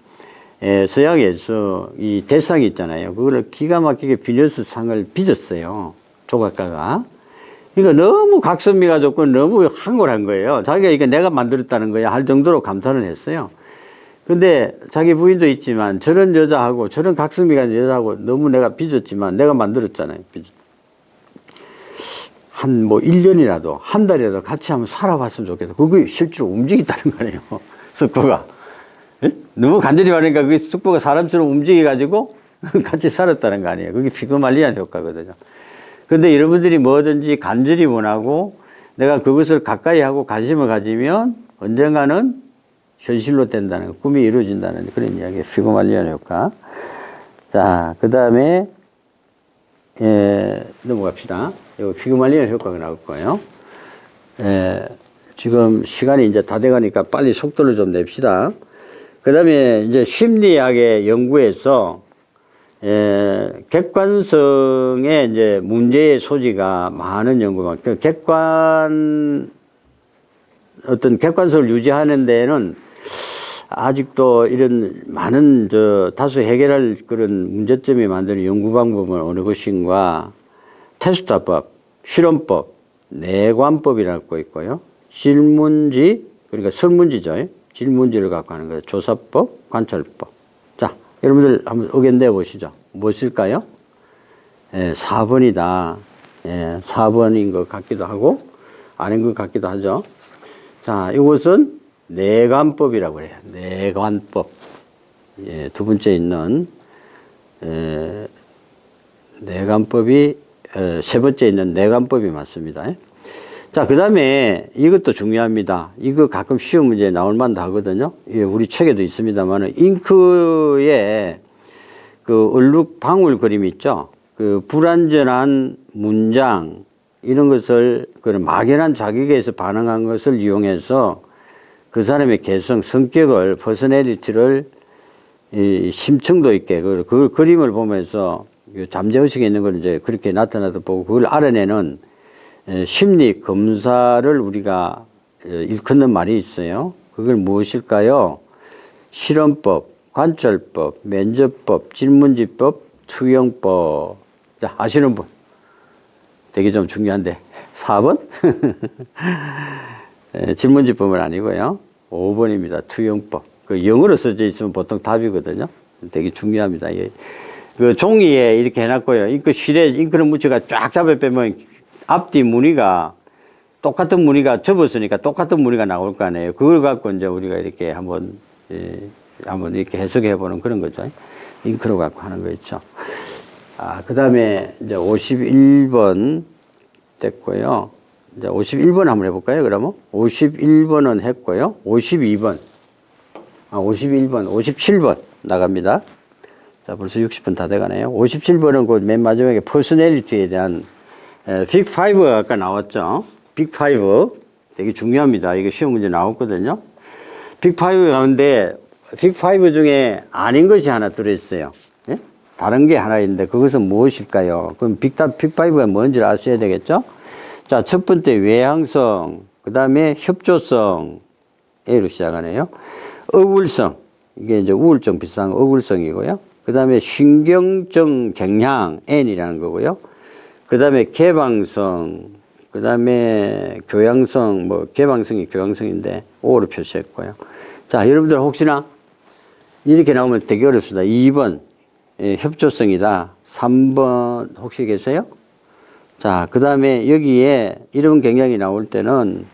Speaker 1: 서양에서 이 대상이 있잖아요. 그거를 기가 막히게 비너스 상을 빚었어요. 조각가가. 그러니까 너무 각선미가 좋고 너무 황홀한 거예요. 자기가 이게 내가 만들었다는 거야 할 정도로 감탄을 했어요. 근데 자기 부인도 있지만 저런 여자하고 저런 각선미가 있는 여자하고 너무 내가 빚었지만 내가 만들었잖아요. 한 1년이라도 한 달이라도 같이 한번 살아봤으면 좋겠다. 그게 실제로 움직였다는 거예요. 숙부가. 너무 간절히 말하니까 그 숙부가 사람처럼 움직여가지고 같이 살았다는 거 아니에요. 그게 피그말리온 효과거든요. 근데 여러분들이 뭐든지 간절히 원하고 내가 그것을 가까이 하고 관심을 가지면 언젠가는 현실로 된다는 거, 꿈이 이루어진다는 그런 이야기예요. 피그말리온 효과. 자, 그 다음에 넘어갑시다. 이거 피그말리온 효과가 나올 거예요. 지금 시간이 이제 다 돼가니까 빨리 속도를 좀 냅시다. 그 다음에 이제 심리학의 연구에서 객관성의 이제 문제의 소지가 많은 연구가, 어떤 객관성을 유지하는 데는 아직도 이런 많은 다수 해결할 그런 문제점이 만드는 연구 방법은 어느 것인가, 테스트법, 실험법, 내관법이라고 있고요. 질문지, 그러니까 설문지죠. 질문지를 갖고 하는 거예요. 조사법, 관찰법. 자, 여러분들 한번 의견 내보시죠. 무엇일까요? 4번이다. 4번인 것 같기도 하고, 아닌 것 같기도 하죠. 자, 이것은 내관법이라고 그래요. 내관법. 두 번째 있는, 내관법이, 세 번째 있는 내관법이 맞습니다. 자, 그 다음에 이것도 중요합니다. 이거 가끔 시험 문제에 나올 만도 하거든요. 우리 책에도 있습니다만, 잉크에 그 얼룩 방울 그림 있죠. 그 불완전한 문장, 이런 것을, 그런 막연한 자기계에서 반응한 것을 이용해서 그 사람의 개성, 성격을, 퍼스널리티를 심층도 있게, 그 그림을 보면서 잠재의식에 있는 걸 이제 그렇게 나타나서 보고 그걸 알아내는 심리 검사를 우리가 일컫는 말이 있어요. 그걸 무엇일까요? 실험법, 관찰법, 면접법, 질문지법, 투영법. 자, 아시는 분? 되게 좀 중요한데. 4번? 질문지법은 아니고요. 5번입니다. 투영법. 그 영어로 써져 있으면 보통 답이거든요. 되게 중요합니다. 그 종이에 이렇게 해놨고요. 잉크실에 잉크를 묻혀가 쫙 잡아 빼면 앞뒤 무늬가 똑같은 무늬가 접었으니까 똑같은 무늬가 나올 거 아니에요. 그걸 갖고 이제 우리가 이렇게 한번 이렇게 해석해 보는 그런 거죠. 잉크로 갖고 하는 거 있죠. 그 다음에 이제 51번 됐고요. 이제 51번 한번 해볼까요, 그러면? 51번은 했고요. 52번. 57번 나갑니다. 자, 벌써 60분 다 돼가네요. 57번은 그 맨 마지막에 퍼스널리티에 대한 빅5가 아까 나왔죠. 빅5 되게 중요합니다. 이게 시험 문제 나왔거든요. 빅5 가운데 빅5 중에 아닌 것이 하나 들어있어요. 예? 다른 게 하나 있는데 그것은 무엇일까요? 그럼 빅5가 뭔지를 아셔야 되겠죠. 자, 첫 번째 외향성, 그 다음에 협조성, A로 시작하네요. 억울성, 이게 이제 우울증 비슷한 억울성이고요. 그 다음에 신경적 경향, N이라는 거고요. 그 다음에 개방성, 그 다음에 교양성, 뭐 개방성이 교양성인데 O로 표시했고요. 자, 여러분들 혹시나 이렇게 나오면 되게 어렵습니다. 2번 협조성이다. 3번 혹시 계세요? 자, 그 다음에 여기에 이런 경향이 나올 때는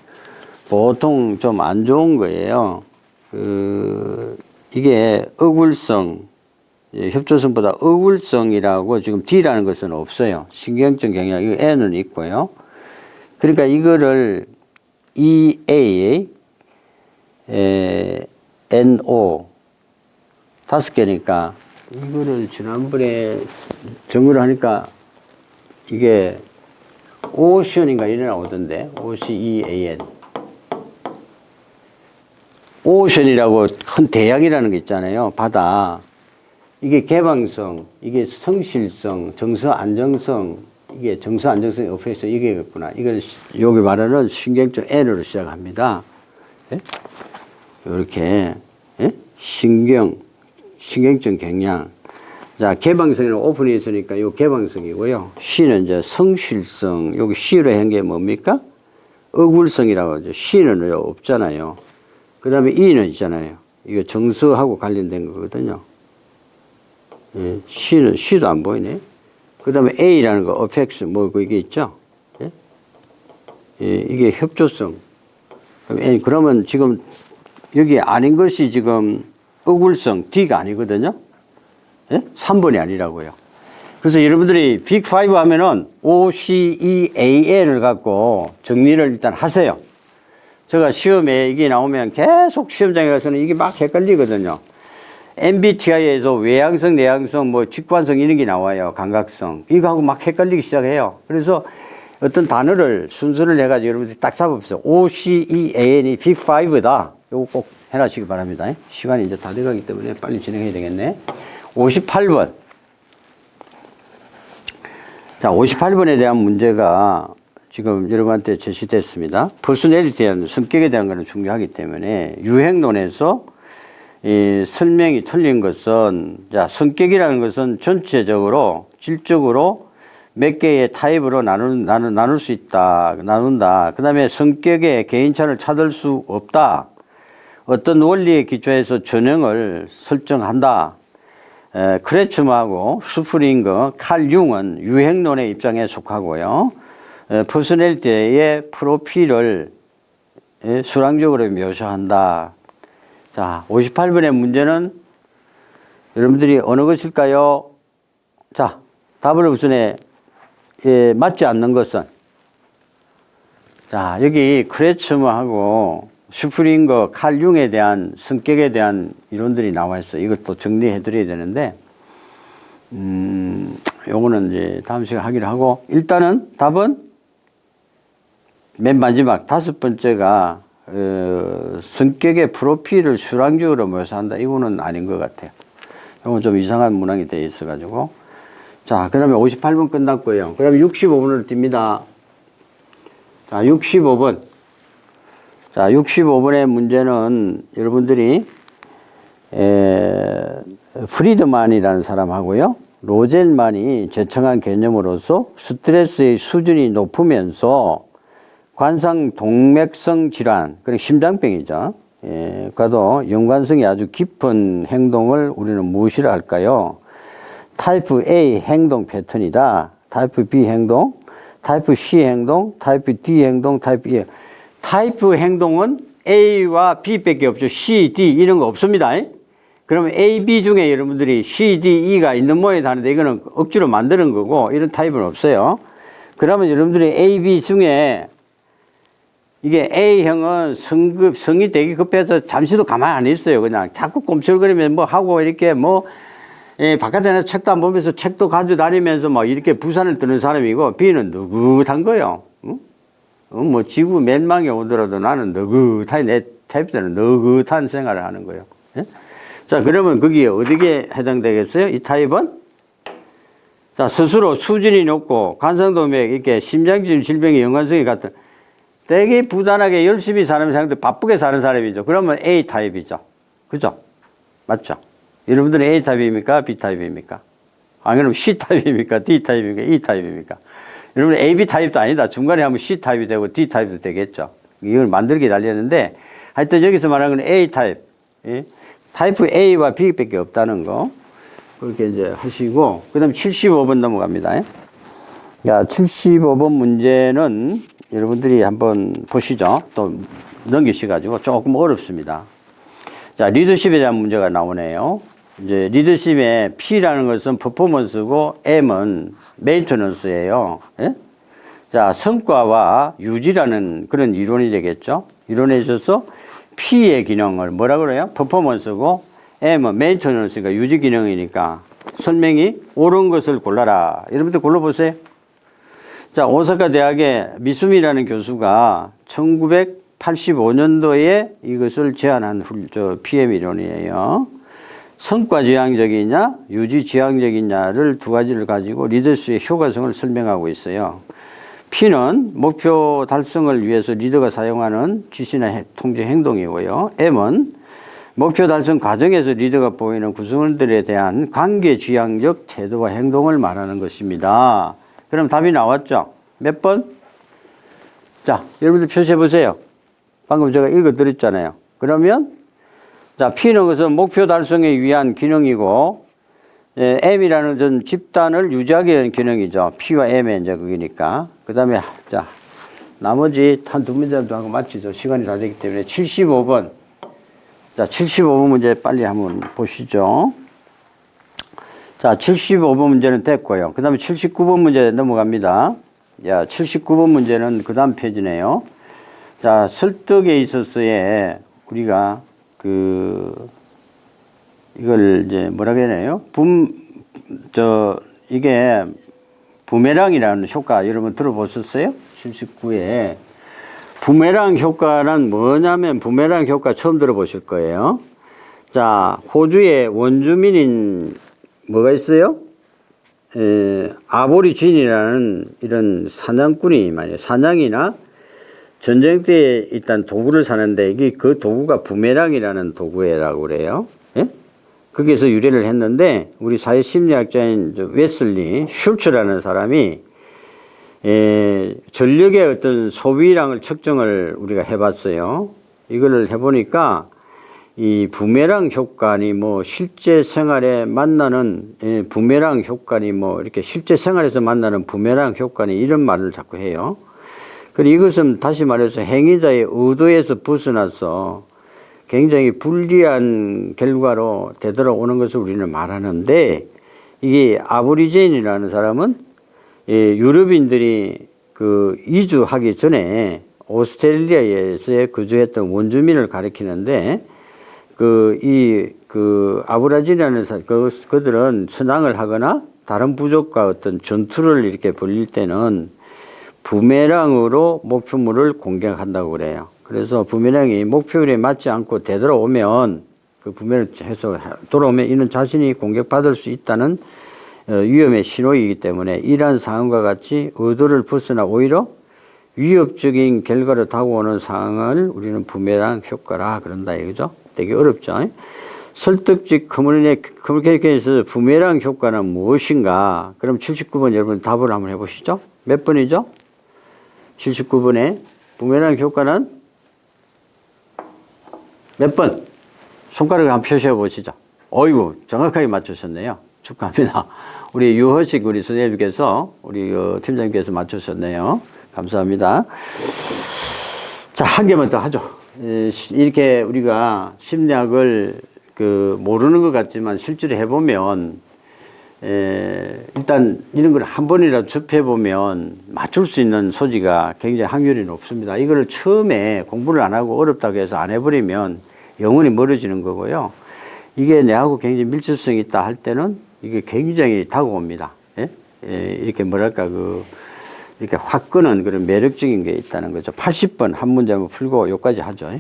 Speaker 1: 보통 좀 안 좋은 거예요. 이게 억울성, 협조성보다 억울성이라고 지금 D라는 것은 없어요. 신경적 경향, 이거 N은 있고요. 그러니까 이거를 EA, NO, 5개니까 이거를 지난번에 정의를 하니까 이게 오션인가 이래 나오던데, OCEAN. 오션이라고 큰 대양이라는 게 있잖아요. 바다. 이게 개방성, 이게 성실성, 정서 안정성, 이게 정서 안정성이 없어서 이게겠구나. 이걸 여기 말하는 신경적 N으로 시작합니다. 예? 이렇게 예? 신경적 경향. 자, 개방성에는 오픈이 있으니까 이 개방성이고요. C는 이제 성실성. 여기 C로 한 게 뭡니까? 억울성이라고 하죠. C는 없잖아요. 그 다음에 E는 있잖아요. 이거 정서하고 관련된 거거든요. 예, C도 안 보이네. 그 다음에 A라는 거, affects, 뭐, 이게 있죠? 예? 예, 이게 협조성. 그러면 지금 여기 아닌 것이 지금 억울성, D가 아니거든요? 예? 3번이 아니라고요. 그래서 여러분들이 빅5 하면은 OCEAN을 갖고 정리를 일단 하세요. 제가 시험에 이게 나오면 계속 시험장에 가서는 이게 막 헷갈리거든요. MBTI에서 외향성, 내향성, 뭐 직관성 이런 게 나와요. 감각성. 이거하고 막 헷갈리기 시작해요. 그래서 어떤 단어를 순서를 해가지고 여러분들이 딱 잡아보세요. OCEAN이 빅5다. 이거 꼭 해놔시기 바랍니다. 시간이 이제 다 돼가기 때문에 빨리 진행해야 되겠네. 58번. 자, 58번에 대한 문제가 지금 여러분한테 제시됐습니다. 퍼스널리티에 대한 성격에 대한 것은 중요하기 때문에 유행론에서 이 설명이 틀린 것은, 자, 성격이라는 것은 전체적으로 질적으로 몇 개의 타입으로 나눌 수 있다, 나눈다. 그 다음에 성격의 개인차를 찾을 수 없다. 어떤 원리에 기초해서 전형을 설정한다. 크레츠마하고 슈프링거, 칼 융은 유행론의 입장에 속하고요. 퍼스널리티의 프로필을 수량적으로 묘사한다. 자, 58번의 문제는 여러분들이 어느 것일까요? 자, 답을 우선에 맞지 않는 것은, 자, 여기 크레츠마하고 슈프링거, 칼 융에 대한 성격에 대한 이론들이 나와 있어요. 이것도 정리해 드려야 되는데, 요거는 이제 다음 시간에 하기로 하고, 일단은 답은 맨 마지막 5번째가 성격의 프로필을 수량적으로 묘사한다. 이거는 아닌 것 같아요. 이건 좀 이상한 문항이 되어 있어가지고. 자, 그 다음에 58번 끝났고요. 그 다음에 65번으로 뜁니다. 자, 65번. 자, 65번의 문제는 여러분들이 프리드만이라는 사람하고요. 로젤만이 제청한 개념으로서 스트레스의 수준이 높으면서 관상 동맥성 질환, 그리고 심장병이죠. 과도 연관성이 아주 깊은 행동을 우리는 무엇이라 할까요? 타입 A 행동 패턴이다. 타입 B 행동, 타입 C 행동, 타입 D 행동, 타입 E. 타입 행동은 A와 B밖에 없죠. C, D 이런 거 없습니다. 그러면 A, B 중에 여러분들이 C, D, E가 있는 모양이 다른데 이거는 억지로 만드는 거고 이런 타입은 없어요. 그러면 여러분들이 A, B 중에 이게 A형은 성이 되게 급해서 잠시도 가만히 안 있어요. 그냥 자꾸 꼼철거리면서 뭐 하고 이렇게 뭐 바깥에 나가서 책도 안 보면서 책도 가지고 다니면서 막 이렇게 부산을 뜨는 사람이고 B는 느긋한 거예요. 응? 뭐 지구 멸망이 오더라도 나는 느긋하게 내 타입들은 느긋한 생활을 하는 거예요. 예? 자, 그러면 거기에 어디에 해당되겠어요? 이 타입은? 자, 스스로 수준이 높고 관상동맥 이렇게 심장질 질병의 연관성이 같은 되게 부단하게 열심히 사는 사람들 바쁘게 사는 사람이죠. 그러면 A 타입이죠. 그죠? 맞죠? 여러분들은 A 타입입니까? B 타입입니까? 아, 그럼 C 타입입니까? D 타입입니까? E 타입입니까? 여러분 AB 타입도 아니다. 중간에 하면 C 타입이 되고 D 타입도 되겠죠. 이걸 만들기 달렸는데 하여튼 여기서 말하는 건 A 타입. 예? 타입 A와 B밖에 없다는 거. 그렇게 이제 하시고 그 다음에 75번 넘어갑니다. 자, 75번 문제는 여러분들이 한번 보시죠. 또 넘기셔가지고 조금 어렵습니다. 자, 리더십에 대한 문제가 나오네요. 이제 리더십의 P라는 것은 퍼포먼스고 M은 메인터넌스예요. 예? 자, 성과와 유지라는 그런 이론이 되겠죠. 이론에 있어서 P의 기능을 뭐라 그래요? 퍼포먼스고 M은 메인터넌스가 유지 기능이니까 설명이 옳은 것을 골라라. 여러분들 골라보세요. 자, 오사카 대학의 미수미라는 교수가 1985년도에 이것을 제안한 PM 이론이에요. 성과 지향적이냐, 유지 지향적이냐를 두 가지를 가지고 리더십의 효과성을 설명하고 있어요. P는 목표 달성을 위해서 리더가 사용하는 지시나 통제 행동이고요. M은 목표 달성 과정에서 리더가 보이는 구성원들에 대한 관계 지향적 태도와 행동을 말하는 것입니다. 그럼 답이 나왔죠? 몇 번? 자, 여러분들 표시해 보세요. 방금 제가 읽어 드렸잖아요. 그러면 자, P는 것은 목표 달성에 위한 기능이고 M이라는 전 집단을 유지하기 위한 기능이죠. P와 M의 이제 그기니까. 그 다음에 자, 나머지 한 두 문제도 하고 마치죠. 시간이 다 되기 때문에 75번. 자, 75번 문제 빨리 한번 보시죠. 자, 75번 문제는 됐고요. 그 다음에 79번 문제 넘어갑니다. 자, 79번 문제는 그 다음 페이지네요. 자, 설득에 있어서의 우리가 이걸 이제 뭐라 해야 되나요? 이게 부메랑이라는 효과 여러분 들어보셨어요? 79에. 부메랑 효과는 뭐냐면 부메랑 효과 처음 들어보실 거예요. 자, 호주의 원주민인 뭐가 있어요? 아보리진이라는 이런 사냥꾼이 만약 사냥이나 전쟁 때 일단 도구를 사는데 이게 그 도구가 부메랑이라는 도구라고 그래요. 예? 거기에서 유래를 했는데 우리 사회심리학자인 웨슬리 슐츠라는 사람이 전력의 어떤 소비량을 측정을 우리가 해봤어요. 이거를 해보니까 이 부메랑 효과니 뭐 실제 생활에 만나는 부메랑 효과니 뭐 이렇게 실제 생활에서 만나는 부메랑 효과니 이런 말을 자꾸 해요. 그리고 이것은 다시 말해서 행위자의 의도에서 벗어나서 굉장히 불리한 결과로 되돌아오는 것을 우리는 말하는데 이게 아보리젠이라는 사람은 유럽인들이 이주하기 전에 오스트레일리아에서 거주했던 원주민을 가리키는데 아보리진이라는 그들은 선왕을 하거나 다른 부족과 어떤 전투를 이렇게 벌일 때는 부메랑으로 목표물을 공격한다고 그래요. 그래서 부메랑이 목표물에 맞지 않고 되돌아오면 그 부메랑을 해서 돌아오면 이는 자신이 공격받을 수 있다는 위험의 신호이기 때문에 이러한 상황과 같이 의도를 벗어나 오히려 위협적인 결과로 다가오는 상황을 우리는 부메랑 효과라 그런다 이거죠. 되게 어렵죠. 설득적 커뮤니케이션에서 부메랑 효과는 무엇인가? 그럼 79번 여러분 답을 한번 해보시죠. 몇 번이죠? 79번에 부메랑 효과는 몇 번? 손가락을 한번 표시해 보시죠. 어이구, 정확하게 맞추셨네요. 축하합니다. 우리 유허식 우리 선생님께서, 우리 팀장님께서 맞추셨네요. 감사합니다. 자, 한 개만 더 하죠. 이렇게 우리가 심리학을 모르는 것 같지만 실제로 해보면 일단 이런 걸 한 번이라도 접해보면 맞출 수 있는 소지가 굉장히 확률이 높습니다. 이걸 처음에 공부를 안 하고 어렵다고 해서 안 해버리면 영원히 멀어지는 거고요. 이게 내하고 굉장히 밀접성이 있다 할 때는 이게 굉장히 다가옵니다. 예? 이렇게 뭐랄까 이렇게 확 끄는 그런 매력적인 게 있다는 거죠. 80번 한 문제 한번 풀고 여기까지 하죠.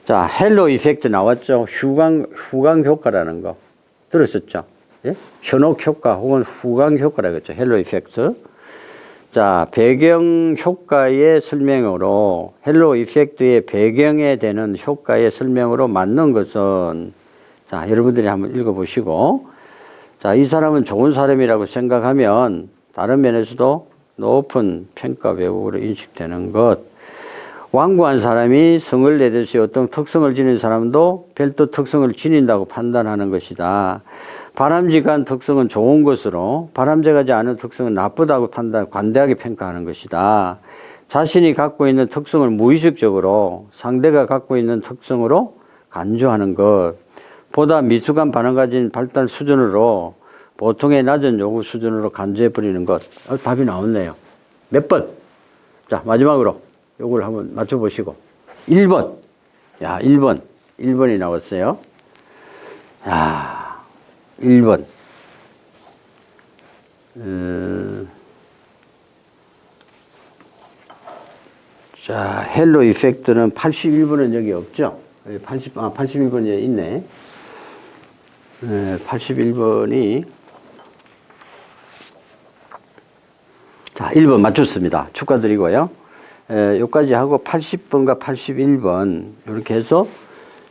Speaker 1: 자, 헬로 이펙트 나왔죠. 후광 효과라는 거 들었었죠. 예? 현혹 효과 혹은 후광 효과라고 했죠. 헬로 이펙트. 자, 배경 효과의 설명으로 헬로 이펙트의 배경에 되는 효과의 설명으로 맞는 것은 자, 여러분들이 한번 읽어보시고 자, 이 사람은 좋은 사람이라고 생각하면 다른 면에서도 높은 평가 왜곡으로 인식되는 것. 완고한 사람이 성을 내듯이 어떤 특성을 지닌 사람도 별도 특성을 지닌다고 판단하는 것이다. 바람직한 특성은 좋은 것으로 바람직하지 않은 특성은 나쁘다고 관대하게 평가하는 것이다. 자신이 갖고 있는 특성을 무의식적으로 상대가 갖고 있는 특성으로 간주하는 것. 보다 미숙한 반응 가진 발달 수준으로 보통의 낮은 요구 수준으로 간주해버리는 것. 답이 나왔네요. 몇 번? 자, 마지막으로 요걸 한번 맞춰보시고. 1번. 야, 1번. 1번이 나왔어요. 야, 1번. 자, 헬로 이펙트는 81번은 여기 없죠? 81번이 있네. 81번이. 자, 1번 맞췄습니다. 축하드리고요. 여기까지 하고 80번과 81번 이렇게 해서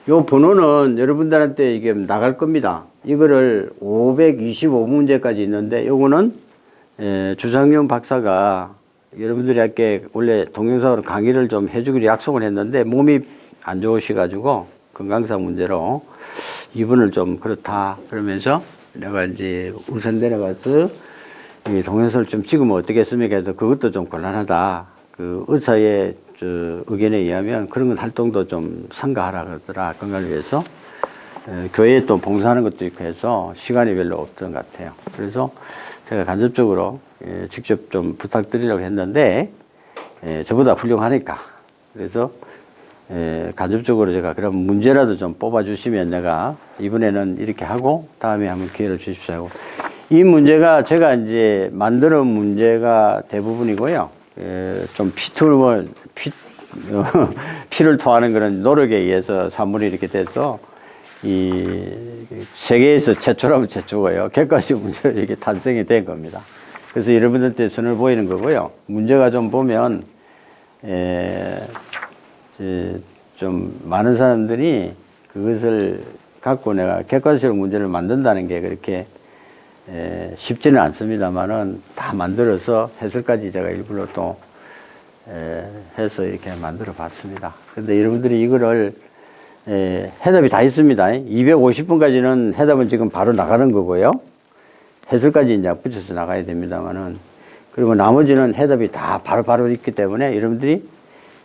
Speaker 1: 요 번호는 여러분들한테 이게 나갈 겁니다. 이거를 525문제까지 있는데 요거는 주상용 박사가 여러분들에게 원래 동영상으로 강의를 좀 해주기로 약속을 했는데 몸이 안 좋으셔가지고 건강상 문제로 이분을 좀 그렇다 그러면서 내가 이제 울산 내려가서 이 동영상을 좀 찍으면 어떻겠습니까 해서 그것도 좀 곤란하다. 그 의사의 의견에 의하면 그런 건 활동도 좀 삼가하라 그러더라. 건강을 위해서. 교회에 또 봉사하는 것도 있고 해서 시간이 별로 없던 것 같아요. 그래서 제가 간접적으로 직접 좀 부탁드리려고 했는데 저보다 훌륭하니까. 그래서 간접적으로 제가 그럼 문제라도 좀 뽑아주시면 내가 이번에는 이렇게 하고 다음에 한번 기회를 주십시오 하고. 이 문제가 제가 이제 만드는 문제가 대부분이고요. 좀 피를 토하는 그런 노력에 의해서 산물이 이렇게 돼서 이 세계에서 최초라면 최초고요. 객관식 문제로 이렇게 탄생이 된 겁니다. 그래서 여러분들한테 선을 보이는 거고요. 문제가 좀 보면 좀 많은 사람들이 그것을 갖고 내가 객관식 문제를 만든다는 게 그렇게 쉽지는 않습니다만은 다 만들어서 해설까지 제가 일부러 또 해서 이렇게 만들어 봤습니다. 그런데 여러분들이 이거를 해답이 다 있습니다. 250분까지는 해답은 지금 바로 나가는 거고요. 해설까지 이제 붙여서 나가야 됩니다만은 그리고 나머지는 해답이 다 바로 있기 때문에 여러분들이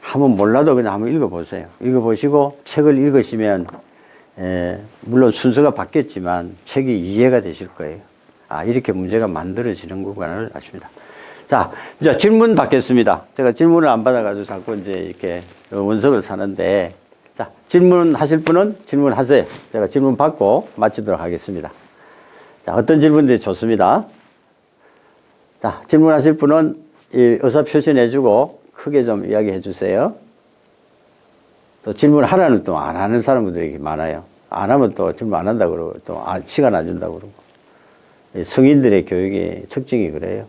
Speaker 1: 한번 몰라도 그냥 한번 읽어보세요. 읽어보시고 책을 읽으시면 물론 순서가 바뀌었지만 책이 이해가 되실 거예요. 아, 이렇게 문제가 만들어지는 구간을 아십니다. 자, 이제 질문 받겠습니다. 제가 질문을 안 받아가지고 자꾸 이제 이렇게 원석을 사는데, 자, 질문하실 분은 질문하세요. 제가 질문 받고 마치도록 하겠습니다. 자, 어떤 질문들이 좋습니다. 자, 질문하실 분은 의사 표시해주고 크게 좀 이야기해 주세요. 또 질문하라는 또 안 하는 사람들이 많아요. 안 하면 또 질문 안 한다고 그러고 또 시간 안 준다고 그러고. 성인들의 교육의 특징이 그래요.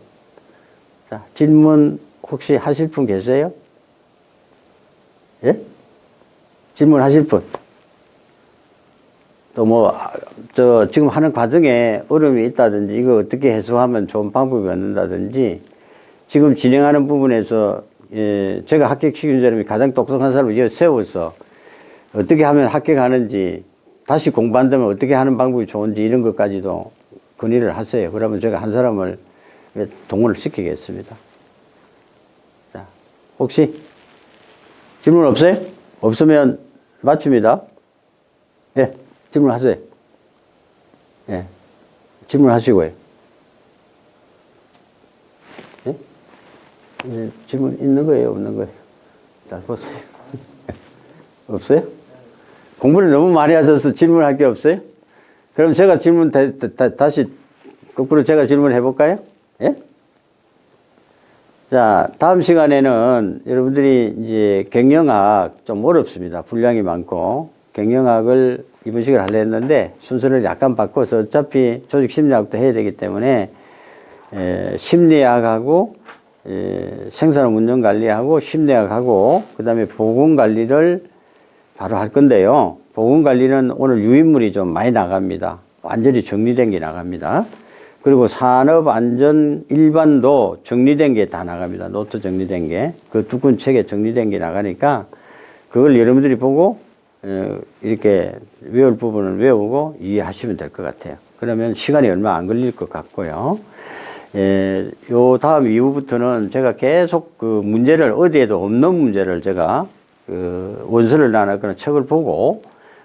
Speaker 1: 자, 질문 혹시 하실 분 계세요? 예? 질문하실 분. 또 지금 하는 과정에 어려움이 있다든지, 이거 어떻게 해소하면 좋은 방법이 얻는다든지, 지금 진행하는 부분에서, 제가 합격시킨 사람이 가장 똑똑한 사람을 세워서 어떻게 하면 합격하는지, 다시 공부한다면 어떻게 하는 방법이 좋은지 이런 것까지도 건의를 하세요. 그러면 제가 한 사람을 동원을 시키겠습니다. 자, 혹시 질문 없어요? 없으면 마칩니다. 예, 질문하세요. 예, 질문하시고요. 예? 질문 있는 거예요? 없는 거예요? 자, 보세요. 없어요? 공부를 너무 많이 하셔서 질문할 게 없어요? 그럼 제가 질문 다시 거꾸로 제가 질문해 볼까요? 예? 자, 다음 시간에는 여러분들이 이제 경영학 좀 어렵습니다. 분량이 많고 경영학을 이번 시간에 하려 했는데 순서를 약간 바꿔서 어차피 조직 심리학도 해야 되기 때문에 심리학하고 생산 운영 관리하고 심리학하고 그다음에 보건 관리를 바로 할 건데요. 보건 관리는 오늘 유인물이 좀 많이 나갑니다. 완전히 정리된 게 나갑니다. 그리고 산업안전 일반도 정리된 게 다 나갑니다. 노트 정리된 게. 그 두권 책에 정리된 게 나가니까 그걸 여러분들이 보고 이렇게 외울 부분을 외우고 이해하시면 될 것 같아요. 그러면 시간이 얼마 안 걸릴 것 같고요. 요 다음 이후부터는 제가 계속 그 문제를 어디에도 없는 문제를 제가 그 원서를 나눴거나 책을 보고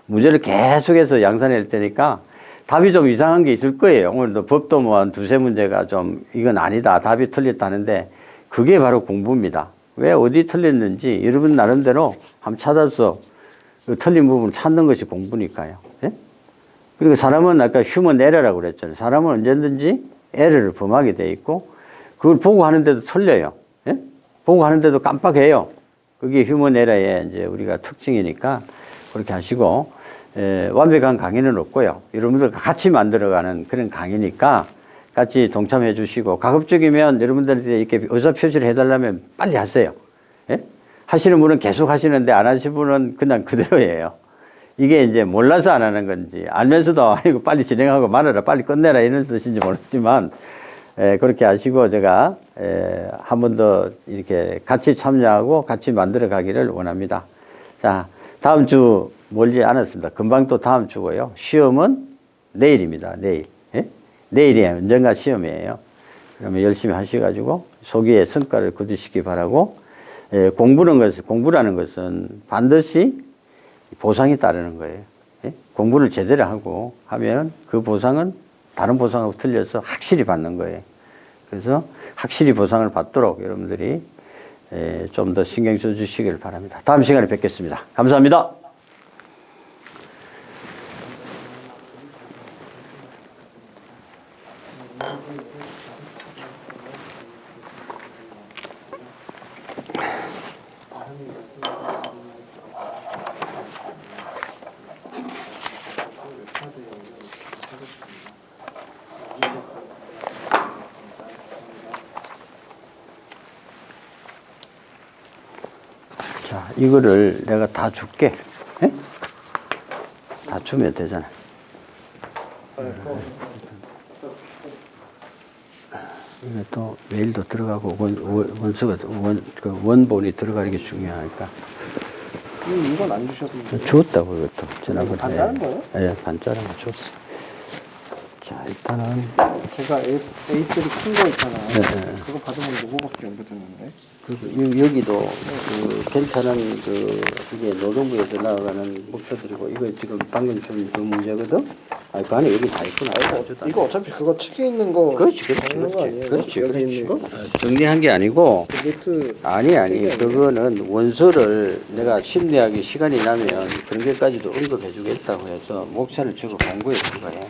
Speaker 1: 문제를 계속해서 양산할 테니까 답이 좀 이상한 게 있을 거예요. 오늘도 법도 뭐 한 두세 문제가 좀 이건 아니다. 답이 틀렸다는데 그게 바로 공부입니다. 왜 어디 틀렸는지 여러분 나름대로 한번 찾아서 그 틀린 부분을 찾는 것이 공부니까요. 예? 그리고 사람은 아까 휴먼 에러라고 그랬잖아요. 사람은 언제든지 에러를 범하게 돼 있고 그걸 보고 하는데도 틀려요. 예? 보고 하는데도 깜빡해요. 그게 휴먼 에러의 이제 우리가 특징이니까 그렇게 하시고 완벽한 강의는 없고요. 여러분들 같이 만들어가는 그런 강의니까 같이 동참해 주시고 가급적이면 여러분들한테 이렇게 의사표시를 해달라면 빨리 하세요. 예? 하시는 분은 계속 하시는데 안 하시는 분은 그냥 그대로예요. 이게 이제 몰라서 안 하는 건지 알면서도 아이고 빨리 진행하고 말아라 빨리 끝내라 이런 뜻인지 모르지만 그렇게 하시고 제가 한 번 더 이렇게 같이 참여하고 같이 만들어 가기를 원합니다. 자, 다음 주 멀지 않았습니다. 금방 또 다음 주고요. 시험은 내일입니다. 내일. 예? 내일이 언젠가 시험이에요. 그러면 열심히 하셔가지고 소기의 성과를 거두시기 바라고 공부라는 것은 반드시 보상이 따르는 거예요. 예? 공부를 제대로 하고 하면 그 보상은 다른 보상하고 틀려서 확실히 받는 거예요. 그래서 확실히 보상을 받도록 여러분들이 좀 더 신경 써 주시길 바랍니다. 다음 시간에 뵙겠습니다. 감사합니다. 자, 이거를 내가 다 줄게. 예? 다 주면 되잖아. 이게 또 메일도 들어가고 원서가 원본이 들어가는 게 중요하니까.
Speaker 2: 이건 안 주셔도 돼요.
Speaker 1: 주었다고 이것도 지난번에.
Speaker 2: 반 자른 거예요?
Speaker 1: 네, 반 자른 거 줬어요. 자, 일단은
Speaker 2: 제가 A3 큰 거 있잖아요.
Speaker 1: 네.
Speaker 2: 그거 받으면 요거밖에 안 되는데.
Speaker 1: 그래서 여기도 그 괜찮은 그 이게 노동부에서 나아가는 목표들이고 이거 지금 방금 준 그 문제거든. 아, 그 안에 여기 다 있구나.
Speaker 2: 이거 어차피 그거 책에 있는 거
Speaker 1: 그렇지,
Speaker 2: 적는 거 아니에요?
Speaker 1: 그렇지.
Speaker 2: 여기 있는 거?
Speaker 1: 정리한 게 아니고.
Speaker 2: 그 노트
Speaker 1: 아니 그거는 원서를 내가 심리하기 시간이 나면 그런 게까지도 언급해 주겠다고 해서 목차를 적어 본 거예요. 그거에.